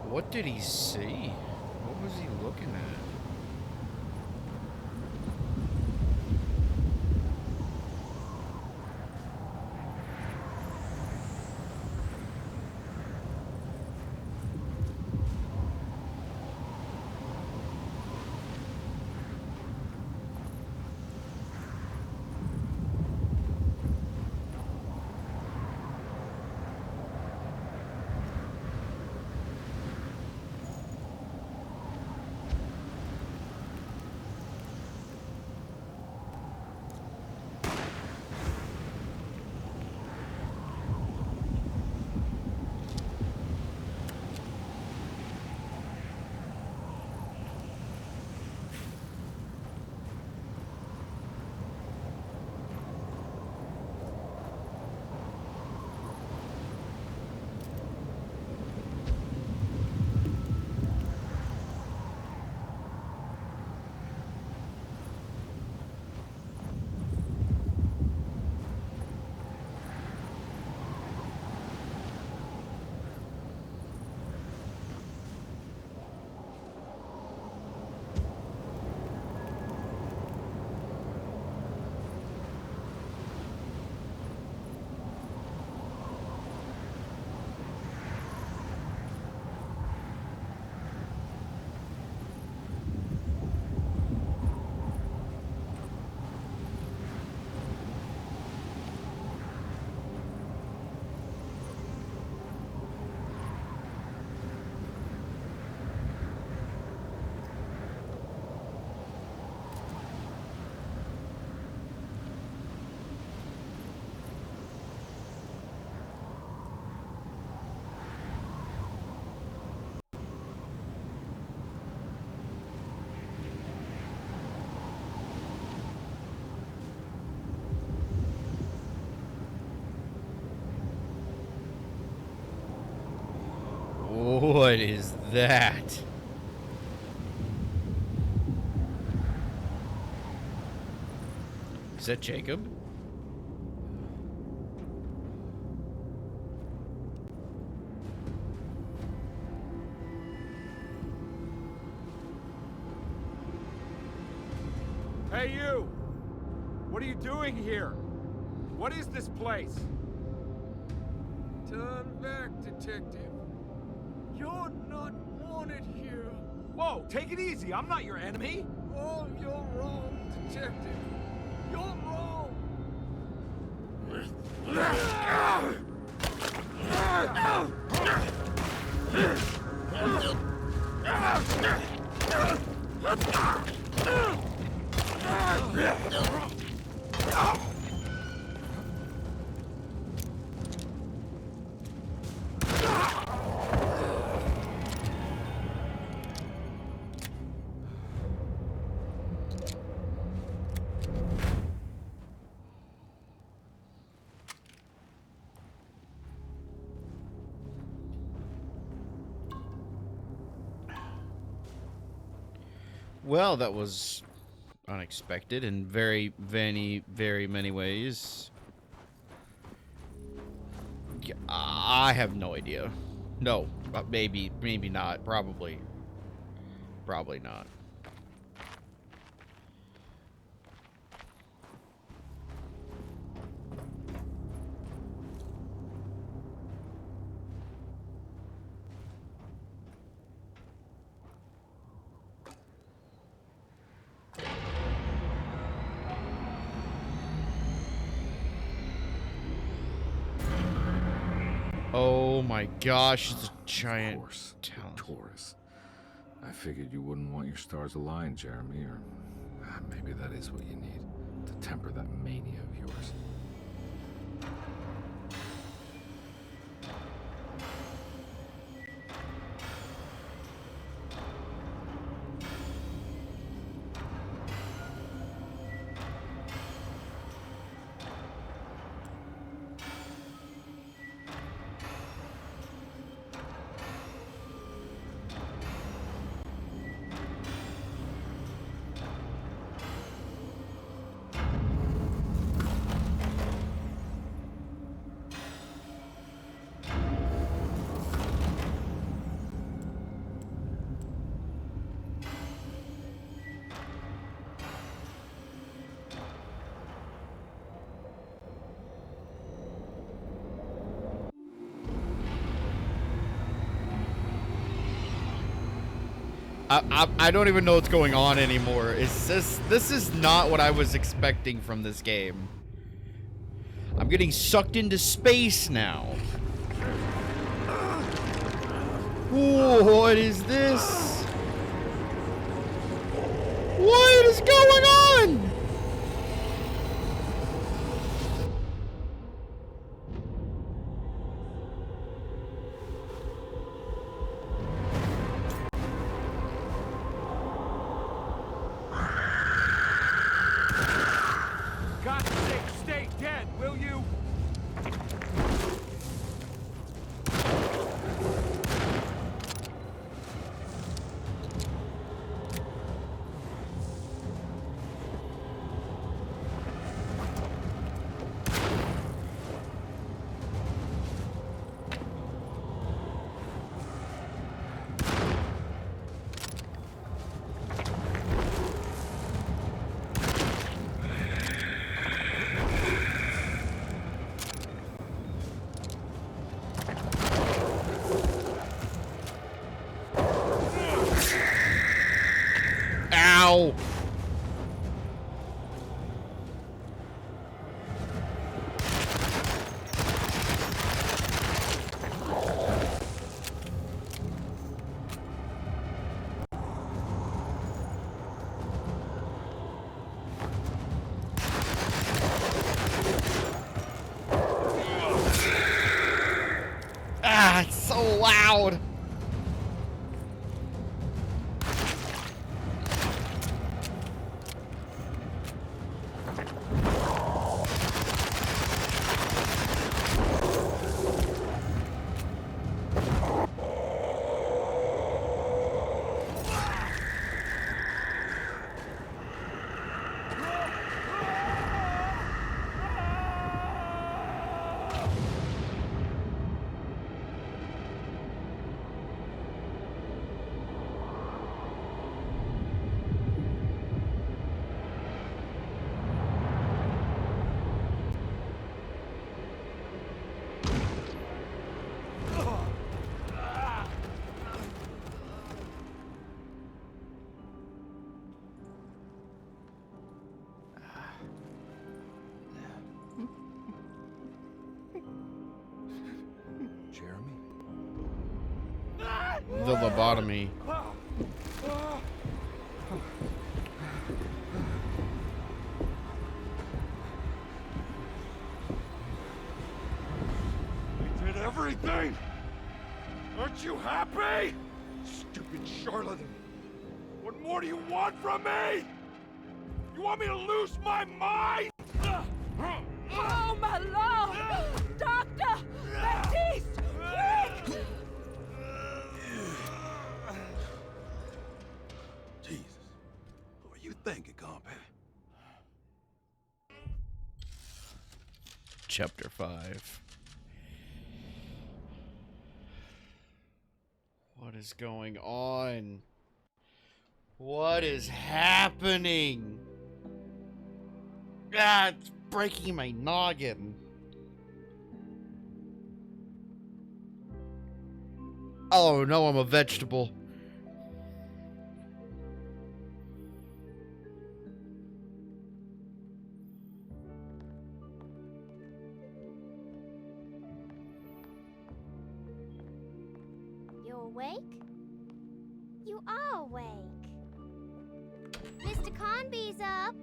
What did he see? What was he looking at? What is that? Is that Jacob? Hey, you! What are you doing here? What is this place? Turn back, detective. You're not wanted here. Whoa, take it easy. I'm not your enemy. Oh, you're wrong, detective. You're wrong. Well, that was unexpected in very many ways. Yeah, I have no idea. No, maybe not. Probably not. Oh my gosh, it's a giant town. Taurus. I figured you wouldn't want your stars aligned, Jeremy, or maybe that is what you need to temper that mania of yours. I don't even know what's going on anymore. This is not what I was expecting from this game. I'm getting sucked into space now. Ooh, what is this? What is going on? God's sake, stay dead, will you? Ow! Ah, it's so loud. the lobotomy. We did everything! Aren't you happy? Stupid charlatan! What more do you want from me? You want me to lose my mind? Oh, my lord! Doctor! Baptiste! Quick! Jesus. What are you thinking, compadre? Chapter 5. What is going on? What is happening? Ah, it's breaking my noggin. Oh no, I'm a vegetable. You awake? You are awake. Mr. Conby's up.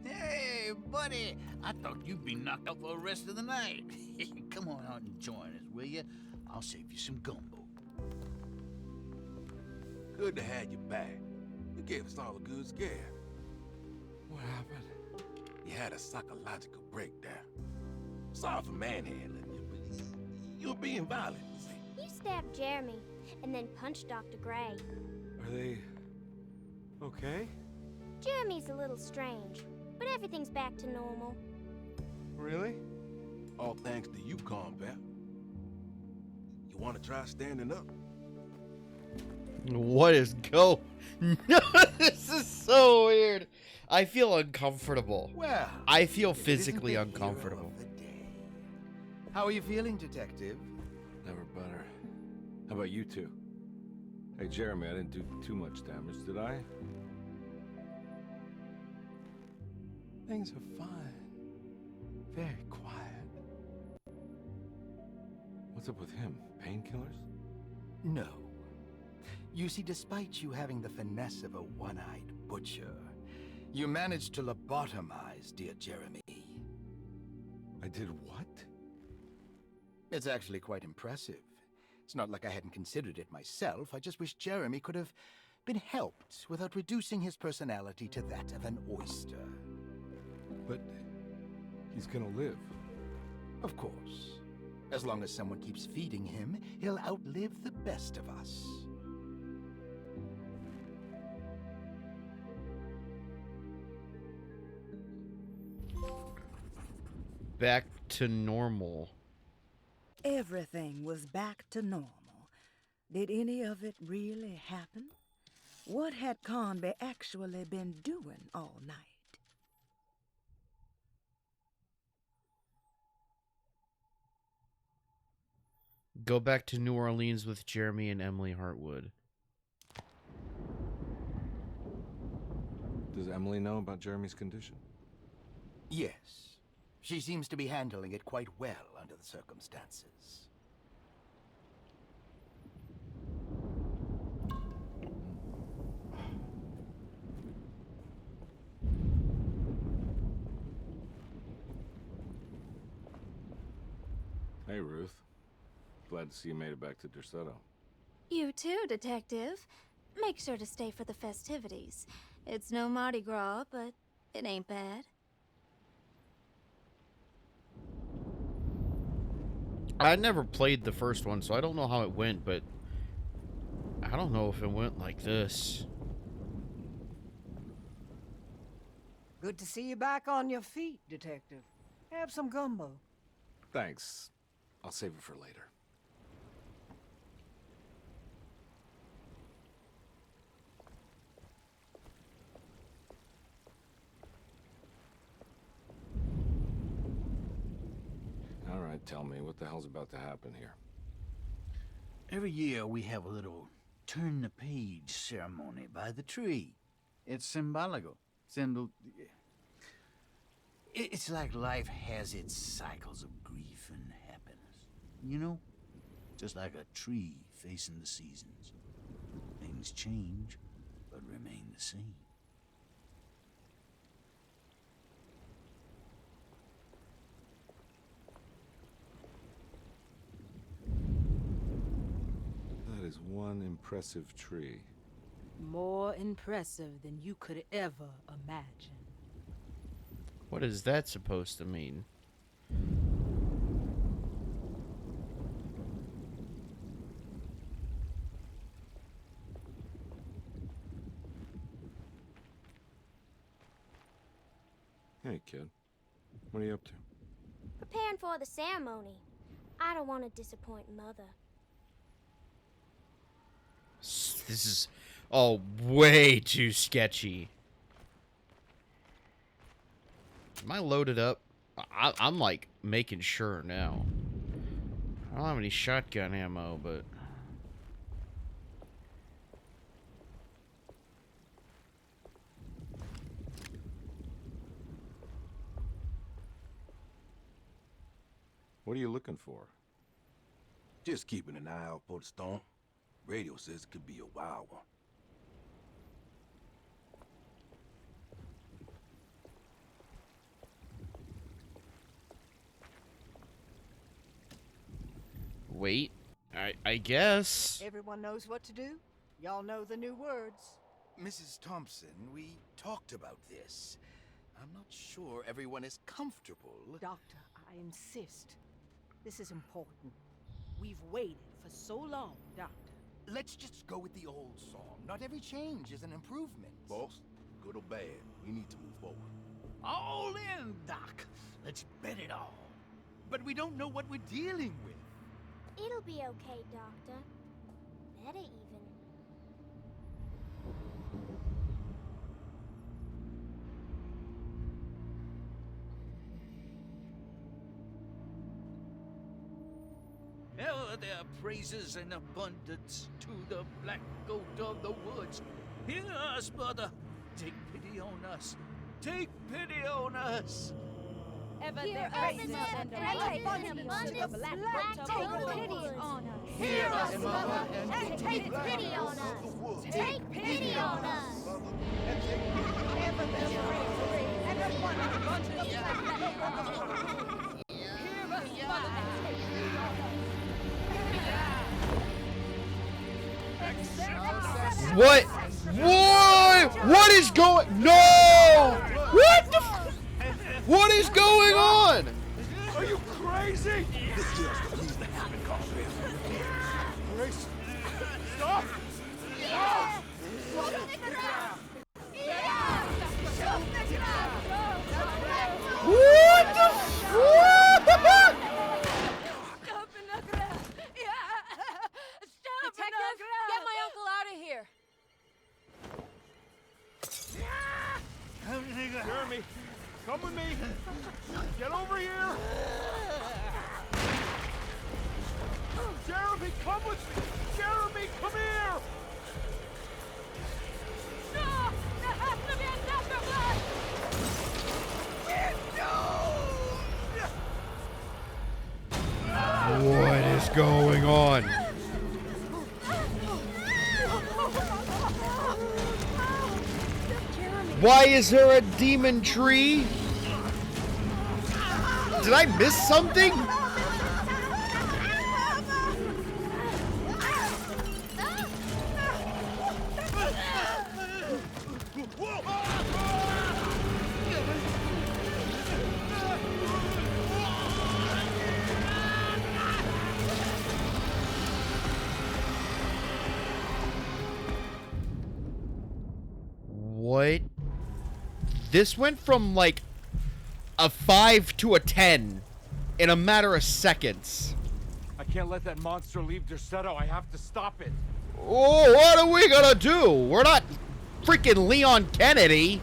Hey, buddy. I thought you'd be knocked out for the rest of the night. Come on out and join us, will you? I'll save you some gumbo. Good to have you back. You gave us all a good scare. What happened? You had a psychological breakdown. Sorry for manhandling you, but you were being violent. You stabbed Jeremy and then punched Dr. Gray. Are they okay? Jeremy's a little strange, but everything's back to normal. Really? All thanks to you, combat. You want to try standing up? What is go? No, this is so weird. I feel uncomfortable. Well, I feel physically it isn't the hero uncomfortable. of the day. How are you feeling, Detective? Never better. How about you two? Hey, Jeremy, I didn't do too much damage, did I? Things are fine. Very quiet. What's up with him? Painkillers? No. You see, despite you having the finesse of a one-eyed butcher, you managed to lobotomize dear Jeremy. I did what? It's actually quite impressive. It's not like I hadn't considered it myself. I just wish Jeremy could have been helped without reducing his personality to that of an oyster. But he's gonna live. Of course. As long as someone keeps feeding him, he'll outlive the best of us. Back to normal. Everything was back to normal. Did any of it really happen? What had Conby actually been doing all night? Go back to New Orleans with Jeremy and Emily Hartwood. Does Emily know about Jeremy's condition? Yes. She seems to be handling it quite well under the circumstances. Hey, Ruth. Glad to see you made it back to Derceto. You too, Detective. Make sure to stay for the festivities. It's no Mardi Gras, but it ain't bad. I never played the first one, so I don't know how it went, but I don't know if it went like this. Good to see you back on your feet, Detective. Have some gumbo. Thanks. I'll save it for later. All right, tell me, what the hell's about to happen here? Every year we have a little turn-the-page ceremony by the tree. It's symbolical. It's like life has its cycles of grief and happiness. You know? Just like a tree facing the seasons. Things change, but remain the same. That is one impressive tree. More impressive than you could ever imagine. What is that supposed to mean? Hey, kid. What are you up to? Preparing for the ceremony. I don't want to disappoint Mother. This is all way too sketchy. Am I loaded up? I'm like making sure now. I don't have any shotgun ammo, but... What are you looking for? Just keeping an eye out for the storm. Radio says it could be a wild one. Wait, I guess. Everyone knows what to do? Y'all know the new words. Mrs. Thompson, we talked about this. I'm not sure everyone is comfortable. Doctor, I insist. This is important. We've waited for so long, Doctor. Let's just go with the old song. Not every change is an improvement. Boss, good or bad, we need to move forward. All in, Doc. Let's bet it all. But we don't know what we're dealing with. It'll be okay, Doctor. Better even. Ever their praises and abundance to the black goat of the woods. Hear us, Mother. Take pity on us. Take pity on us. Ever Hear their us, praises Mother, and and abundance to the black goat take of the pity woods. on us. Hear us, Mother, and take pity on us. Take pity on us. Ever their praises and abundance to the black goat of the woods. Hear us, Mother, and take pity on us. What? What is going? No! What the? What is going on? Are you crazy? This just needs to happen, Carson. Grace, stop! Stop! What the? Detective, get my uncle out of here. Jeremy, come with me. Get over here. Jeremy, come with me. Jeremy, come here. No! There has to be another blood! What is going on? Why is there a demon tree? Did I miss something? What? This went from like a 5 to a 10 in a matter of seconds. I can't let that monster leave Derceto. I have to stop it. Oh, what are we gonna do? We're not freaking Leon Kennedy.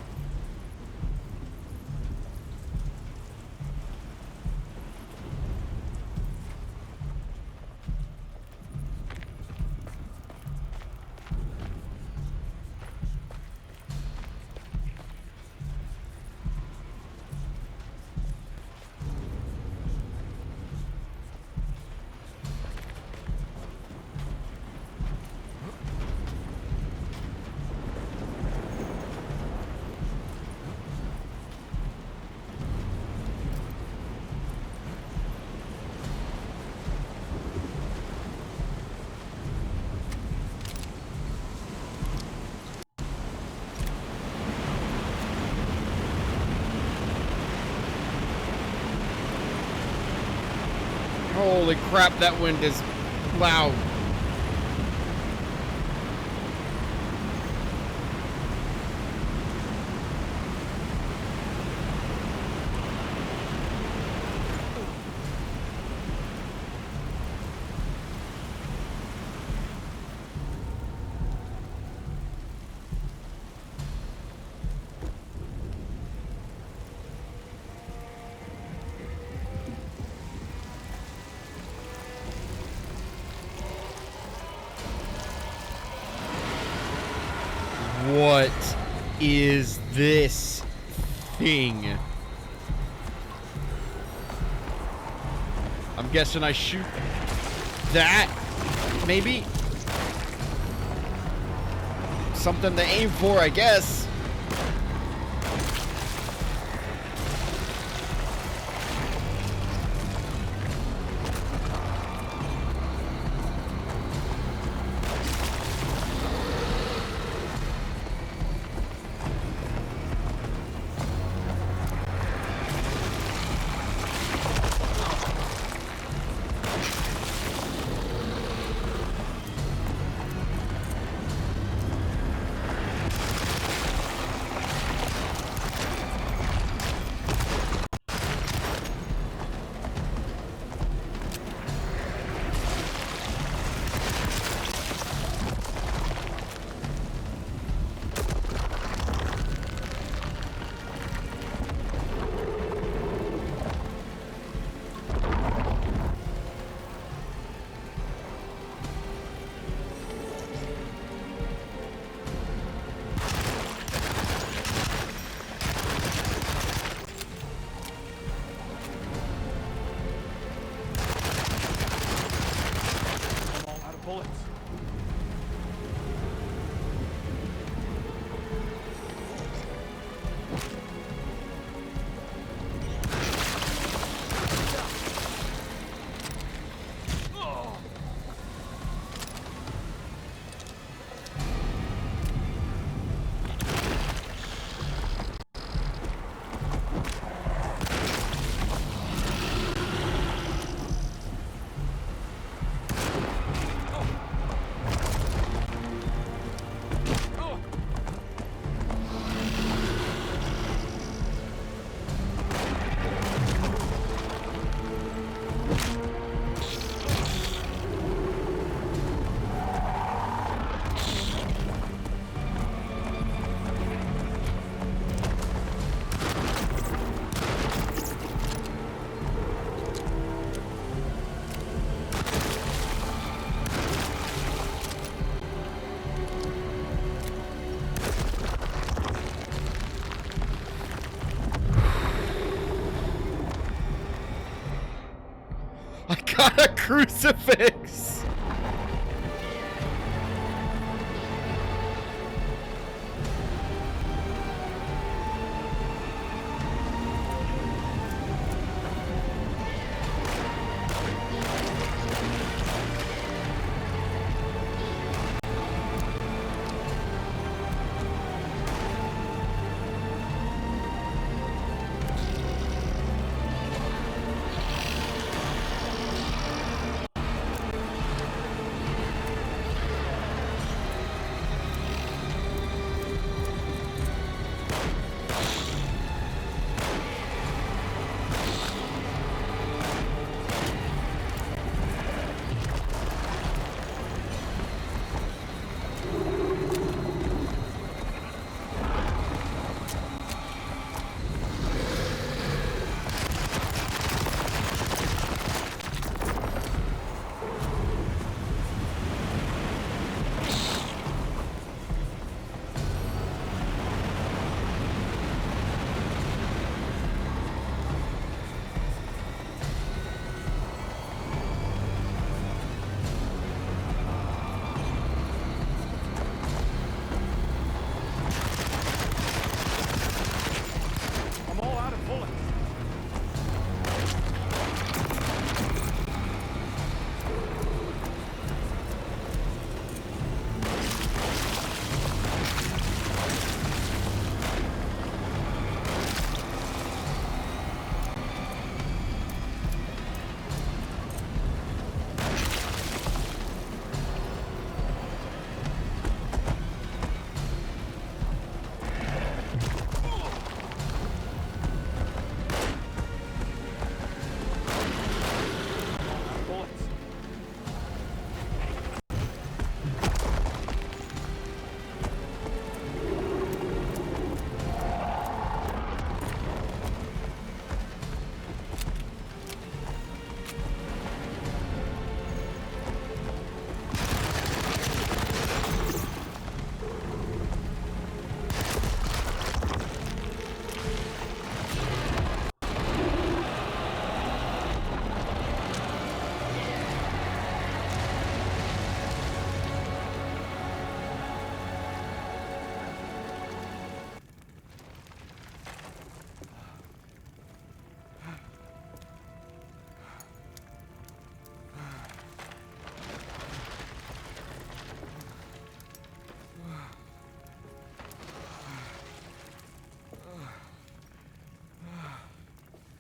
Holy crap, that wind is loud. What is this thing? I'm guessing I shoot that, maybe? Something to aim for, I guess. Bullets. I got a crucifix!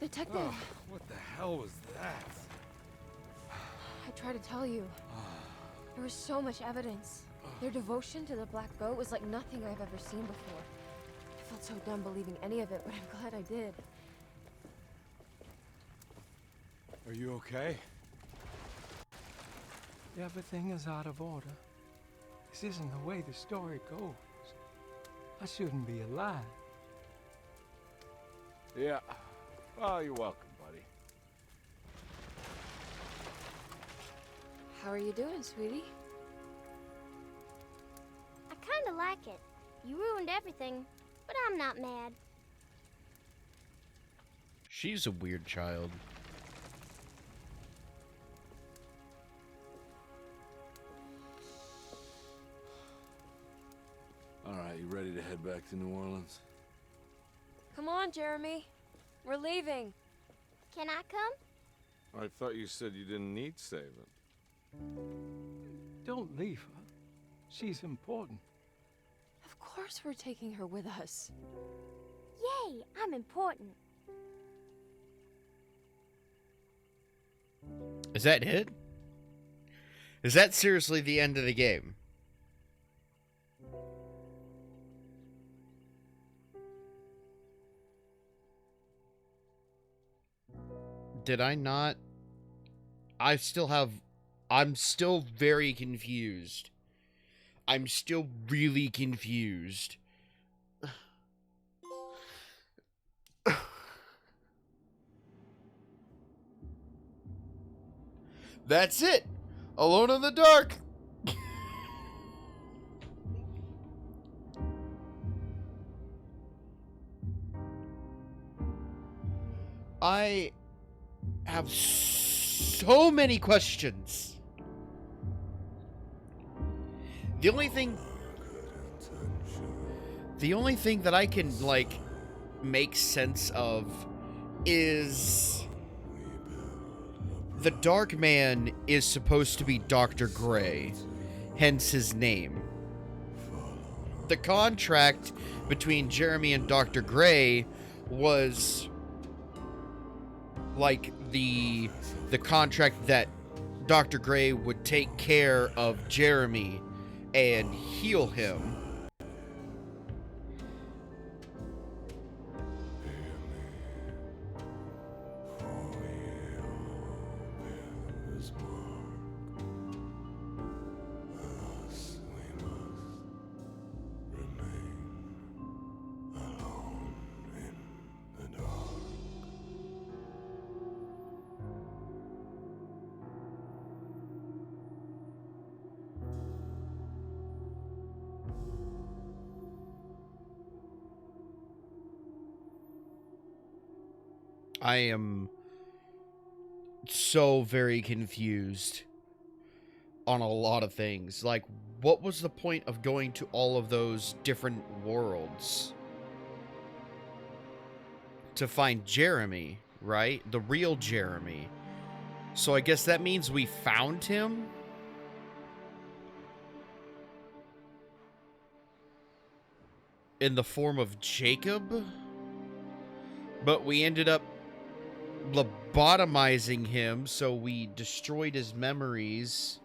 Detective! What the hell was that? I tried to tell you. There was so much evidence. Their devotion to the Black Boat was like nothing I've ever seen before. I felt so dumb believing any of it, but I'm glad I did. Are you okay? Everything is out of order. This isn't the way the story goes. I shouldn't be alive. Yeah. Well, you're welcome, buddy. How are you doing, sweetie? I kinda like it. You ruined everything, but I'm not mad. She's a weird child. All right, you ready to head back to New Orleans? Come on, Jeremy. We're leaving. Can I come? I thought you said you didn't need saving. Don't leave her. She's important. Of course we're taking her with us. Yay, I'm important. Is that it? Is that seriously the end of the game? Did I not? I'm still very confused. I'm still really confused. That's it. Alone in the dark. I have so many questions. The only thing that I can, like, make sense of is the Dark Man is supposed to be Dr. Gray, hence his name. The contract between Jeremy and Dr. Gray was like the contract that Dr. Gray would take care of Jeremy and heal him. I am so very confused on a lot of things. Like, what was the point of going to all of those different worlds? To find Jeremy, right? The real Jeremy. So I guess that means we found him? In the form of Jacob? But we ended up lobotomizing him, so we destroyed his memories.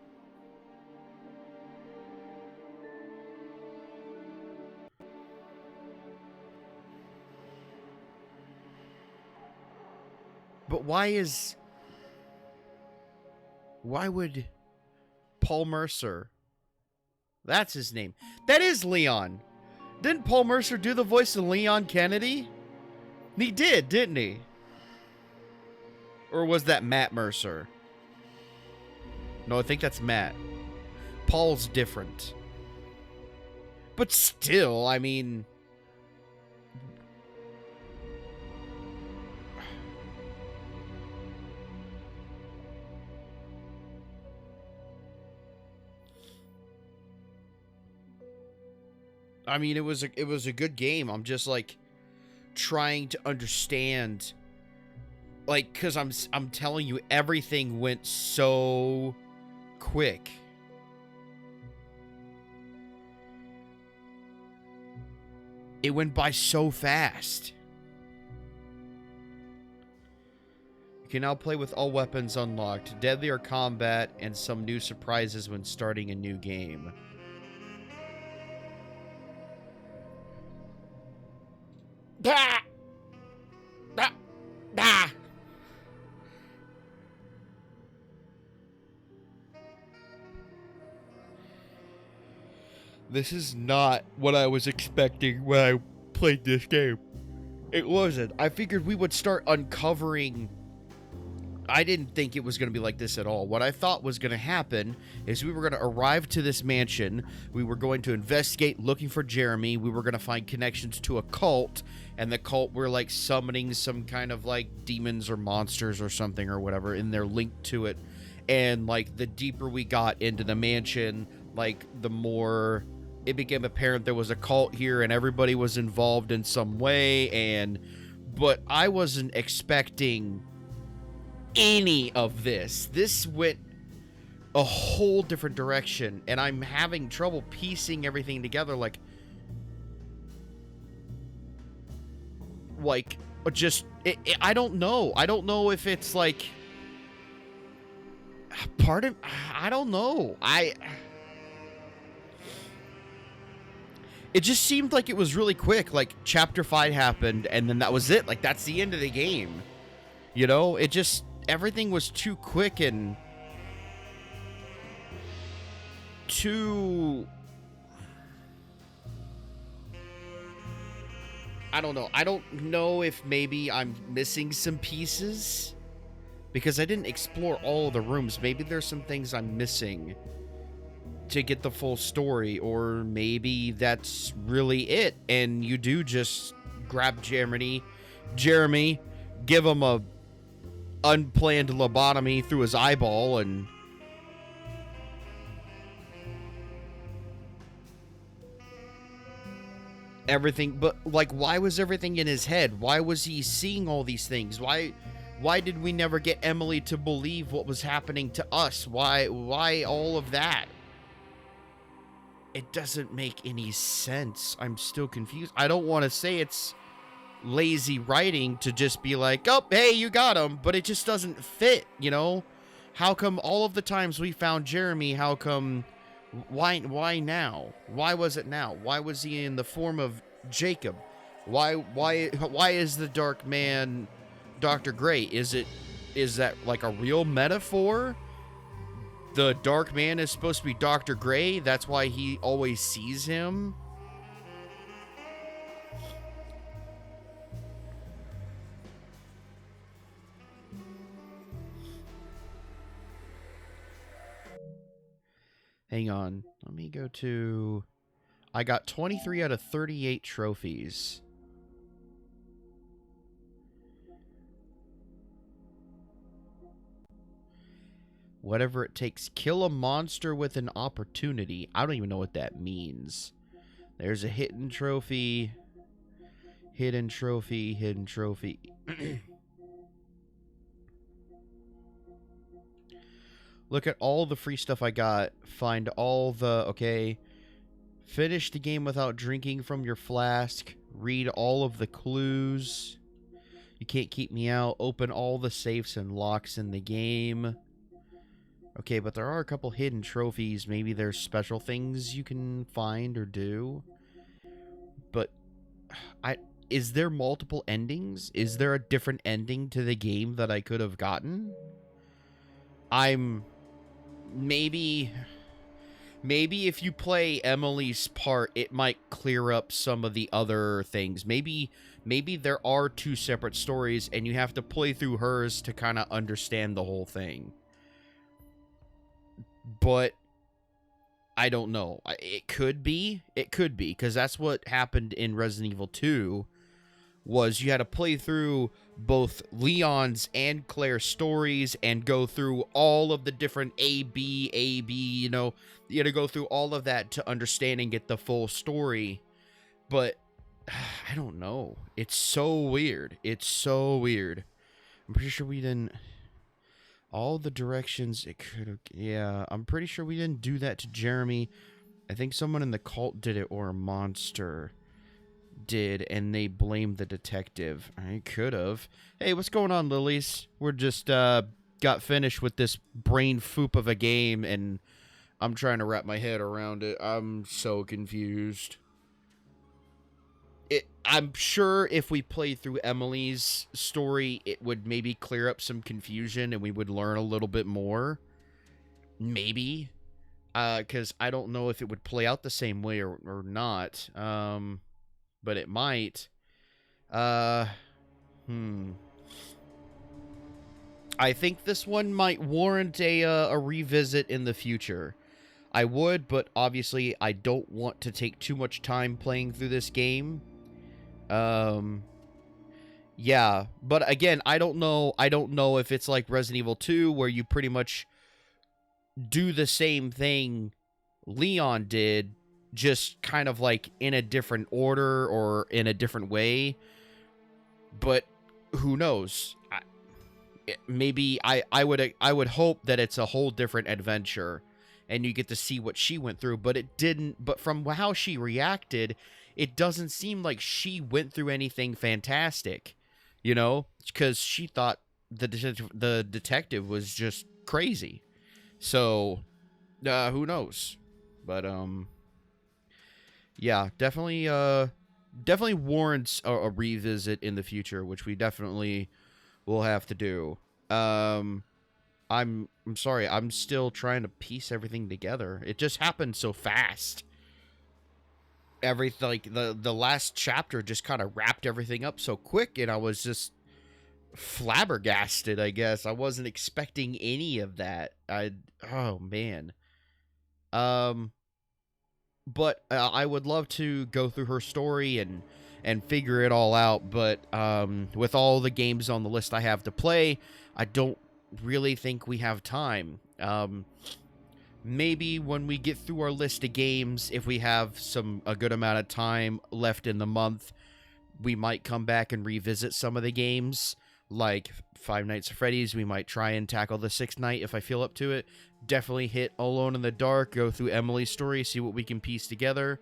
But why would Paul Mercer, that's his name, that is Leon. Didn't Paul Mercer do the voice of Leon Kennedy? He did, didn't he? Or was that Matt Mercer? No, I think that's Matt. Paul's different. But still, I mean... I mean, it was a good game. I'm just, like, trying to understand... Like, because I'm telling you, everything went so quick. It went by so fast. You can now play with all weapons unlocked, deadlier combat, and some new surprises when starting a new game. Ah! Ah! Ah! This is not what I was expecting when I played this game. It wasn't. I figured we would start uncovering... I didn't think it was going to be like this at all. What I thought was going to happen is we were going to arrive to this mansion. We were going to investigate looking for Jeremy. We were going to find connections to a cult. And the cult were like summoning some kind of like demons or monsters or something or whatever. And they're linked to it. And like the deeper we got into the mansion, like the more it became apparent there was a cult here and everybody was involved in some way. But I wasn't expecting any of this. This went a whole different direction, and I'm having trouble piecing everything together. I don't know. I don't know if it's like I don't know. It just seemed like it was really quick. Like chapter 5 happened, and then that was it. Like that's the end of the game. You know, it just everything was too quick and too... I don't know. I don't know if maybe I'm missing some pieces because I didn't explore all of the rooms. Maybe there's some things I'm missing to get the full story, or maybe that's really it and you do just grab Jeremy, give him a unplanned lobotomy through his eyeball and everything. But like, why was everything in his head? Why was he seeing all these things? Why did we never get Emily to believe what was happening to us? Why all of that? It doesn't make any sense. I'm still confused. I don't want to say it's lazy writing to just be like, oh, hey, you got him, but it just doesn't fit, you know? How come all of the times we found Jeremy, how come, why now? Why was it now? Why was he in the form of Jacob? Why is the Dark Man Dr. Gray? Is that like a real metaphor? The Dark Man is supposed to be Dr. Gray, that's why he always sees him? Hang on. Let me go to... I got 23 out of 38 trophies. Whatever it takes. Kill a monster with an opportunity. I don't even know what that means. There's a hidden trophy. Hidden trophy. Hidden trophy. Look at all the free stuff I got. Find all the... Okay. Finish the game without drinking from your flask. Read all of the clues. You can't keep me out. Open all the safes and locks in the game. Okay, but there are a couple hidden trophies. Maybe there's special things you can find or do. But... Is there multiple endings? Is there a different ending to the game that I could have gotten? Maybe if you play Emily's part, it might clear up some of the other things. Maybe there are two separate stories, and you have to play through hers to kind of understand the whole thing. But I don't know. It could be, because that's what happened in Resident Evil 2, was you had to play through both Leon's and Claire's stories and go through all of the different A, you know, you had to go through all of that to understand and get the full story. But I don't know. It's so weird. It's so weird. I'm pretty sure we didn't... All the directions it could have... Yeah, I'm pretty sure we didn't do that to Jeremy. I think someone in the cult did it, or a monster. did, and they blamed the detective. I could have. Hey, what's going on, Lilies? We're just got finished with this brain foop of a game, and I'm trying to wrap my head around it. I'm so confused. I'm sure if we played through Emily's story, it would maybe clear up some confusion and we would learn a little bit more. Maybe. Because I don't know if it would play out the same way or not. But it might. I think this one might warrant a revisit in the future. I would, but obviously I don't want to take too much time playing through this game. Yeah, but again, I don't know if it's like Resident Evil 2 where you pretty much do the same thing Leon did, just kind of like in a different order or in a different way. But who knows? Maybe I would hope that it's a whole different adventure and you get to see what she went through, but it didn't. But from how she reacted, it doesn't seem like she went through anything fantastic, you know, because she thought the detective was just crazy. So, who knows? But yeah, definitely warrants a revisit in the future, which we definitely will have to do. I'm sorry, I'm still trying to piece everything together. It just happened so fast. Everything, like the last chapter just kind of wrapped everything up so quick, and I was just flabbergasted, I guess. I wasn't expecting any of that. Oh man. But I would love to go through her story and figure it all out, but with all the games on the list I have to play, I don't really think we have time. Maybe when we get through our list of games, if we have a good amount of time left in the month, we might come back and revisit some of the games, like Five Nights at Freddy's. We might try and tackle the Sixth Night if I feel up to it. Definitely hit Alone in the Dark, go through Emily's story, see what we can piece together.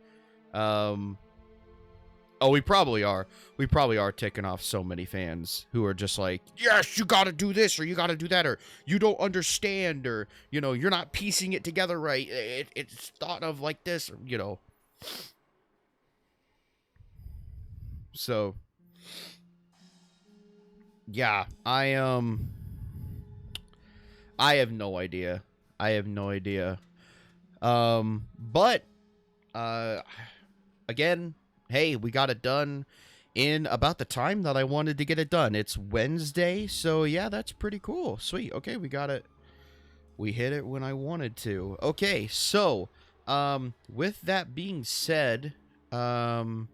Oh, we probably are. We probably are ticking off so many fans who are just like, yes, you gotta do this, or you gotta do that, or you don't understand, or, you know, you're not piecing it together right. It's thought of like this, or, you know. So, yeah, I have no idea. But, again, hey, we got it done in about the time that I wanted to get it done. It's Wednesday, so yeah, that's pretty cool. Sweet. Okay, we got it. We hit it when I wanted to. Okay, so, with that being said, I'm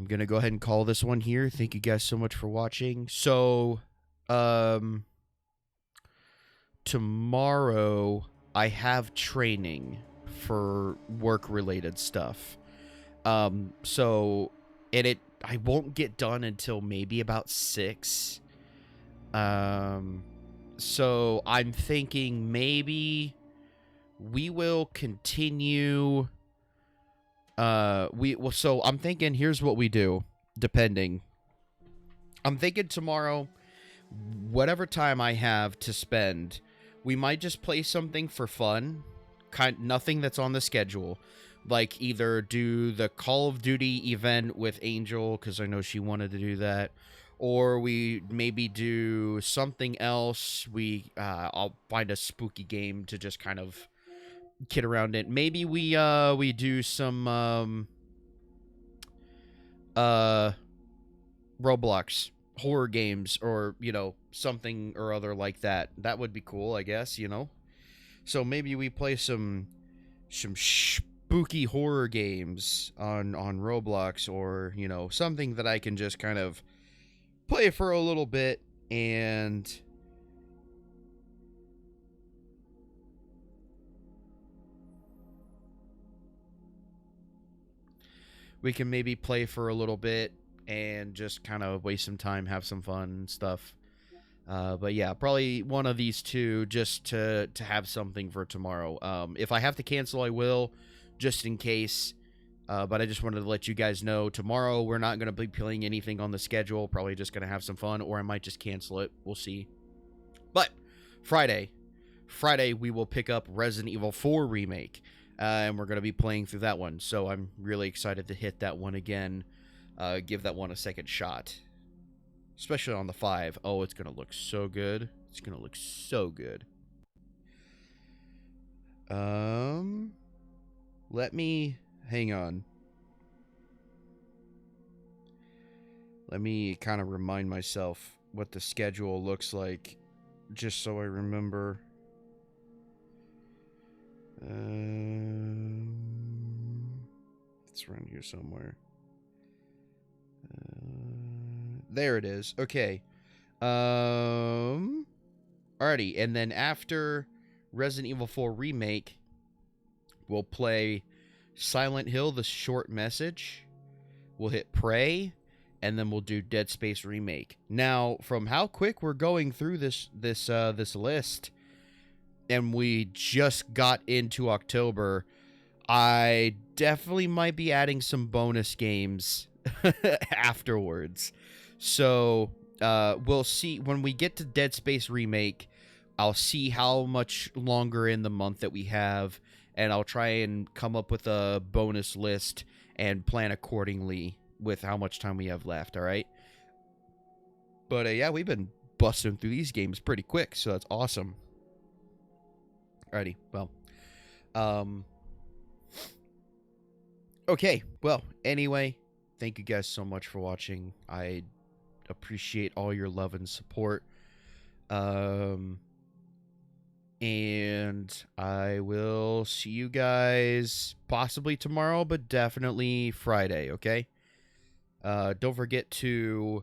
going to go ahead and call this one here. Thank you guys so much for watching. So, tomorrow I have training for work-related stuff. So, and I won't get done until maybe about 6. So I'm thinking maybe we will continue. So I'm thinking, here's what we do, depending. I'm thinking tomorrow, whatever time I have to spend, we might just play something for fun. Nothing that's on the schedule. Like either do the Call of Duty event with Angel, because I know she wanted to do that, or we maybe do something else. I'll find a spooky game to just kind of kid around in. Maybe we do some Roblox horror games, or, you know, something or other like that. That would be cool, I guess, you know. So maybe we play some spooky horror games on Roblox, or, you know, something that I can just kind of play for a little bit, and we can maybe play for a little bit and just kind of waste some time, have some fun and stuff. But yeah, probably one of these two, just to have something for tomorrow. If I have to cancel, I will, just in case. But I just wanted to let you guys know, tomorrow we're not going to be playing anything on the schedule. Probably just going to have some fun, or I might just cancel it. We'll see. But Friday we will pick up Resident Evil 4 Remake. And we're going to be playing through that one. So I'm really excited to hit that one again. Give that one a second shot. Especially on the 5. Oh, it's going to look so good. It's going to look so good. Let me... Hang on. Let me kind of remind myself what the schedule looks like. Just so I remember. It's around here somewhere. There it is. Okay. Alrighty, and then after Resident Evil 4 Remake, we'll play Silent Hill: The Short Message. We'll hit Prey, and then we'll do Dead Space Remake. Now, from how quick we're going through this list, and we just got into October, I definitely might be adding some bonus games afterwards. So, we'll see when we get to Dead Space Remake. I'll see how much longer in the month that we have, and I'll try and come up with a bonus list and plan accordingly with how much time we have left, all right? But, yeah, we've been busting through these games pretty quick, so that's awesome. Alrighty, well. Okay, well, anyway, thank you guys so much for watching. I appreciate all your love and support. And I will see you guys possibly tomorrow, but definitely Friday, okay? Don't forget to